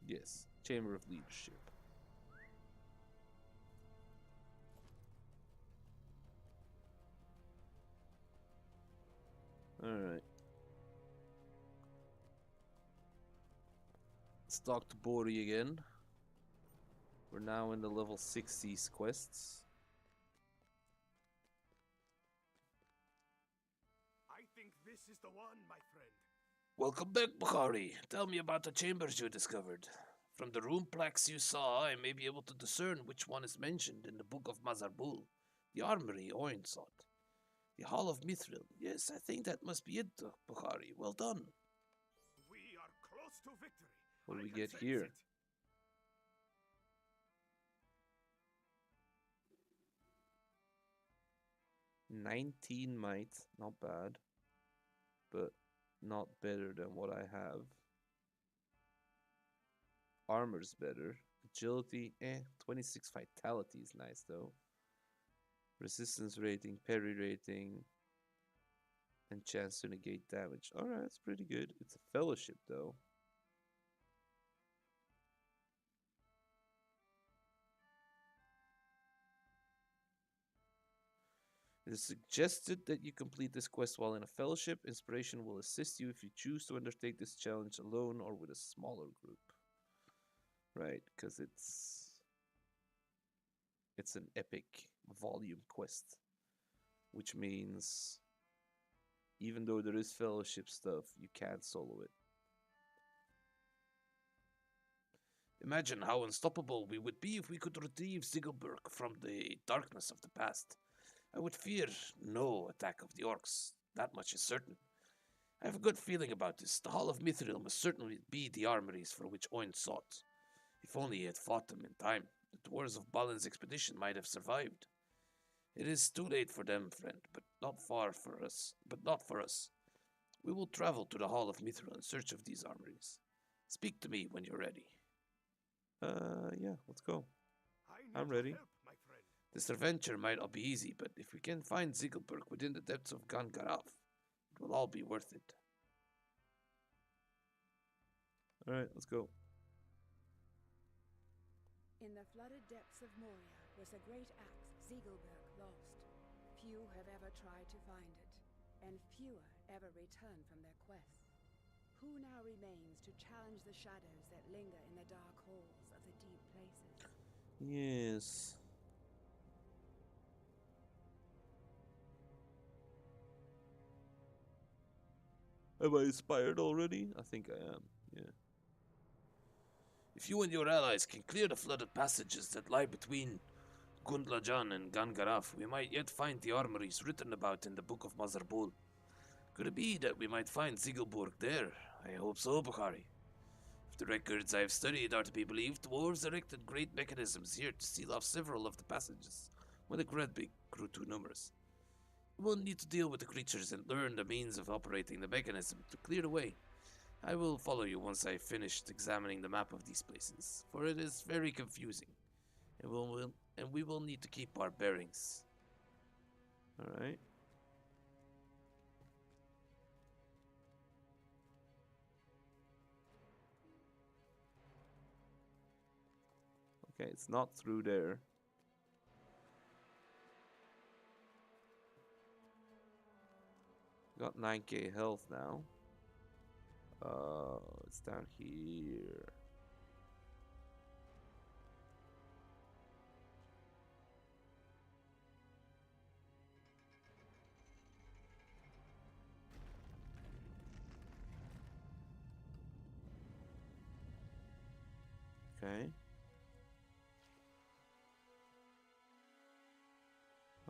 Yes, Chamber of Leadership. Alright. Let's talk to Bree again. We're now in the level 60s quests. I think this is the one, my friend. Welcome back, Bukhari. Tell me about the chambers you discovered. From the rune plaques you saw, I may be able to discern which one is mentioned in the Book of Mazarbul. The Armory, Oin sought. The Hall of Mithril. Yes, I think that must be it, Bukhari. Well done. We are close to victory. What do I we can get sense here? it. 19 might, not bad, but not better than what I have. Armor's better. Agility, 26 vitality is nice though. Resistance rating, parry rating, and chance to negate damage. Alright, that's pretty good. It's a fellowship though. It is suggested that you complete this quest while in a fellowship. Inspiration will assist you if you choose to undertake this challenge alone or with a smaller group. Right, because it's an epic volume quest, which means even though there is fellowship stuff, you can't solo it. Imagine how unstoppable we would be if we could retrieve Ziggelberg from the darkness of the past. I would fear no attack of the orcs. That much is certain. I have a good feeling about this. The Hall of Mithril must certainly be the armories for which Oin sought. If only he had fought them in time, the dwarves of Balin's expedition might have survived. It is too late for them, friend, but not for us. We will travel to the Hall of Mithril in search of these armories. Speak to me when you're ready. Yeah, let's go. I I'm need ready. your help, my friend. This adventure might not be easy, but if we can find Ziegelberg within the depths of Gangaraf, it will all be worth it. Alright, let's go. In the flooded depths of Moria was a great axe Ziegelberg lost. Few have ever tried to find it, and fewer ever return from their quests. Who now remains to challenge the shadows that linger in the dark halls of the deep places? Yes. Am I inspired already? I think I am, yeah. If you and your allies can clear the flooded passages that lie between Gundlajan and Gangaraf, we might yet find the armories written about in the Book of Mazarbul. Could it be that we might find Ziegelburg there? I hope so, Bukhari. If the records I have studied are to be believed, dwarves erected great mechanisms here to seal off several of the passages when the Gredbig grew too numerous. We will need to deal with the creatures and learn the means of operating the mechanism to clear the way. I will follow you once I have finished examining the map of these places, for it is very confusing, and we will need to keep our bearings. Alright. Okay, it's not through there. Got 9k health now. It's down here. Okay.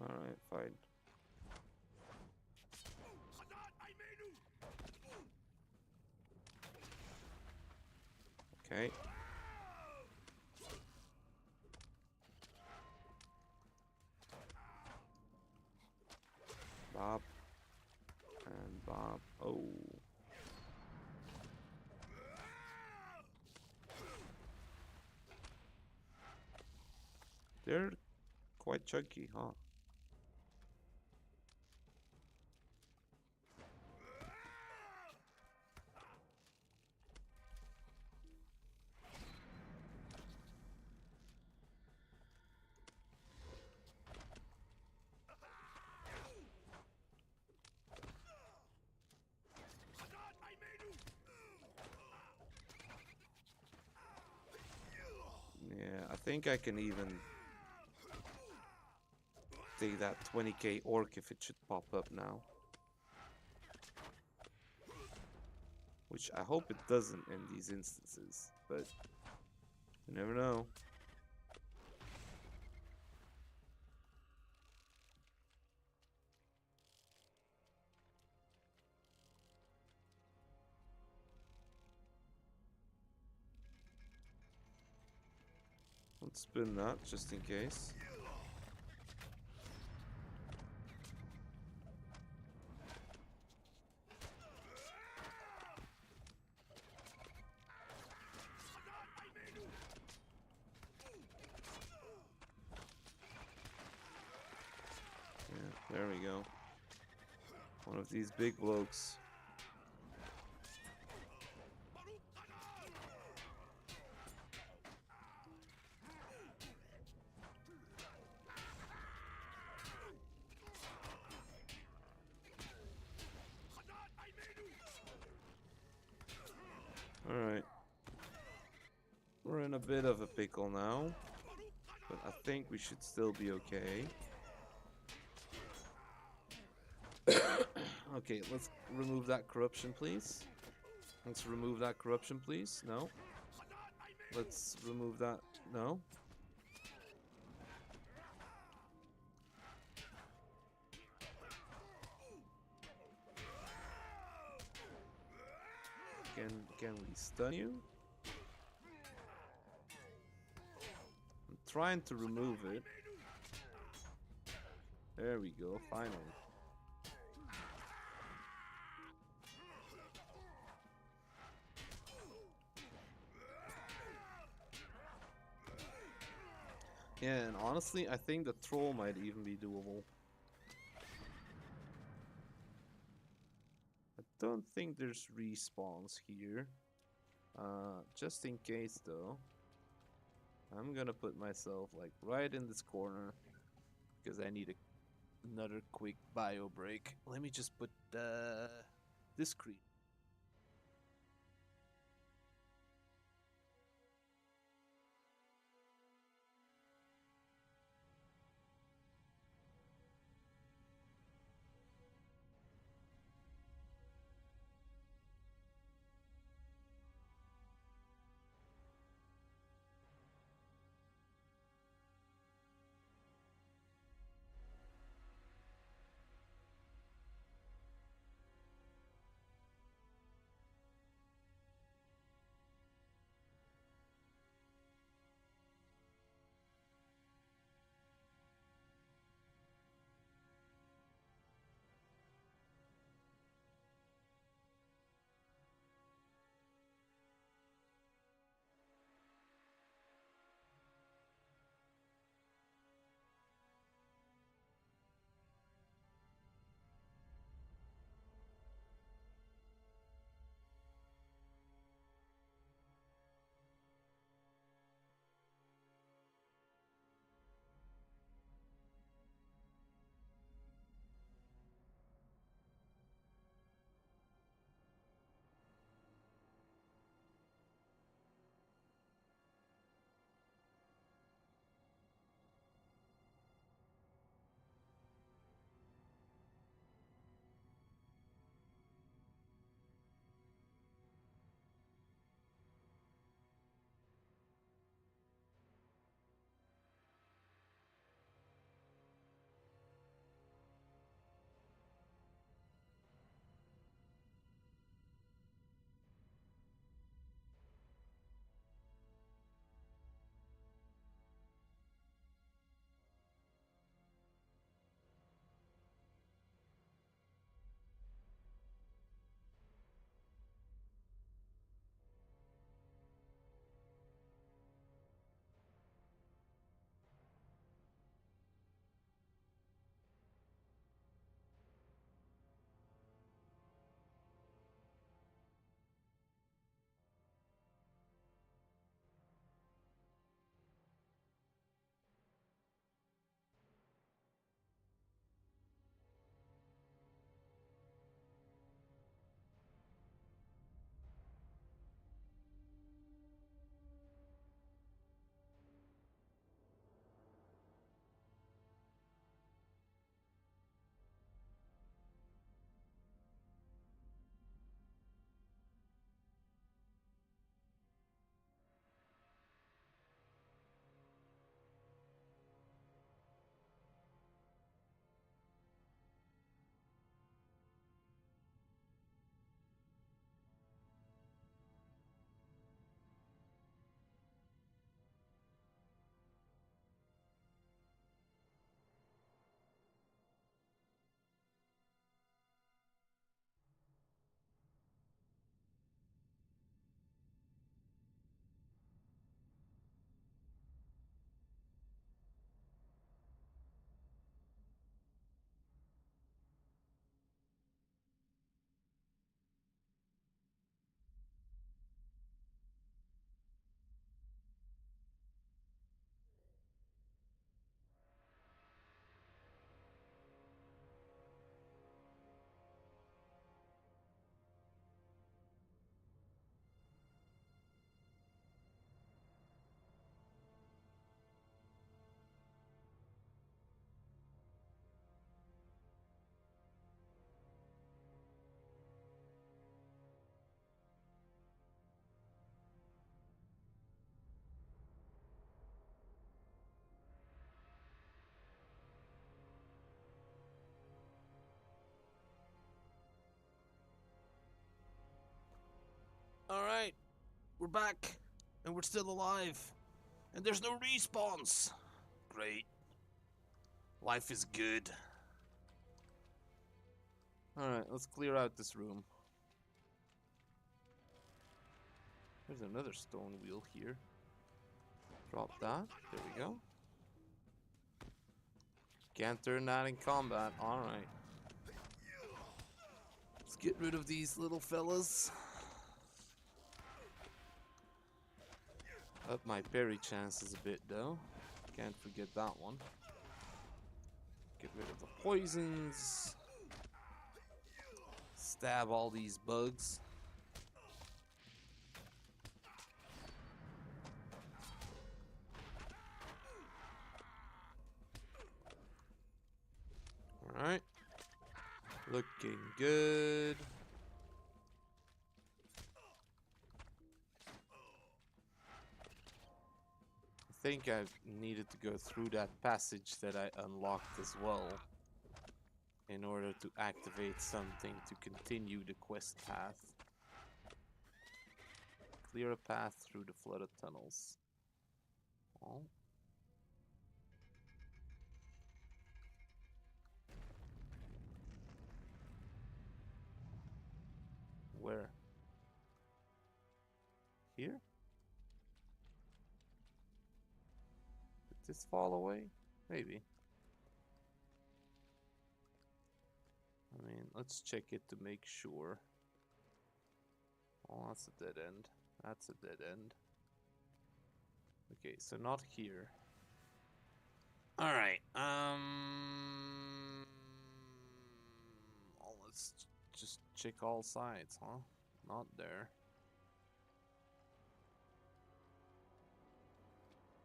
Alright, fine. Okay. Bob. And Bob. Oh. They're quite chunky, huh? Yeah, I think I can even take that 20k orc if it should pop up now. Which I hope it doesn't in these instances, but you never know. Let's spin that just in case. Yeah, there we go. One of these big blokes. Alright. We're in a bit of a pickle now, but I think we should still be okay. Okay, let's remove that corruption, please. Let's remove that corruption, please. No. Let's remove that. No. Can we stun you? I'm trying to remove it. There we go, finally. Yeah, and honestly, I think the troll might even be doable. I don't think there's respawns here. Just in case though, I'm gonna put myself like right in this corner because I need another quick bio break. Let me just put this screen. Alright, we're back, and we're still alive, and there's no respawns. Great. Life is good. Alright, let's clear out this room. There's another stone wheel here. Drop that. There we go. Can't turn that in combat. Alright. Let's get rid of these little fellas. Up my parry chances a bit though. Can't forget that one. Get rid of the poisons. Stab all these bugs. Alright. Looking good. I think I needed to go through that passage that I unlocked as well in order to activate something to continue the quest path. Clear a path through the flooded tunnels. Oh. Where? Here? Did this fall away? Maybe. I mean, let's check it to make sure. Oh, that's a dead end. That's a dead end. Okay, so not here. Alright, oh, let's just check all sides, huh? Not there.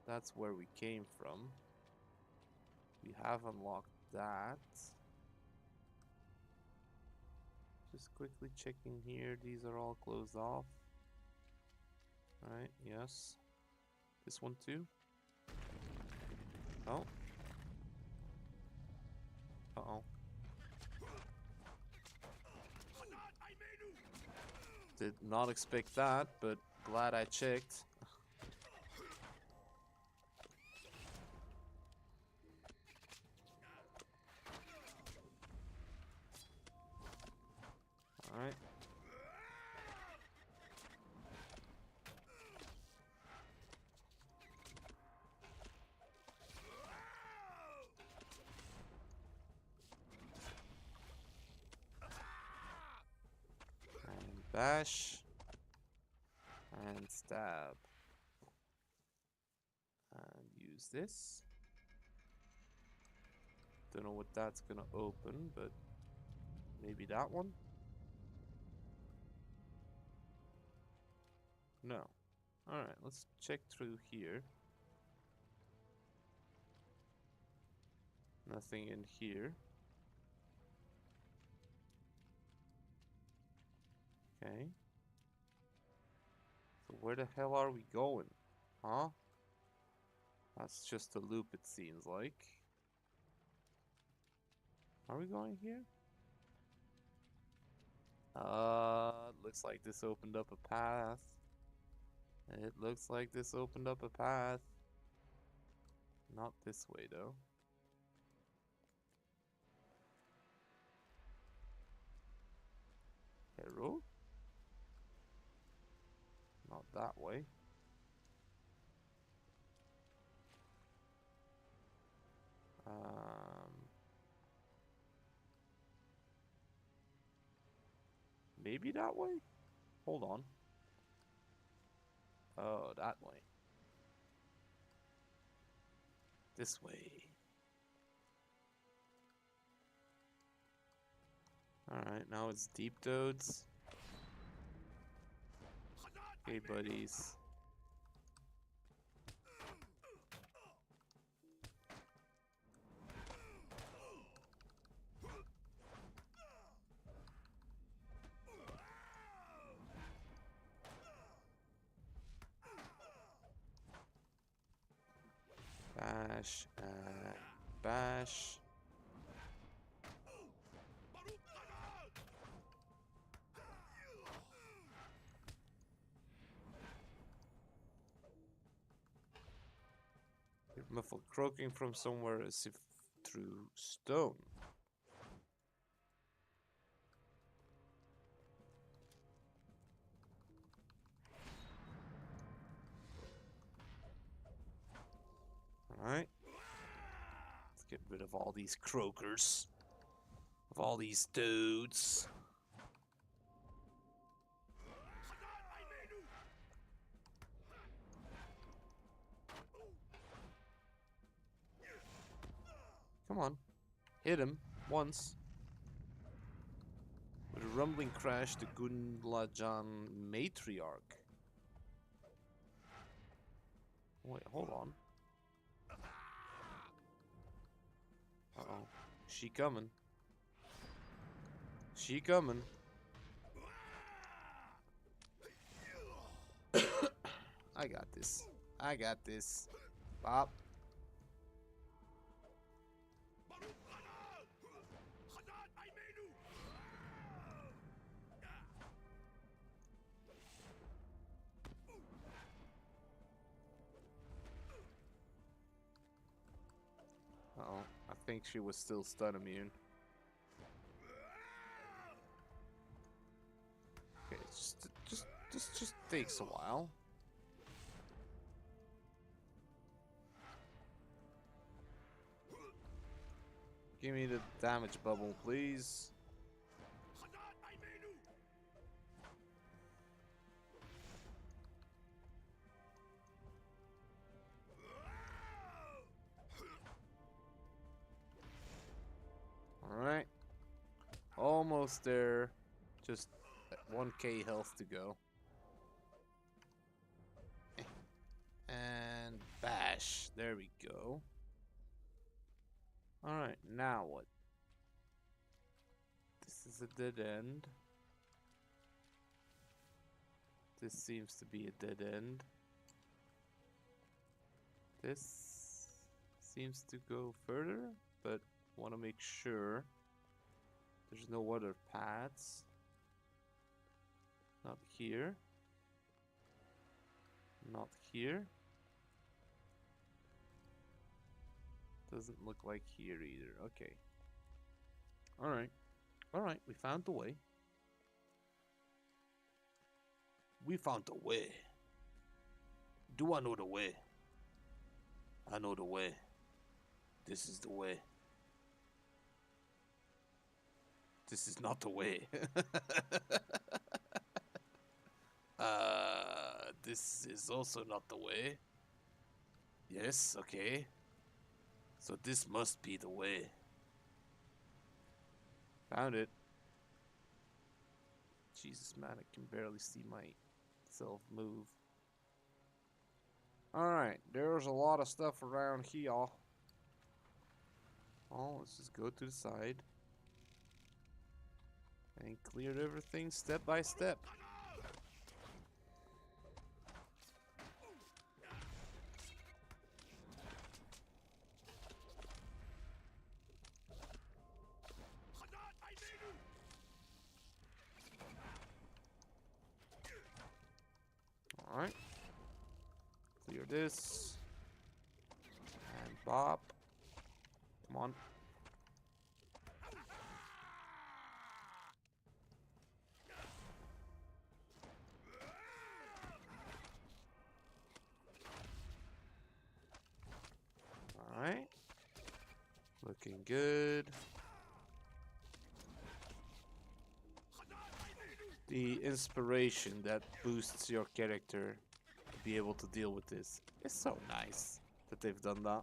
That's where we came from. We have unlocked that. Just quickly checking here. These are all closed off. Alright, yes. This one too. Oh. Uh-oh. Did not expect that, but glad I checked. Alright. And bash. And stab. And use this. Don't know what that's gonna open, but maybe that one? No. Alright, let's check through here. Nothing in here. Okay. So where the hell are we going? Huh? That's just a loop, it seems like. Are we going here? Looks like this opened up a path. It looks like this opened up a path. Not this way, though. Hello? Not that way. Maybe that way? Hold on. Oh, that way. This way. Alright, now it's deep toads. Hey, buddies. Bash and bash. Muffled croaking from somewhere as if through stone. Alright. Let's get rid of all these croakers. Of all these dudes. Come on. Hit him. Once. With a rumbling crash, the Gunlajan matriarch. Wait, hold on. Uh-oh. She coming. She coming. I got this. I got this. Bop. Uh-oh. I think she was still stun immune. Okay, just takes a while. Give me the damage bubble, please. Alright. Almost there. Just 1k health to go. And bash. There we go. Alright, now what? This is a dead end. This seems to be a dead end. This seems to go further, but want to make sure there's no other paths. Not here. Not here. Doesn't look like here either. Okay. Alright. Alright, we found the way. We found the way. Do I know the way? I know the way. This is the way. This is not the way. This is also not the way. Yes, okay. So this must be the way. Found it. Jesus, man, I can barely see myself move. Alright, there's a lot of stuff around here. Oh, let's just go to the side. And clear everything step by step. Alright. Clear this. And bop. Come on. Alright. Looking good. The inspiration that boosts your character to be able to deal with this is so nice that they've done that.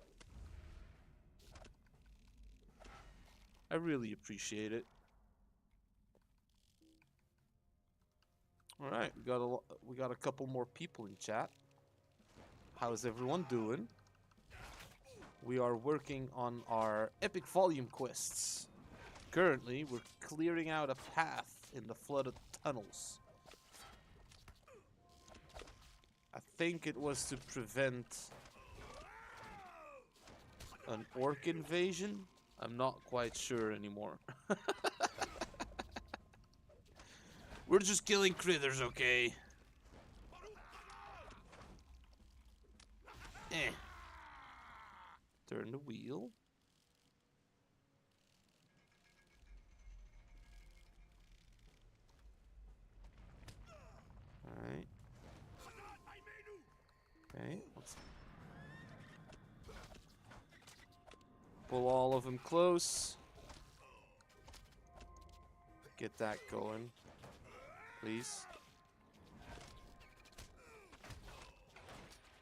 I really appreciate it. All right, we got a couple more people in chat. How's everyone doing? We are working on our epic volume quests. Currently, we're clearing out a path in the flooded tunnels. I think it was to prevent an orc invasion. I'm not quite sure anymore. We're just killing critters, okay? Turn the wheel. Alright. Okay, let's Pull all of them close. Get that going, please.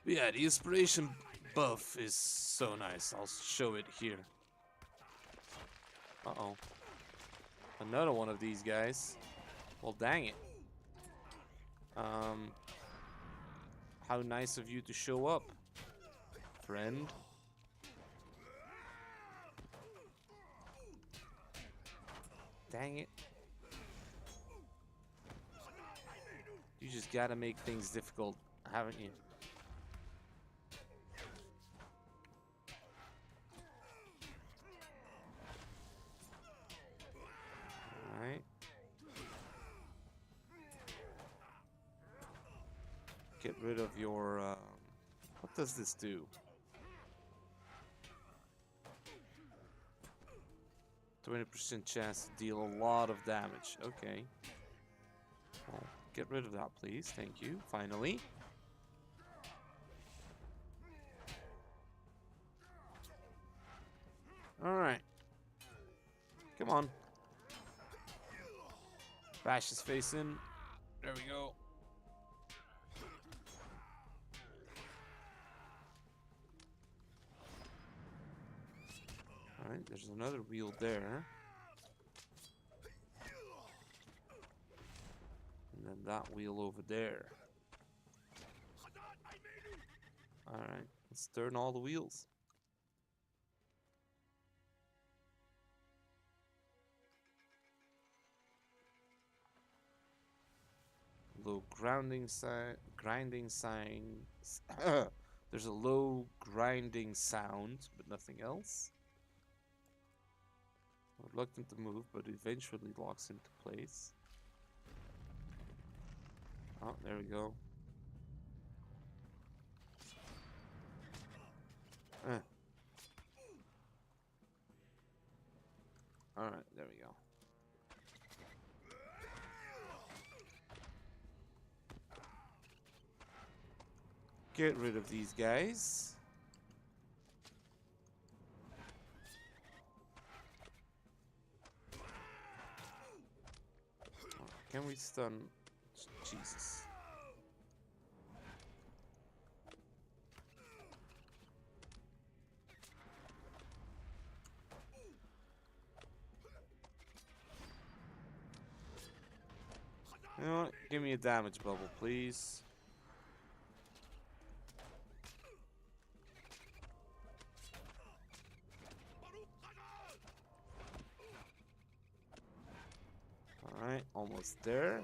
But yeah, the inspiration buff is so nice. I'll show it here. Uh-oh. Another one of these guys. Well, dang it. How nice of you to show up, friend. Dang it. You just gotta make things difficult, haven't you? Alright. Get rid of your, what does this do? 20% chance to deal a lot of damage. Okay. Well, get rid of that, please. Thank you. Finally. Alright. Come on. Bash his face in. There we go. Alright, there's another wheel there. And then that wheel over there. Alright, let's turn all the wheels. Low grinding sign. There's a low grinding sound, but nothing else. Reluctant to move, but eventually locks into place. Oh, there we go. Alright, there we go. Get rid of these guys. Can we stun? Jesus. You know what? Give me a damage bubble, please. Alright, almost there.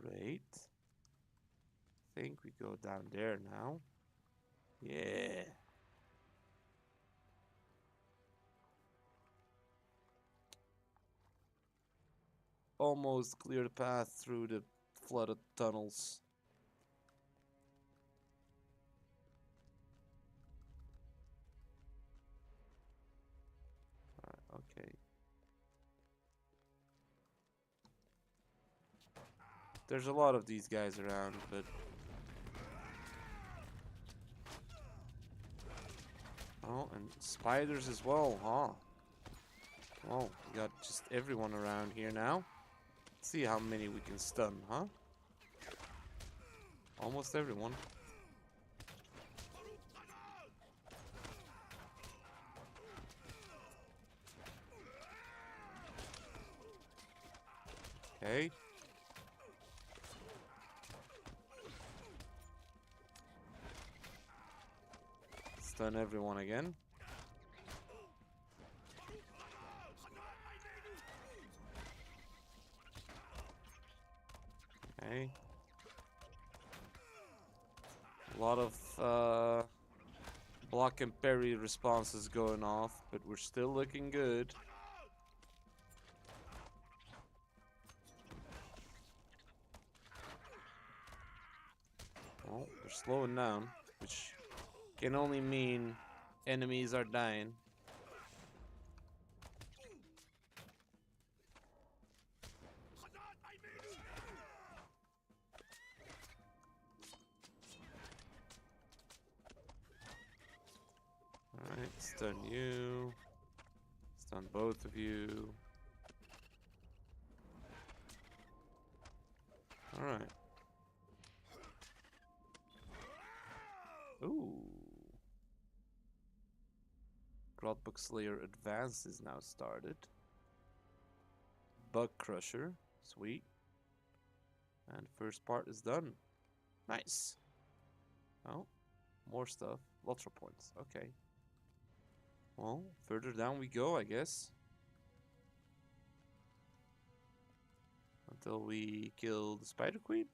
Great. I think we go down there now. Yeah. Almost clear the path through the flooded tunnels. Alright, okay. There's a lot of these guys around, but... Oh, and spiders as well, huh? Well, we got just everyone around here now. Let's see how many we can stun, huh? Almost everyone. Okay. Stun everyone again. Okay. A lot of block and parry responses going off, but we're still looking good. Well, they're slowing down, which can only mean enemies are dying. Alright, Stun you. Stun both of you. Alright. Ooh. Grotbook Slayer Advance is now started. Bug Crusher. Sweet. And first part is done. Nice. Oh, more stuff. Lothlórien points. Okay. Well, further down we go, I guess. Until we kill the Spider Queen.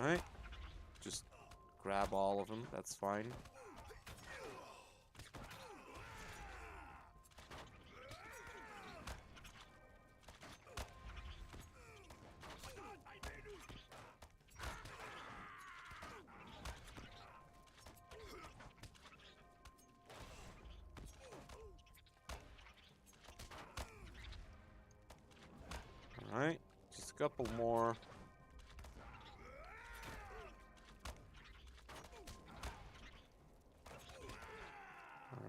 Alright. Just grab all of them, that's fine. Alright, just a couple more.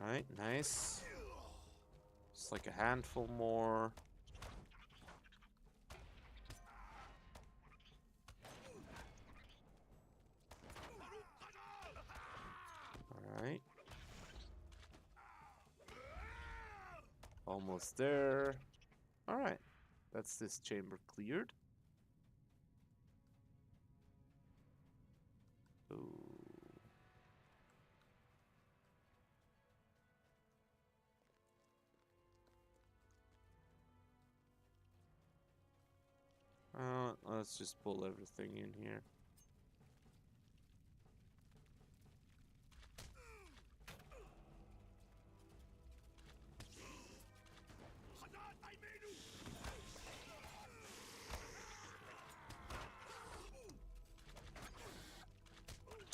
Alright, nice. Just like a handful more. Alright. Almost there. Alright. That's this chamber cleared. Ooh. Let's just pull everything in here.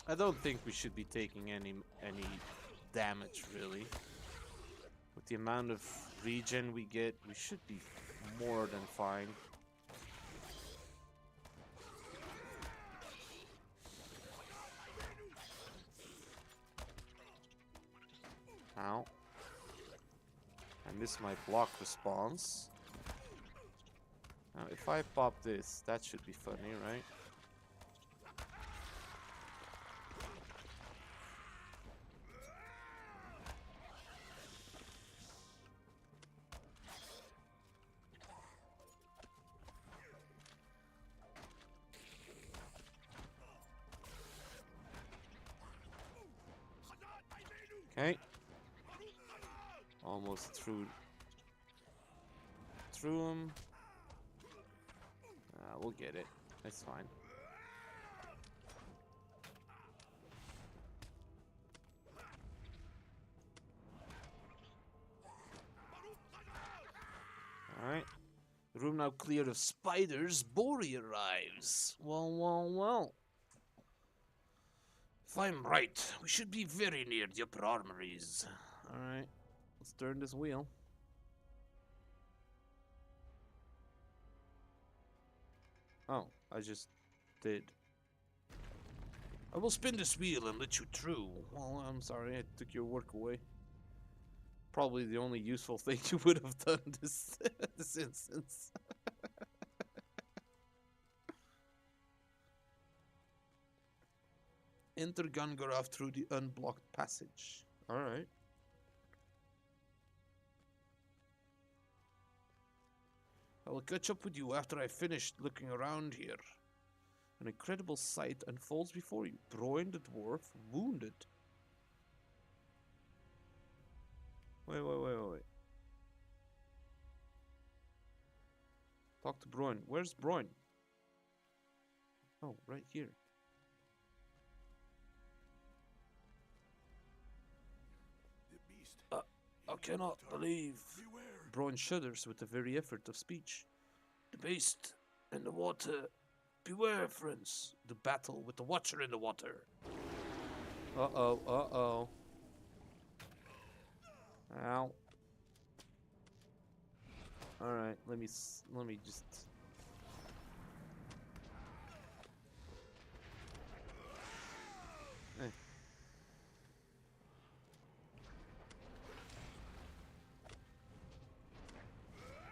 I don't think we should be taking any damage, really. With the amount of regen we get, we should be more than fine. Ow. I missed my block response. Now, if I pop this, that should be funny, right? Okay. Almost through him. We'll get it. That's fine. Alright. The room now cleared of spiders. Bree arrives. Well. If I'm right, we should be very near the upper armories. Alright. Let's turn this wheel. Oh, I just did. I will spin this wheel and let you through. Well, I'm sorry, I took your work away. Probably the only useful thing you would have done this instance. Enter Gungorov through the unblocked passage. Alright. I will catch up with you after I finished looking around here. An incredible sight unfolds before you. Broin the dwarf, wounded. Wait. Talk to Broin. Where's Broin? Oh, right here. The beast. I cannot believe. Beware. Broin shudders with the very effort of speech. The beast and the water. Beware, friends. The battle with the Watcher in the water. Uh-oh, uh-oh. Ow. Alright, let me just...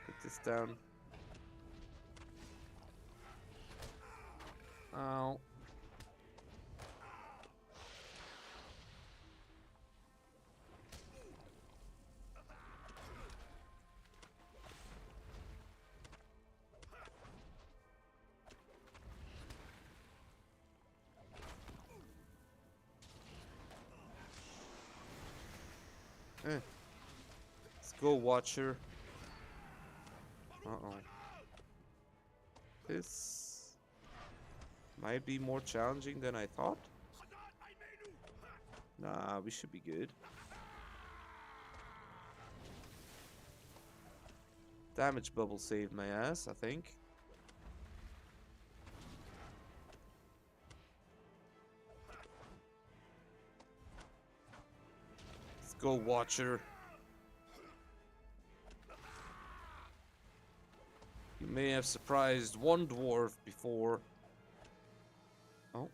Put this down. Ow. Let's go, Watcher. Uh-oh. This might be more challenging than I thought. Nah, we should be good. Damage bubble saved my ass, I think. Let's go, Watcher. You may have surprised one dwarf before. Oh.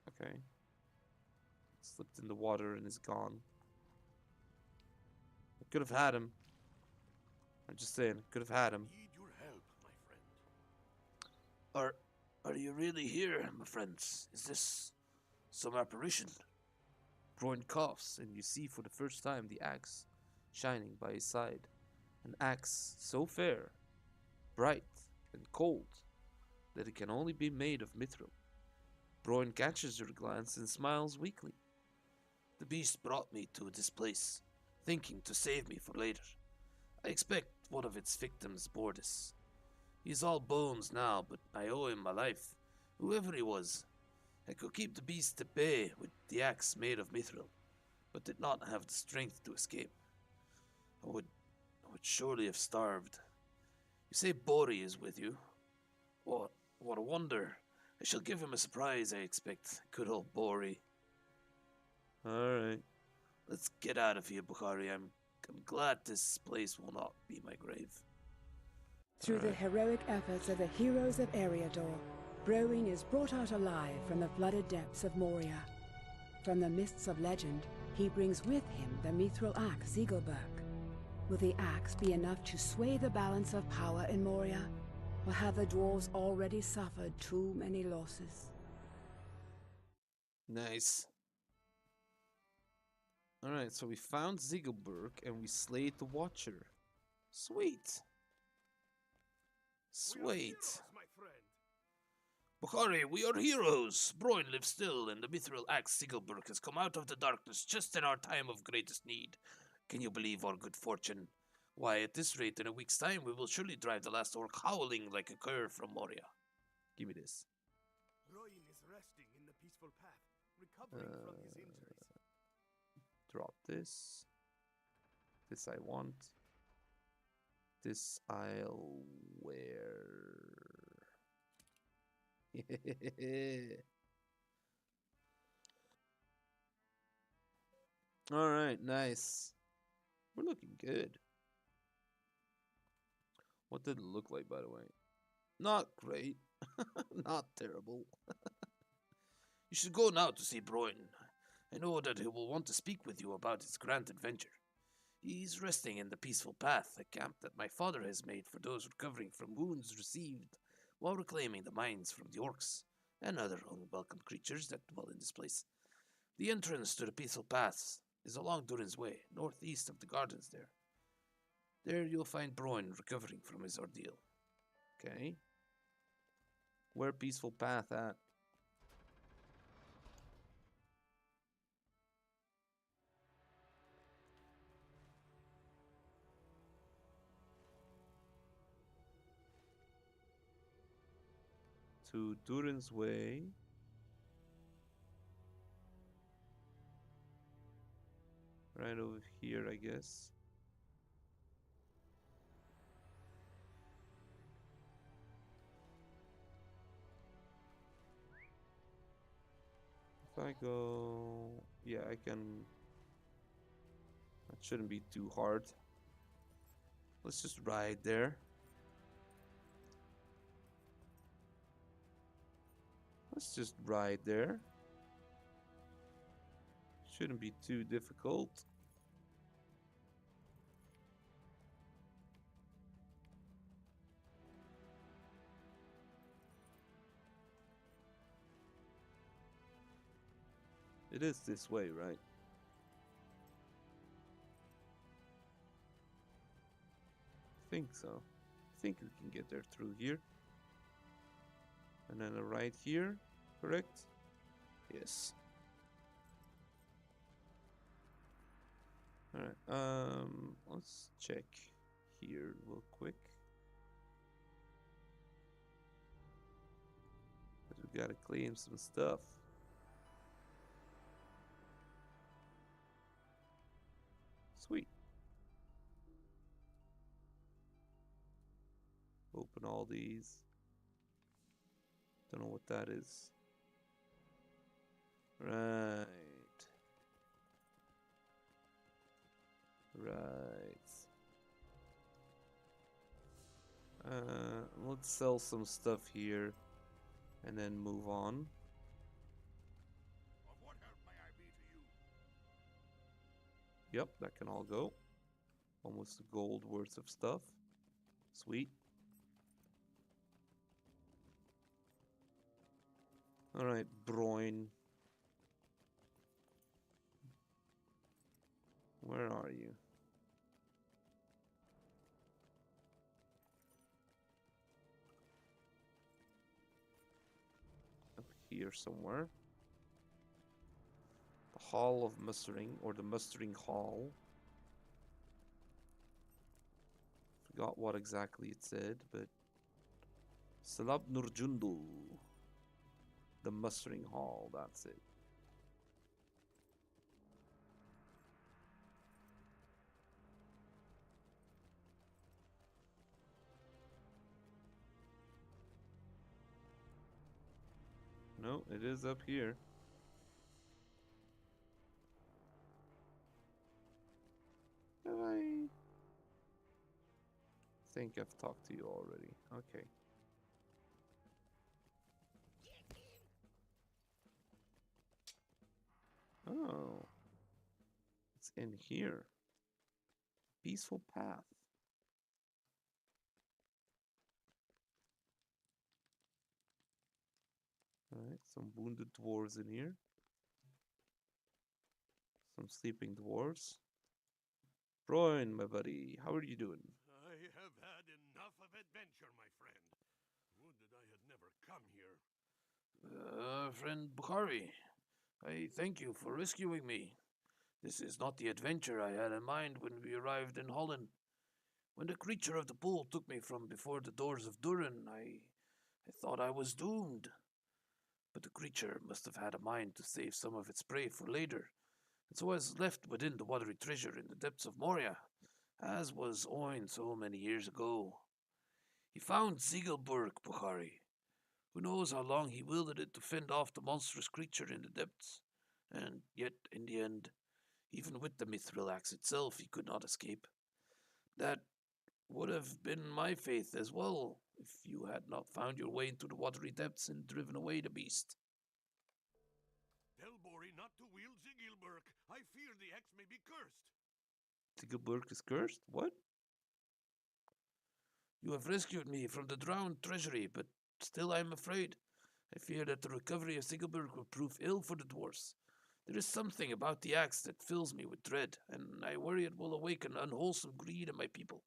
Okay. Slipped in the water and is gone. I could have had him. I'm just saying, could have had him. Need your help, my friend. Are you really here, my friends? Is this some apparition? Broin coughs, and you see for the first time the axe shining by his side. An axe so fair, bright, and cold that it can only be made of mithril. Broin catches your glance and smiles weakly. The beast brought me to this place, thinking to save me for later. I expect one of its victims bore this. He's all bones now, but I owe him my life, whoever he was. I could keep the beast at bay with the axe made of mithril, but did not have the strength to escape. I would surely have starved. You say Bree is with you? What a wonder. I shall give him a surprise, I expect. Good old Bree. Alright. Let's get out of here, Bukhari. I'm glad this place will not be my grave. Through the heroic efforts of the heroes of Eriador, Brewing is brought out alive from the flooded depths of Moria. From the mists of legend, he brings with him the mithril axe Ziegelberg. Will the axe be enough to sway the balance of power in Moria, or have the dwarves already suffered too many losses? Nice. Alright, so we found Ziegelberg and we slayed the Watcher. Sweet. Sweet. My friend. Bukhari, we are heroes. Broin lives still, and the mithril axe Ziegelberg has come out of the darkness just in our time of greatest need. Can you believe our good fortune? Why, at this rate, in a week's time, we will surely drive the last orc howling like a cur from Moria. Give me this. Broin is resting in the peaceful path, recovering from his injuries. Drop this. This I want. This I'll wear. Alright, nice. We're looking good. What did it look like, by the way? Not great. Not terrible. You should go now to see Broin. I know that he will want to speak with you about his grand adventure. He's resting in the peaceful path, a camp that my father has made for those recovering from wounds received while reclaiming the mines from the orcs and other unwelcome creatures that dwell in this place. The entrance to the peaceful paths is along Durin's Way, northeast of the gardens there. There you'll find Broin recovering from his ordeal. Okay. Where peaceful path at? To Durin's Way. Right over here, I guess. If I go... Yeah, I can... That shouldn't be too hard. Let's just ride there. Let's just ride there. Shouldn't be too difficult. It is this way, right? I think so. I think we can get there through here. And then a right here, correct? Yes. Alright, let's check here real quick. But we gotta claim some stuff. Sweet. Open all these. Don't know what that is. Right. Right. Let's sell some stuff here and then move on. Of what help may I be to you? Yep, that can all go. Almost a gold worth of stuff. Sweet. Alright, Broin. Where are you? Up here somewhere. The Hall of Mustering, or the Mustering Hall. Forgot what exactly it said, but... Salab Nurjundu. The Mustering Hall, that's it. No, it is up here. Have I think I've talked to you already. Okay. Oh. It's in here. Peaceful path. Alright, some wounded dwarves in here. Some sleeping dwarves. Broin, my buddy, how are you doing? I have had enough of adventure, my friend. Would that I had never come here. Friend Bukhari, I thank you for rescuing me. This is not the adventure I had in mind when we arrived in Holland. When the creature of the pool took me from before the doors of Durin, I thought I was doomed. But the creature must have had a mind to save some of its prey for later, and so I was left within the watery treasure in the depths of Moria, as was Oin so many years ago. He found Ziegelburg, Bukhari. Who knows how long he wielded it to fend off the monstrous creature in the depths, and yet, in the end, even with the mithril axe itself, he could not escape. That would have been my faith as well, if you had not found your way into the watery depths and driven away the beast. Tell Bori not to wield Zigilberg. I fear the axe may be cursed. Ziegelburg is cursed? What? You have rescued me from the drowned treasury, but still I am afraid. I fear that the recovery of Ziegelburg will prove ill for the dwarfs. There is something about the axe that fills me with dread, and I worry it will awaken unwholesome greed in my people.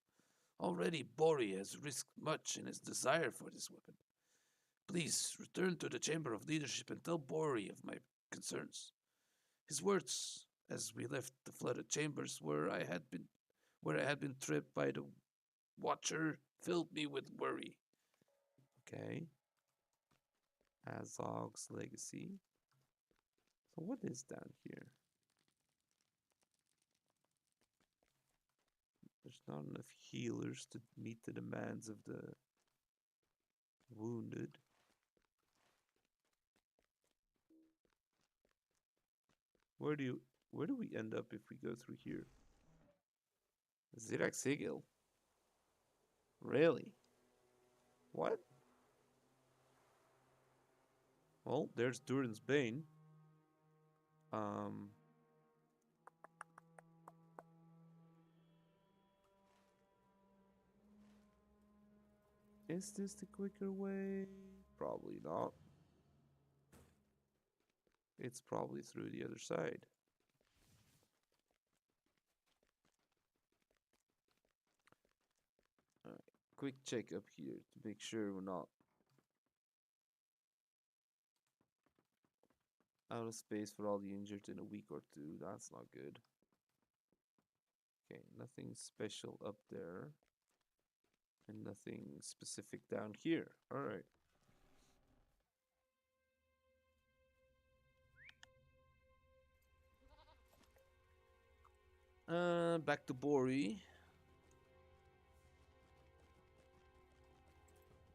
Already Bori has risked much in his desire for this weapon. Please return to the Chamber of Leadership and tell Bori of my concerns. His words, as we left the flooded chambers where I had been tripped by the Watcher, filled me with worry. Okay. Azog's Legacy. So what is down here? There's not enough healers to meet the demands of the wounded. Where do we end up if we go through here? Zirak Sigil. Really? What? Well, there's Durin's Bane. Is this the quicker way? Probably not. It's probably through the other side. Alright, quick check up here to make sure we're not out of space for all the injured in a week or two. That's not good. Okay, nothing special up there. And nothing specific down here. Alright. Back to Bree.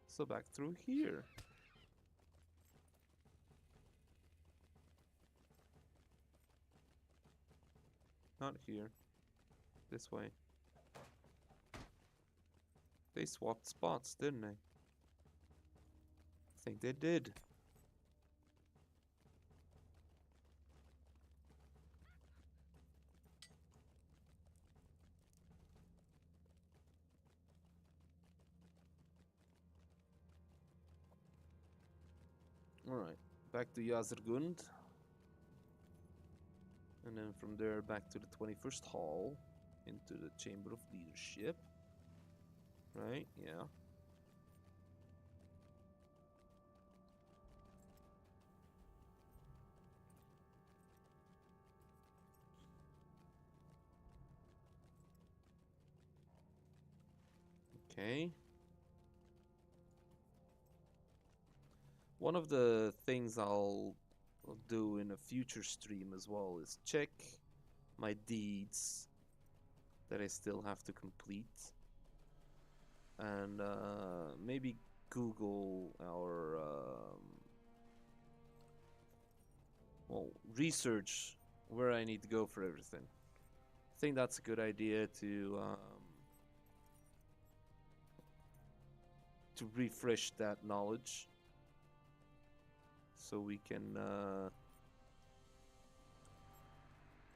So back through here. Not here. This way. They swapped spots, didn't they? I think they did. Alright, back to KHAZAD-DUM. And then from there back to the 21st Hall. Into the Chamber of Leadership. Right, yeah. Okay. One of the things I'll do in a future stream as well is check my deeds that I still have to complete. And maybe Google or well, research where I need to go for everything. I think that's a good idea to refresh that knowledge, so we can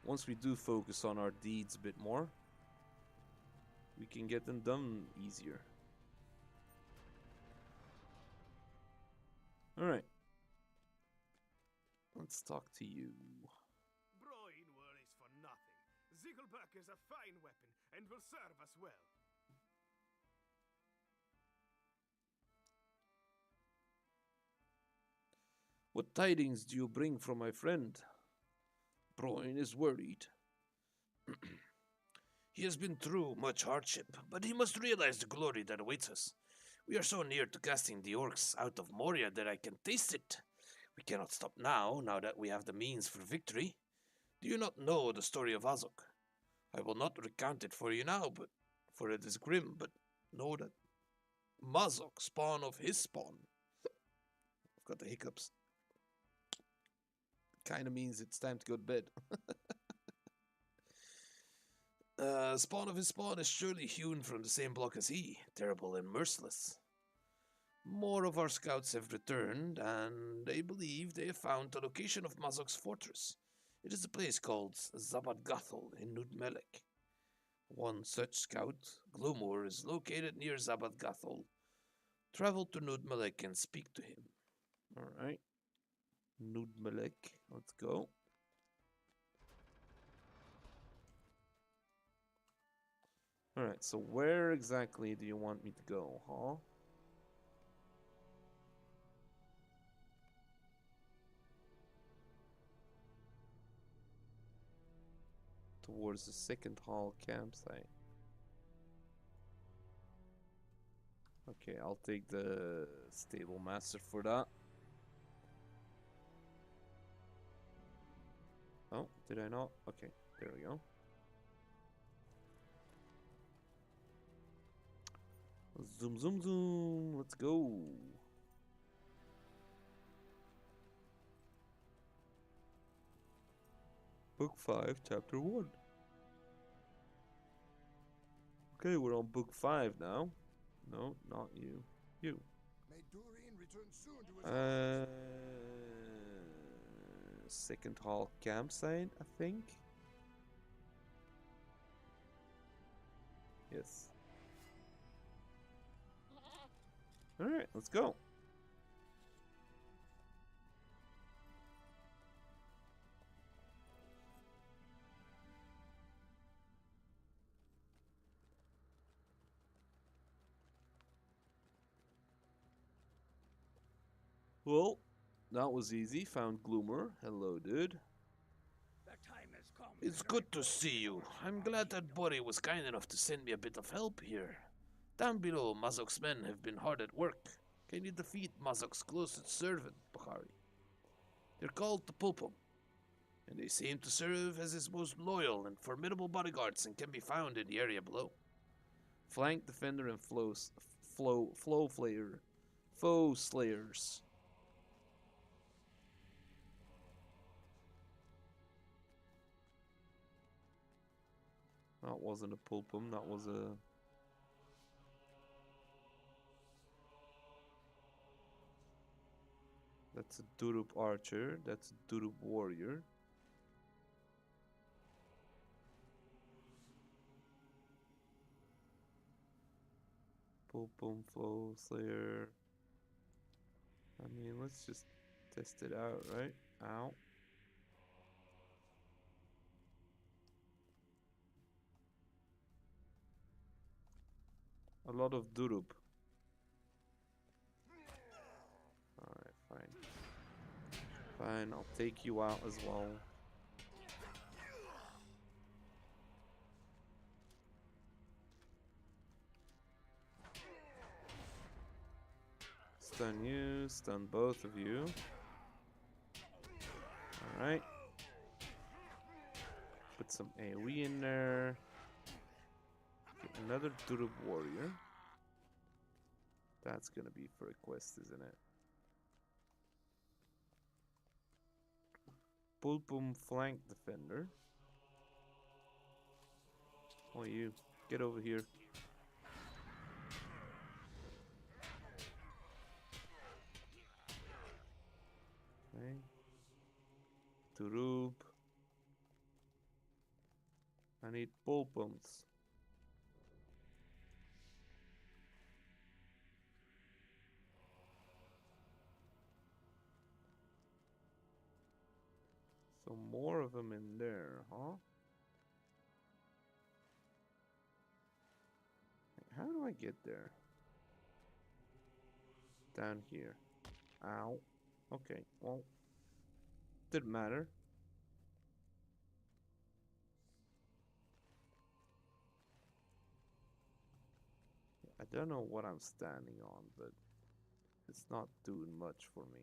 once we do focus on our deeds a bit more, we can get them done easier. Alright. Let's talk to you. Broin worries for nothing. Zigglebuck is a fine weapon and will serve us well. What tidings do you bring from my friend? Broin is worried. He has been through much hardship, but he must realize the glory that awaits us. We are so near to casting the orcs out of Moria that I can taste it. We cannot stop now that we have the means for victory. Do you not know the story of Azog? I will not recount it for you now, for it is grim, but know that Mazok, spawn of his spawn. I've got the hiccups. Kinda means it's time to go to bed. Spawn of his spawn is surely hewn from the same block as he, terrible and merciless. More of our scouts have returned, and they believe they have found the location of Mazok's fortress. It is a place called Zabad-Gathol in Nudmelek. One such scout, Glumor, is located near Zabad-Gathol. Travel to Nudmelek and speak to him. Alright. Nudmelek, let's go. Alright, so where exactly do you want me to go, huh? Towards the second hall campsite. Okay, I'll take the stable master for that. Oh, did I not? Okay, there we go. Zoom, zoom, zoom. Let's go. Book 5, Chapter 1. Okay, we're on Book 5 now. No, not you. You. May Durian return soon to his Second hall campsite, I think. Yes. Alright, let's go. Well, that was easy. Found Gloomer. Hello, dude. It's good to see you. I'm glad that Bree was kind enough to send me a bit of help here. Down below, Mazok's men have been hard at work. Can you defeat Mazok's closest servant, Bahari? They're called the Pulpum, and they seem to serve as his most loyal and formidable bodyguards and can be found in the area below. Flank defender and flow flayer. Foe slayers. That wasn't a pulpum, that was a... That's a Durup archer, that's a Durup warrior. Pulpum, flow, slayer. I mean, let's just test it out, right? Ow. A lot of Durup. Alright, fine. Fine, I'll take you out as well. Stun you, stun both of you. Alright. Put some AoE in there. Get another Durup warrior. That's gonna be for a quest, isn't it? Pulpum flank defender. Oh, you. Get over here. Okay. Durup. I need pulpums. So more of them in there, huh? How do I get there? Down here. Ow. Okay, well, didn't matter. I don't know what I'm standing on, but it's not doing much for me.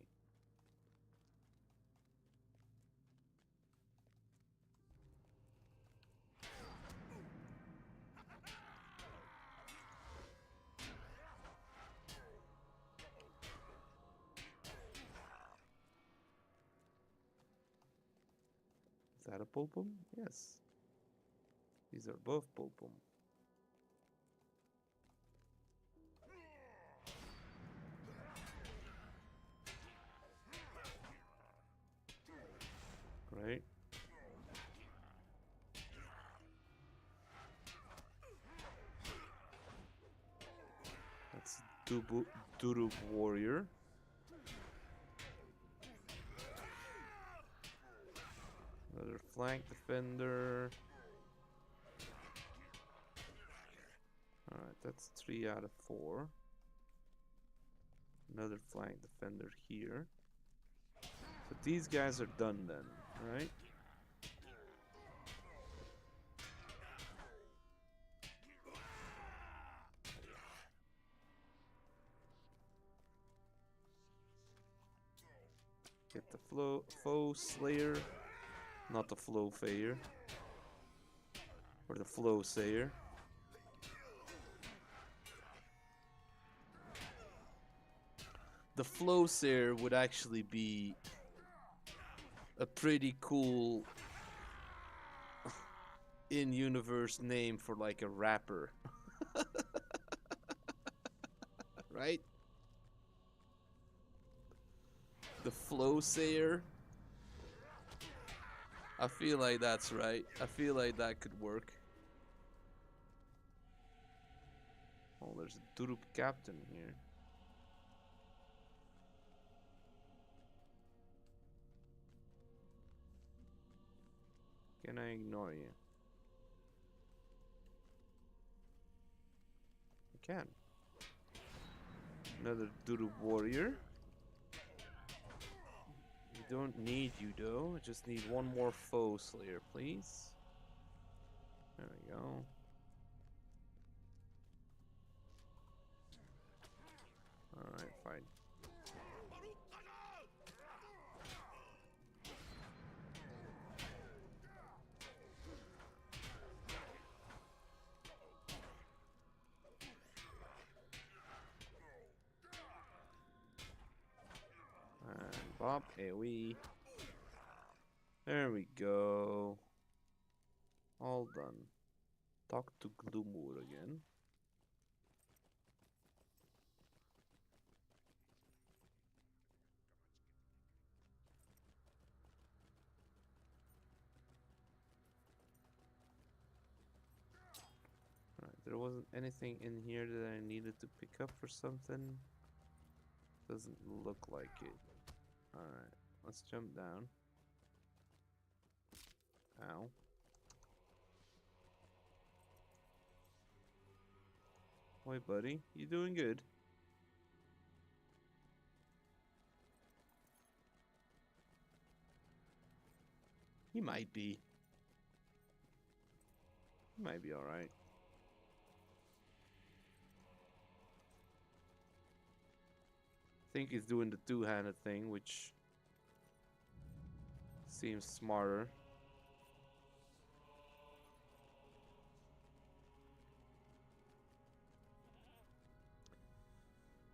Is that a pulpum? Yes. These are both pulpum. Great. That's Durup warrior. Another flank defender. Alright, that's 3 out of 4. Another flank defender here. So these guys are done then, right? Get the foe slayer. Not the flow fayer. Or the flow sayer. the Flowseer would actually be a pretty cool in-universe name for like a rapper. Right? The Flowseer. I feel like that's right. I feel like that could work. Oh, there's a Durup captain here. Can I ignore you? I can. Another Durup warrior. We don't need you though. I just need one more foe slayer, please. There we go. Alright, fine. And bop, AoE. There we go. All done. Talk to Glumur again. There wasn't anything in here that I needed to pick up for something. Doesn't look like it. Alright, let's jump down. Ow. Wait, buddy, you doing good? He might be. He might be alright. I think he's doing the two-handed thing, which seems smarter.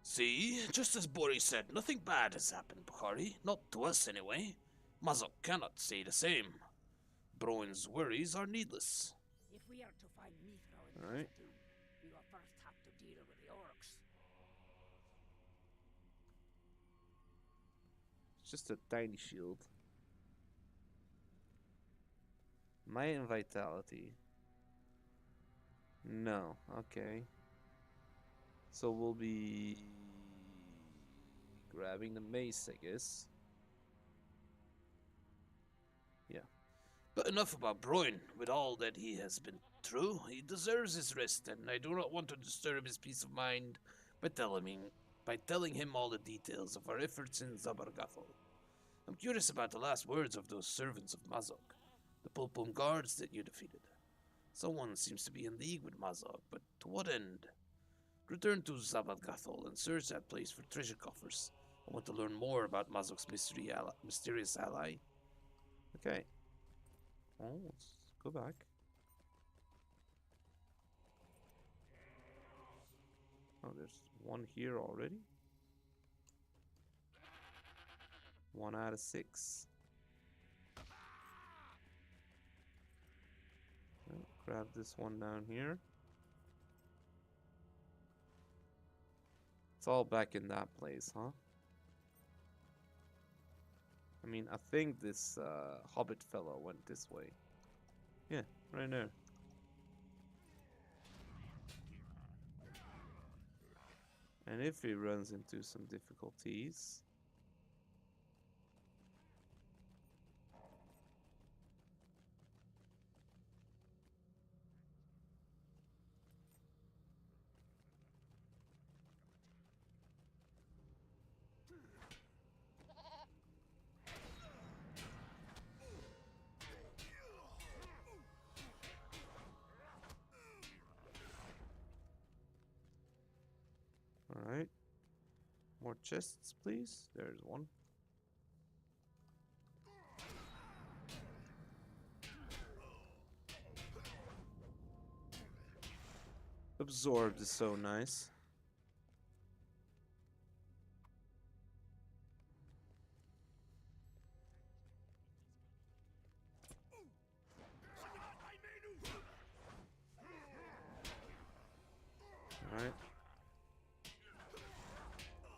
See, just as Bori said, nothing bad has happened, Bukhari. Not to us, anyway. Mazok cannot say the same. Broin's worries are needless. If we are to find Mithra in Alright. KHAZAD-DUM, we will first have to deal with the orcs. It's just a tiny shield. Might and vitality. No, okay. So we'll be grabbing the mace, I guess. Yeah. But enough about Broin. With all that he has been through, he deserves his rest, and I do not want to disturb his peace of mind by telling him all the details of our efforts in Zabargathol. I'm curious about the last words of those servants of Mazok, the Pulpum guards that you defeated. Someone seems to be in league with Mazok, but to what end? Return to Zabargathol and search that place for treasure coffers. I want to learn more about Mazok's mysterious ally. Okay. Oh, let's go back. Oh, there's one here already. 1 out of 6. Oh, grab this one down here. It's all back in that place, huh? I mean, I think this hobbit fellow went this way. Yeah, right there. And if he runs into some difficulties... Alright. More chests, please. There's one. Absorbed is so nice.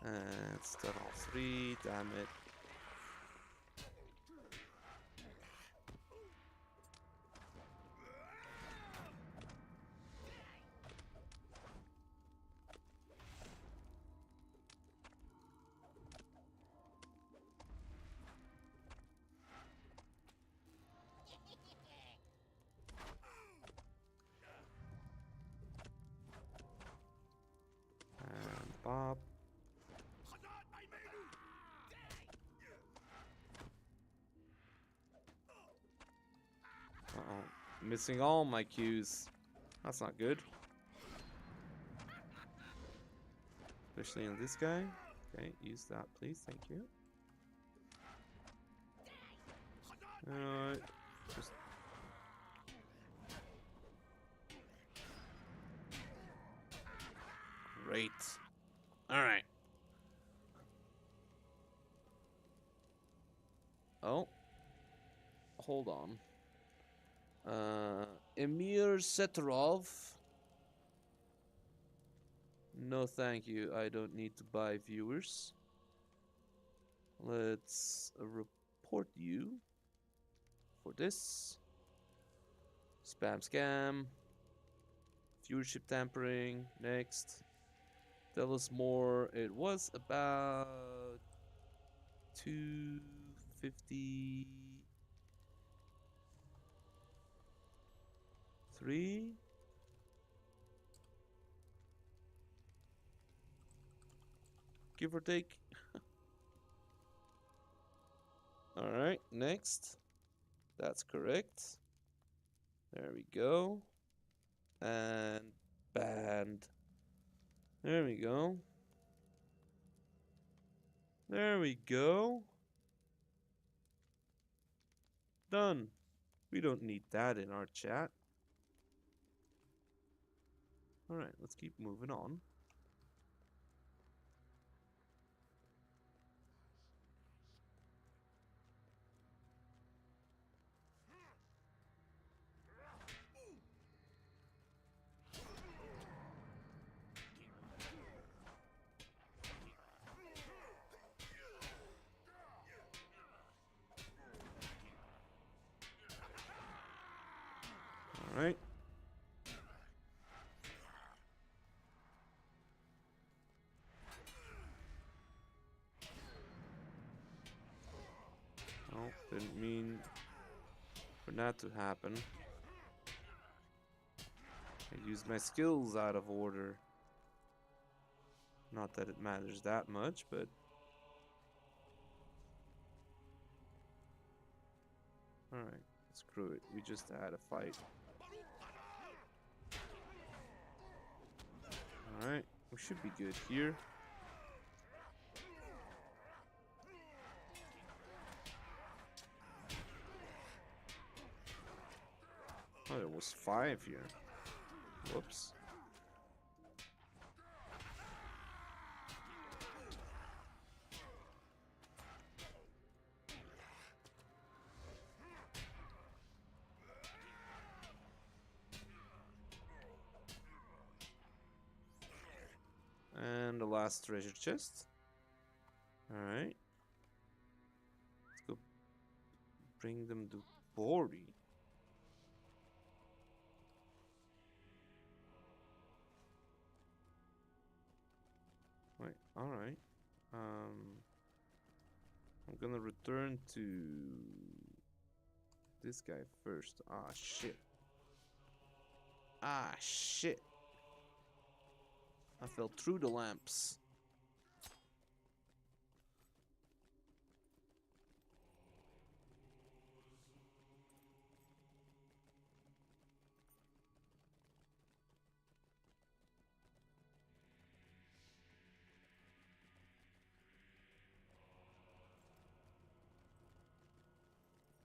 And stun all three, damn it. And Bob. Uh-oh. Missing all my cues. That's not good. Especially on this guy. Okay, use that please, thank you. Just... Great. Alright. Oh. Hold on. Emir Setarov. No thank you, I don't need to buy viewers. Let's report you for this. Spam scam. Viewership tampering. Next. Tell us more. It was about 253. Give or take. Alright, next. That's correct. There we go. And banned. There we go. There we go. Done. We don't need that in our chat. Alright, let's keep moving on. Alright. Oh, didn't mean for that to happen. I used my skills out of order. Not that it matters that much, but... Alright, screw it. We just had a fight. Alright, we should be good here. Oh, there was 5 here. Whoops. And the last treasure chest. Alright. Let's go bring them to Bori. Wait, alright. I'm gonna return to this guy first. Ah, shit. Ah, shit. I fell through the lamps.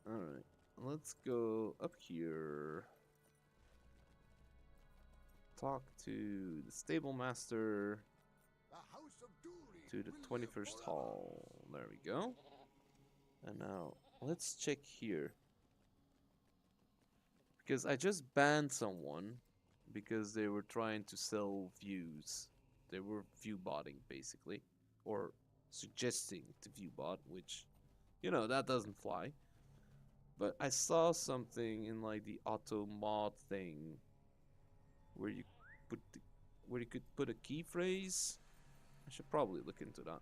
Alright, let's go up here. Talk to the stable master. To the 21st hall. There we go. And now let's check here. Because I just banned someone because they were trying to sell views. They were view botting basically. or suggesting to viewbot, which, you know, that doesn't fly. But I saw something in like the auto mod thing where you where you could put a key phrase. I should probably look into that.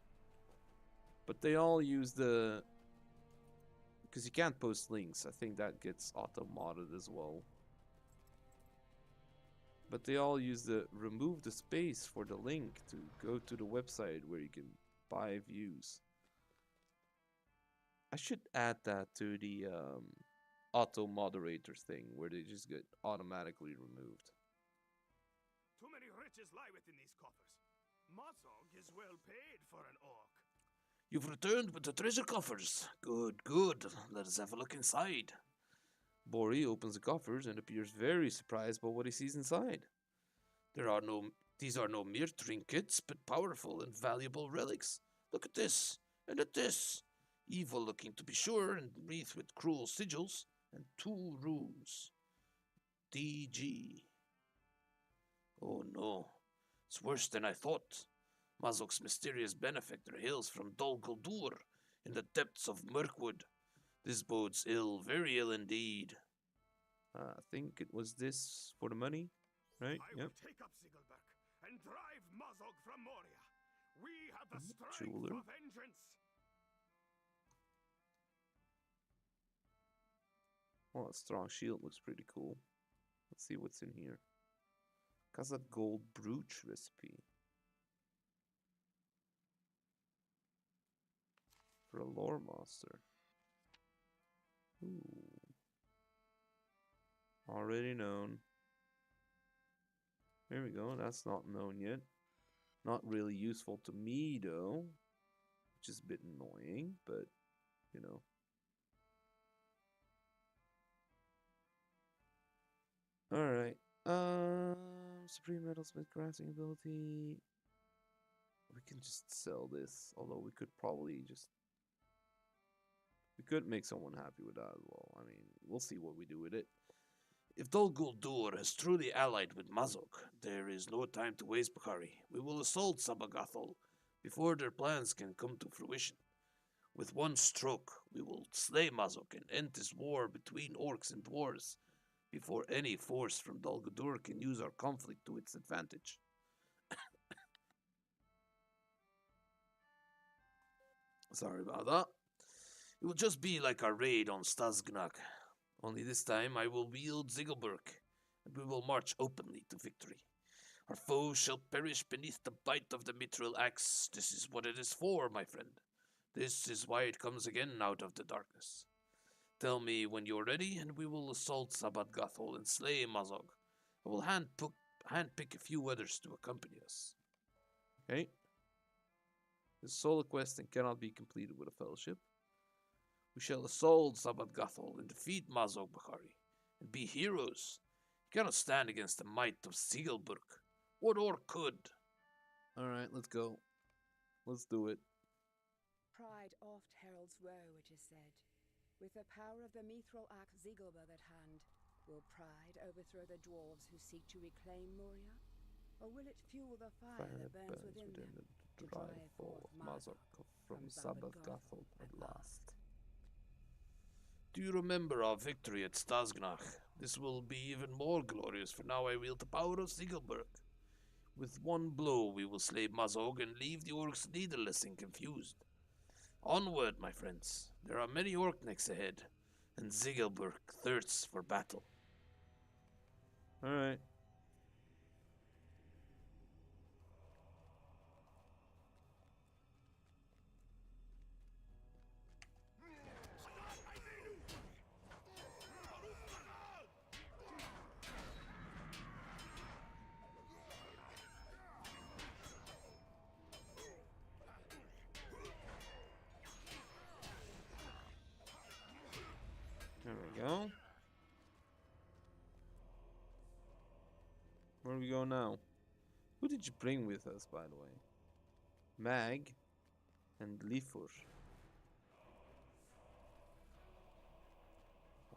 But they all use the, because you can't post links. I think that gets auto modded as well. But they all use the remove the space for the link to go to the website where you can buy views. I should add that to the auto moderators thing where they just get automatically removed. Too many riches lie within these coffers. Mazog is well paid for an orc. You've returned with the treasure coffers. Good, good. Let us have a look inside. Bree opens the coffers and appears very surprised by what he sees inside. These are no mere trinkets, but powerful and valuable relics. Look at this, and at this. Evil looking to be sure, and wreathed with cruel sigils, and 2 runes. DG. Oh no, it's worse than I thought. Mazog's mysterious benefactor hails from Dol Guldur, in the depths of Mirkwood. This bodes ill, very ill indeed. I think it was this for the money, right? I will take up Zigglberg and drive Mazog from Moria. We have the strength Jeweler. of vengeance. Well, a strong shield looks pretty cool. Let's see what's in here. KHAZAD gold brooch recipe. For a lore master. Ooh. Already known. There we go. That's not known yet. Not really useful to me though. Which is a bit annoying, but you know. Alright. Supreme Metalsmith crafting ability. We can just sell this, although we could probably just, we could make someone happy with that as well. I mean, we'll see what we do with it. If Dol Guldur has truly allied with Mazog, there is no time to waste, Bakari. We will assault Sabagathol before their plans can come to fruition. With one stroke, we will slay Mazog and end this war between orcs and dwarves before any force from Dol Guldur can use our conflict to its advantage. Sorry about that. It will just be like our raid on Stazgnak. Only this time I will wield Zigglberg, and we will march openly to victory. Our foes shall perish beneath the bite of the mithril axe. This is what it is for, my friend. This is why it comes again out of the darkness. Tell me when you're ready, and we will assault Sabagathol and slay Mazog. I will handpick a few others to accompany us. Okay. This solo quest and cannot be completed with a fellowship. We shall assault Sabagathol and defeat Mazog, Bakari, and be heroes. You cannot stand against the might of Zigglberg. What orc could? Alright, let's go. Let's do it. Pride oft heralds woe, it is said. With the power of the mithril axe Zigglberg at hand, will pride overthrow the dwarves who seek to reclaim Moria? Or will it fuel the fire that burns within them to drive forth Mazog from Sabagathol at last? Do you remember our victory at Stazgnach? This will be even more glorious, for now I wield the power of Zigglberg. With one blow we will slay Mazog and leave the orcs leaderless and confused. Onward, my friends. There are many orc necks ahead, and Zigglberg thirsts for battle. Alright. There we go. Where do we go now? Who did you bring with us, by the way? Mag and Lifur.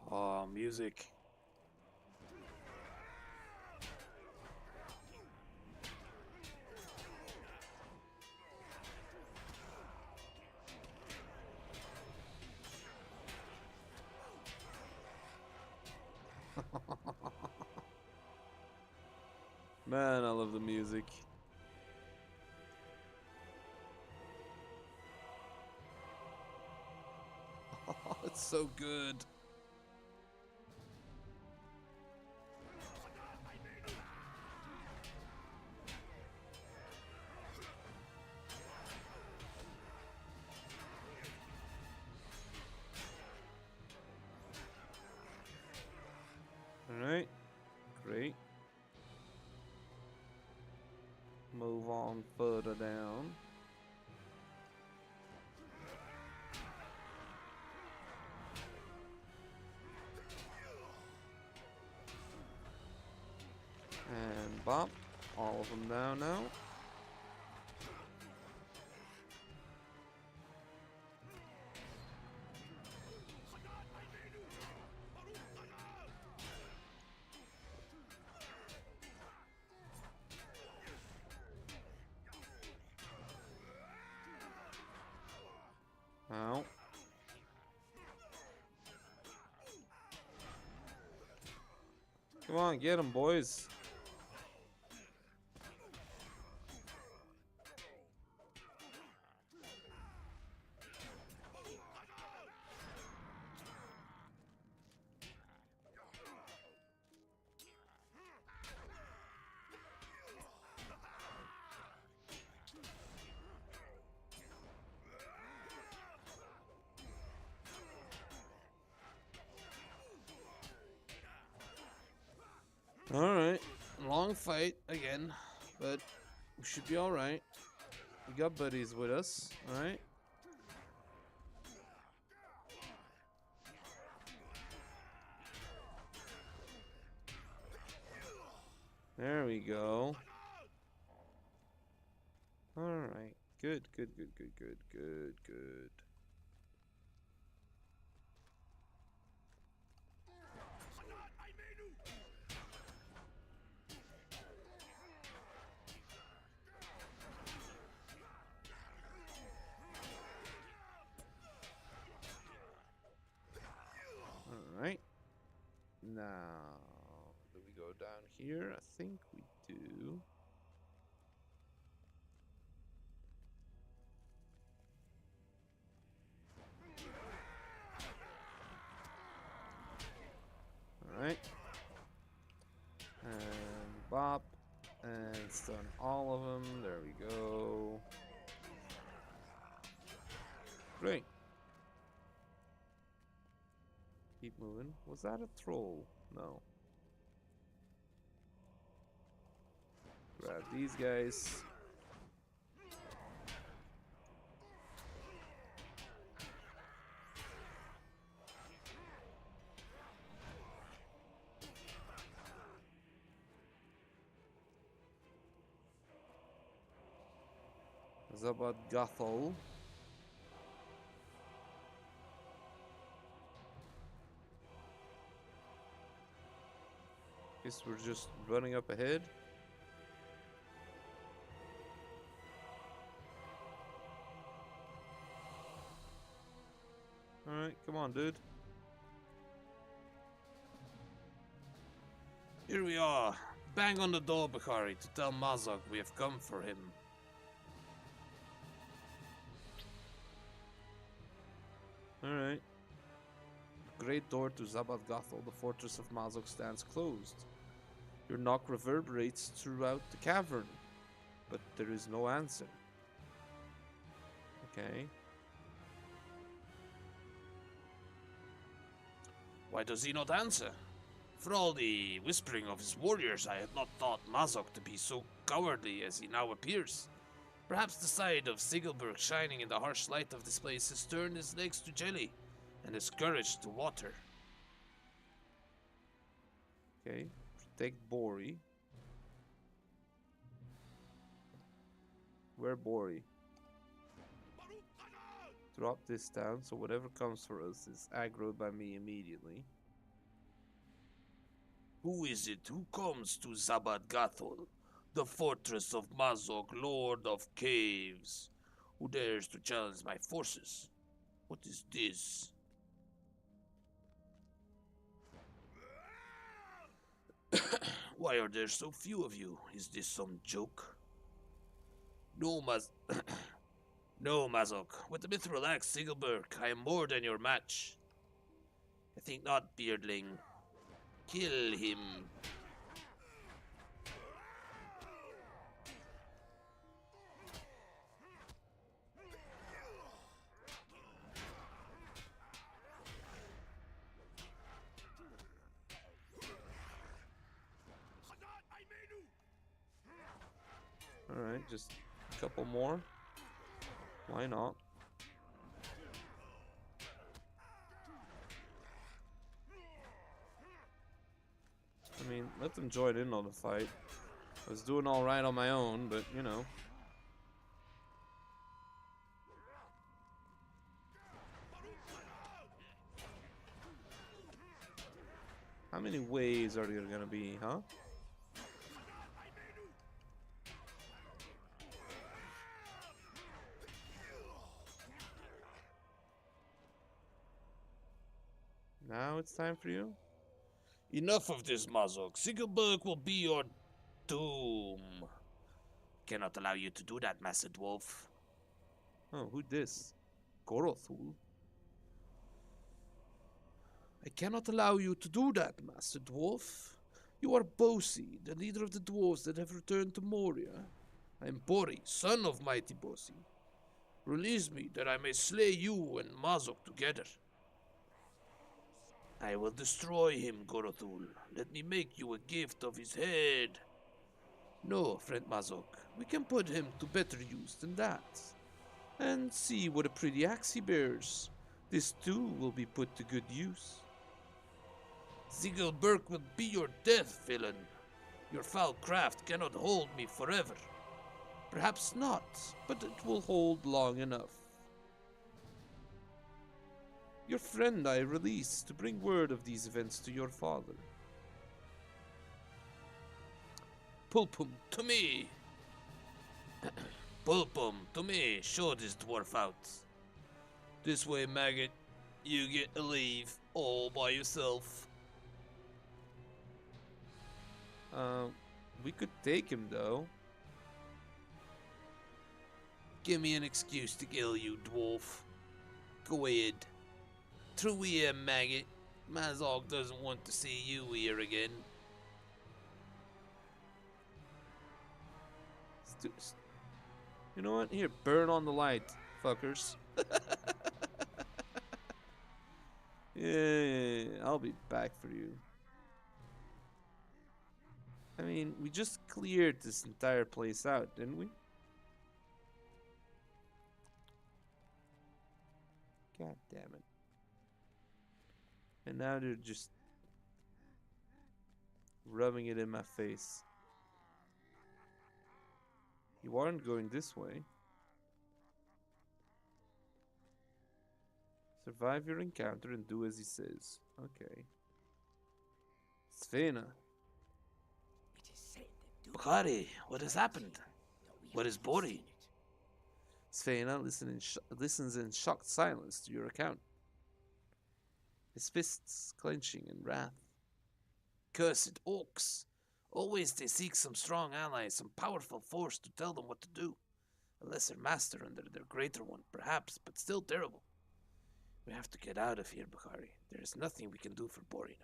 Ah, music. Man, I love the music. Oh, it's so good. Alright, great. Move on further down. And bop. All of them down now. Ow. Come on, get them, boys. Alright, long fight again, but we should be alright. We got buddies with us, alright? There we go. Alright, good. Alright. Now, do we go down here? I think we do. Alright. And bop. And stun all of them. There we go. Great. Keep moving. Was that a troll? No. Grab these guys. Zabad-Gathol. Guess we're just running up ahead. Alright, come on, dude. Here we are. Bang on the door, Bakari, to tell Mazog we have come for him. Alright. The great door to Zabad-Gathol, the fortress of Mazog, stands closed. Your knock reverberates throughout the cavern, but there is no answer. Okay. Why does he not answer? For all the whispering of his warriors, I had not thought Mazog to be so cowardly as he now appears. Perhaps the sight of Sigelberg shining in the harsh light of this place has turned his legs to jelly, and his courage to water. Okay. Protect Bori. Where Bori? Drop this down so whatever comes for us is aggroed by me immediately. Who is it who comes to Zabad-Gathol, the fortress of Mazog, Lord of Caves? Who dares to challenge my forces? What is this? Why are there so few of you? Is this some joke? No, no, Mazok. With the mithril axe, Sigelberg, I am more than your match. I think not, Beardling. Kill him. Alright, just a couple more. Why not? I mean, let them join in on the fight. I was doing alright on my own, but you know. How many waves are there gonna be, huh? Now it's time for you? Enough of this, Mazok. Sigelberg will be your doom. Cannot allow you to do that, Master Dwarf. Oh, who this? Gorothul? I cannot allow you to do that, Master Dwarf. You are Bosi, the leader of the dwarves that have returned to Moria. I am Bori, son of mighty Bosi. Release me that I may slay you and Mazok together. I will destroy him, Gorothul. Let me make you a gift of his head. No, friend Mazok, we can put him to better use than that. And see what a pretty axe he bears. This too will be put to good use. Zigelberg will be your death, villain. Your foul craft cannot hold me forever. Perhaps not, but it will hold long enough. Your friend I release to bring word of these events to your father. Pulpum, to me! Pulpum, to me! Show this dwarf out. This way, maggot. You get to leave all by yourself. We could take him though. Give me an excuse to kill you, dwarf. Go ahead. Through here, maggot. Mazog doesn't want to see you here again. You know what? Here, burn on the light, fuckers. Yeah, I'll be back for you. I mean, we just cleared this entire place out, didn't we? God damn it. And now they're just rubbing it in my face. You aren't going this way. Survive your encounter and do as he says. Okay. Svena. It is said that Bukhari, what has happened? What is Bori? Svena listens in shocked silence to your account. His fists clenching in wrath. Cursed orcs. Always they seek some strong ally, some powerful force to tell them what to do. A lesser master under their greater one, perhaps, but still terrible. We have to get out of here, Bukhari. There is nothing we can do for Bori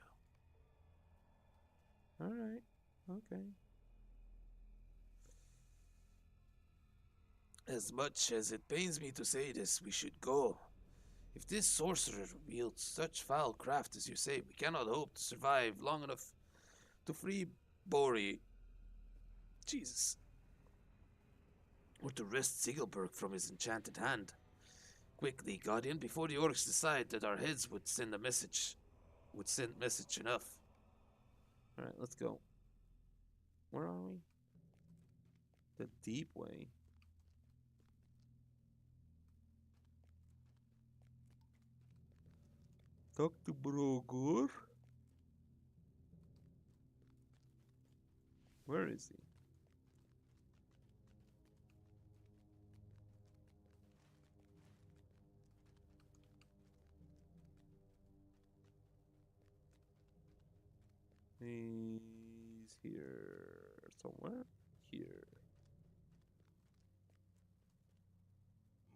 now. Alright. Okay. As much as it pains me to say this, we should go. If this sorcerer wields such foul craft as you say, we cannot hope to survive long enough to free Bori. Jesus. Or to wrest Sigelberg from his enchanted hand. Quickly, Guardian, before the orcs decide that our heads would send message enough. Alright, let's go. Where are we? The deep way. Talk to Brogor. Where is he? here somewhere. Here.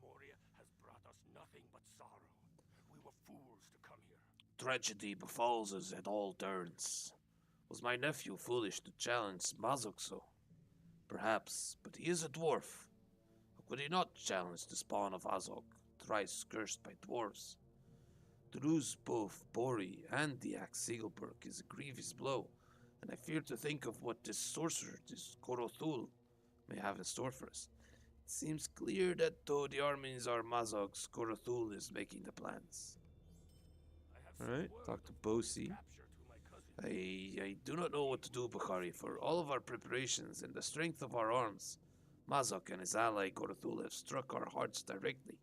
Moria has brought us nothing but sorrow. We were fools to come here. Tragedy befalls us at all turns. Was my nephew foolish to challenge Mazok so? Perhaps, but he is a dwarf. How could he not challenge the spawn of Azog, thrice cursed by dwarves? To lose both Bori and the axe Sigelberg is a grievous blow, and I fear to think of what this sorcerer, this Korothul, may have in store for us. It seems clear that though the armies are Mazog's, Korothul is making the plans. I have sent Alright, word talk to of Bosi. capture to my cousin. I do not know what to do, Bukhari, for all of our preparations and the strength of our arms. Mazok and his ally Korothul have struck our hearts directly.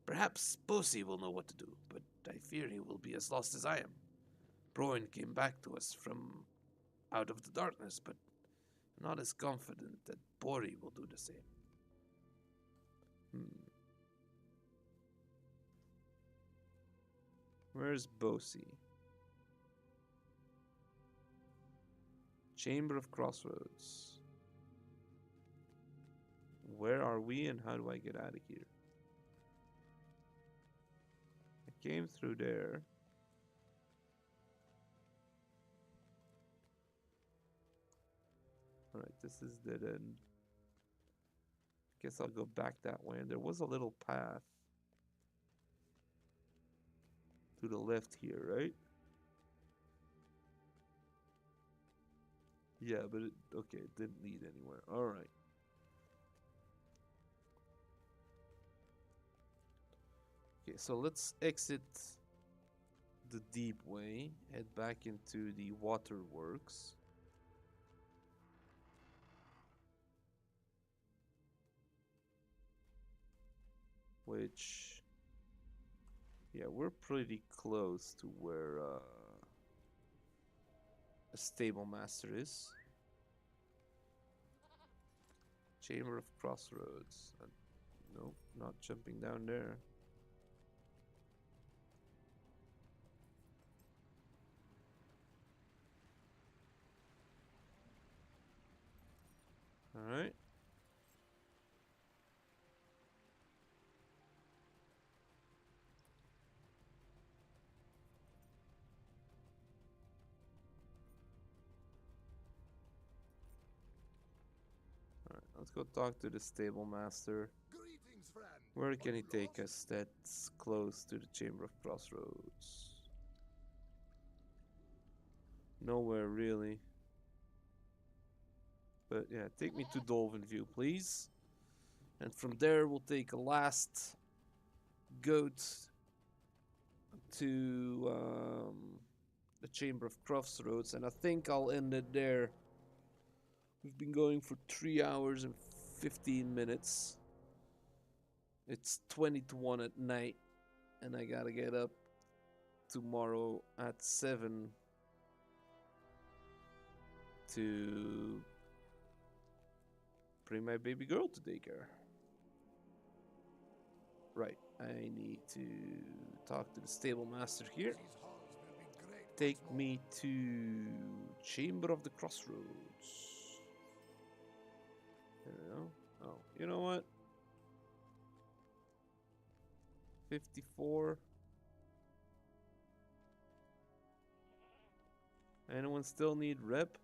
Perhaps Bosi will know what to do, but I fear he will be as lost as I am. Broin came back to us from out of the darkness, but not as confident that Bori will do the same. Where's Bosi? Chamber of Crossroads. Where are we and how do I get out of here? I came through there. Alright, this is dead end. Guess I'll go back that way. And there was a little path to the left here, right? Yeah, but okay, it didn't lead anywhere. Alright. Okay, so let's exit the deep way, head back into the waterworks. Which, yeah, we're pretty close to where a stable master is. Chamber of Crossroads. Nope, not jumping down there. Alright. Let's go talk to the stable master. Greetings, friend. Where can Are he you take lost? us that's close to the Chamber of Crossroads? Nowhere really. But yeah, take me to Dolphin View, please. And from there we'll take a last goat to the Chamber of Crossroads, and I think I'll end it there. We've been going for 3 hours and 15 minutes. It's 20 to 1 at night, and I gotta get up tomorrow at 7 to bring my baby girl to daycare. Right, I need to talk to the stable master here. These halls will be great Take once more. me to Chamber of the Crossroads. There we go. Oh, you know what? 54. Anyone still need rep?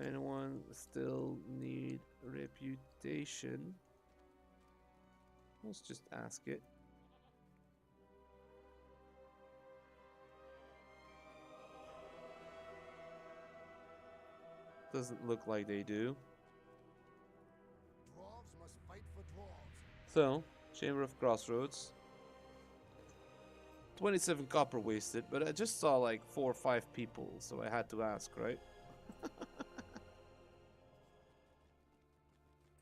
Anyone still need reputation? Let's just ask it. Doesn't look like they do. Dwarves must fight for dwarves. So, Chamber of Crossroads. 27 copper wasted, but I just saw like 4 or 5 people, so I had to ask, right?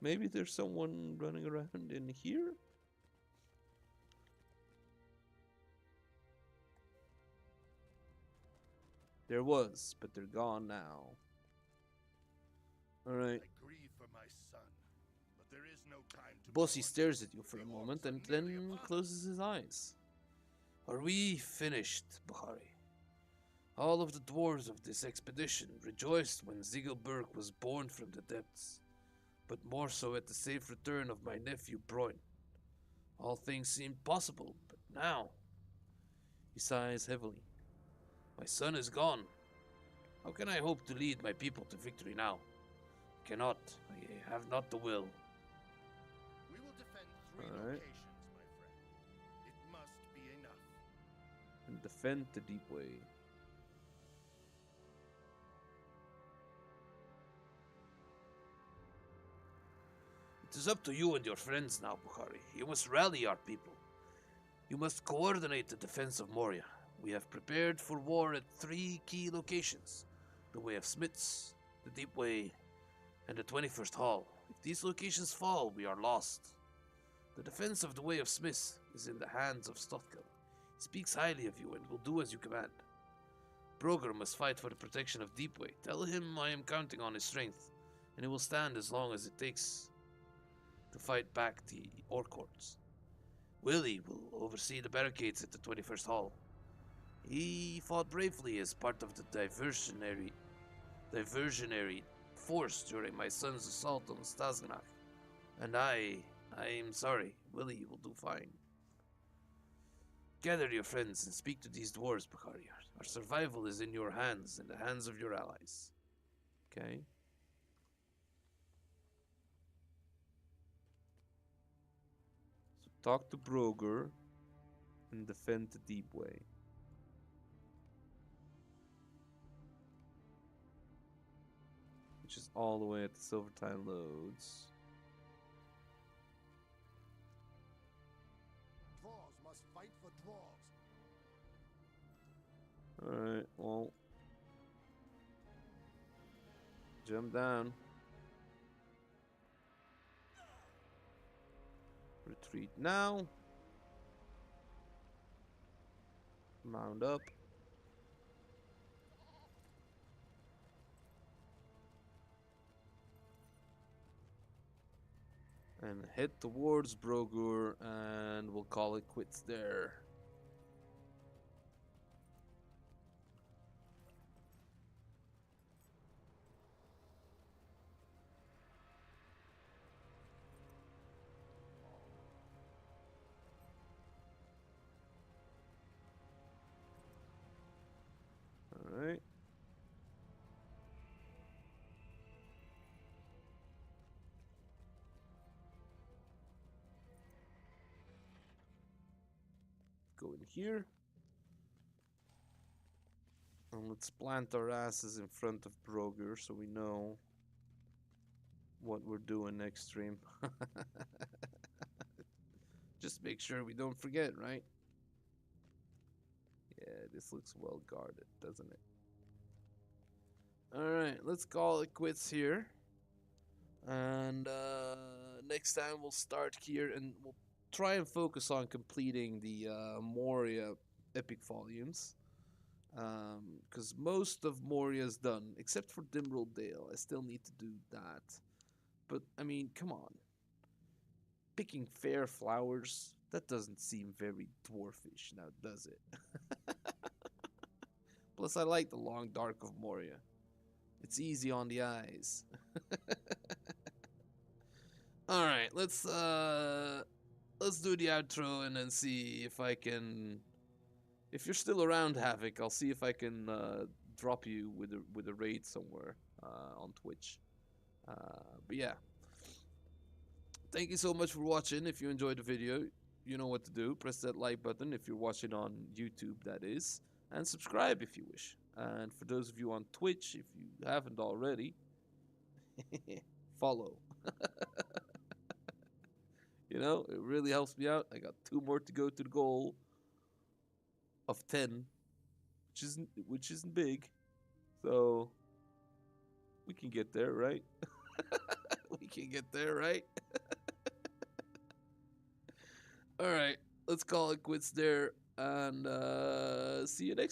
Maybe there's someone running around in here? There was, but they're gone now. Alright. I grieve for my son, but there is no time to Bossy mourn. stares at you for The a orcs moment are and nearly then upon us. closes his eyes. Are we finished, Bukhari? All of the dwarves of this expedition rejoiced when Ziegelberg was born from the depths, but more so at the safe return of my nephew Broin. All things seemed possible, but now... He sighs heavily. My son is gone. How can I hope to lead my people to victory now? I cannot. I have not the will. We will defend 3 Alright. locations, my friend. It must be enough. And defend the deep way. It is up to you and your friends now, Bukhari. You must rally our people. You must coordinate the defense of Moria. We have prepared for war at 3 key locations. The Way of Smiths, the Deep Way, and the 21st Hall. If these locations fall, we are lost. The defense of the Way of Smiths is in the hands of Stothkel. He speaks highly of you and will do as you command. Broger must fight for the protection of Deep Way. Tell him I am counting on his strength, and he will stand as long as it takes to fight back the Orcords. Willie will oversee the barricades at the 21st Hall. He fought bravely as part of the diversionary force during my son's assault on Stasgnach. And I'm sorry, Willie will do fine. Gather your friends and speak to these dwarves, Bukhari. Our survival is in your hands and the hands of your allies. Okay. So talk to Broger and defend the deep way. Which is all the way at the Silvertine Loads. Dwarves must fight for dwarves. Alright, well. Jump down. Retreat now. Mount up. And head towards Brogur, and we'll call it quits there. Alright. Go in here. And let's plant our asses in front of Broger so we know what we're doing next stream. Just make sure we don't forget, right? Yeah, this looks well guarded, doesn't it? Alright, let's call it quits here. And next time we'll start here and we'll try and focus on completing the Moria epic volumes. Because most of Moria's done, except for Dimrald Dale. I still need to do that. But, I mean, come on. Picking fair flowers, that doesn't seem very dwarfish now, does it? Plus, I like the long dark of Moria. It's easy on the eyes. Alright, let's do the outro and then see if I can... If you're still around, Havoc, I'll see if I can drop you with a raid somewhere on Twitch. But yeah. Thank you so much for watching. If you enjoyed the video, you know what to do. Press that like button if you're watching on YouTube, that is. And subscribe if you wish. And for those of you on Twitch, if you haven't already, follow. You know, it really helps me out. I got 2 more to go to the goal of 10, which isn't big. So we can get there, right? We can get there, right? All right, let's call it quits there and see you next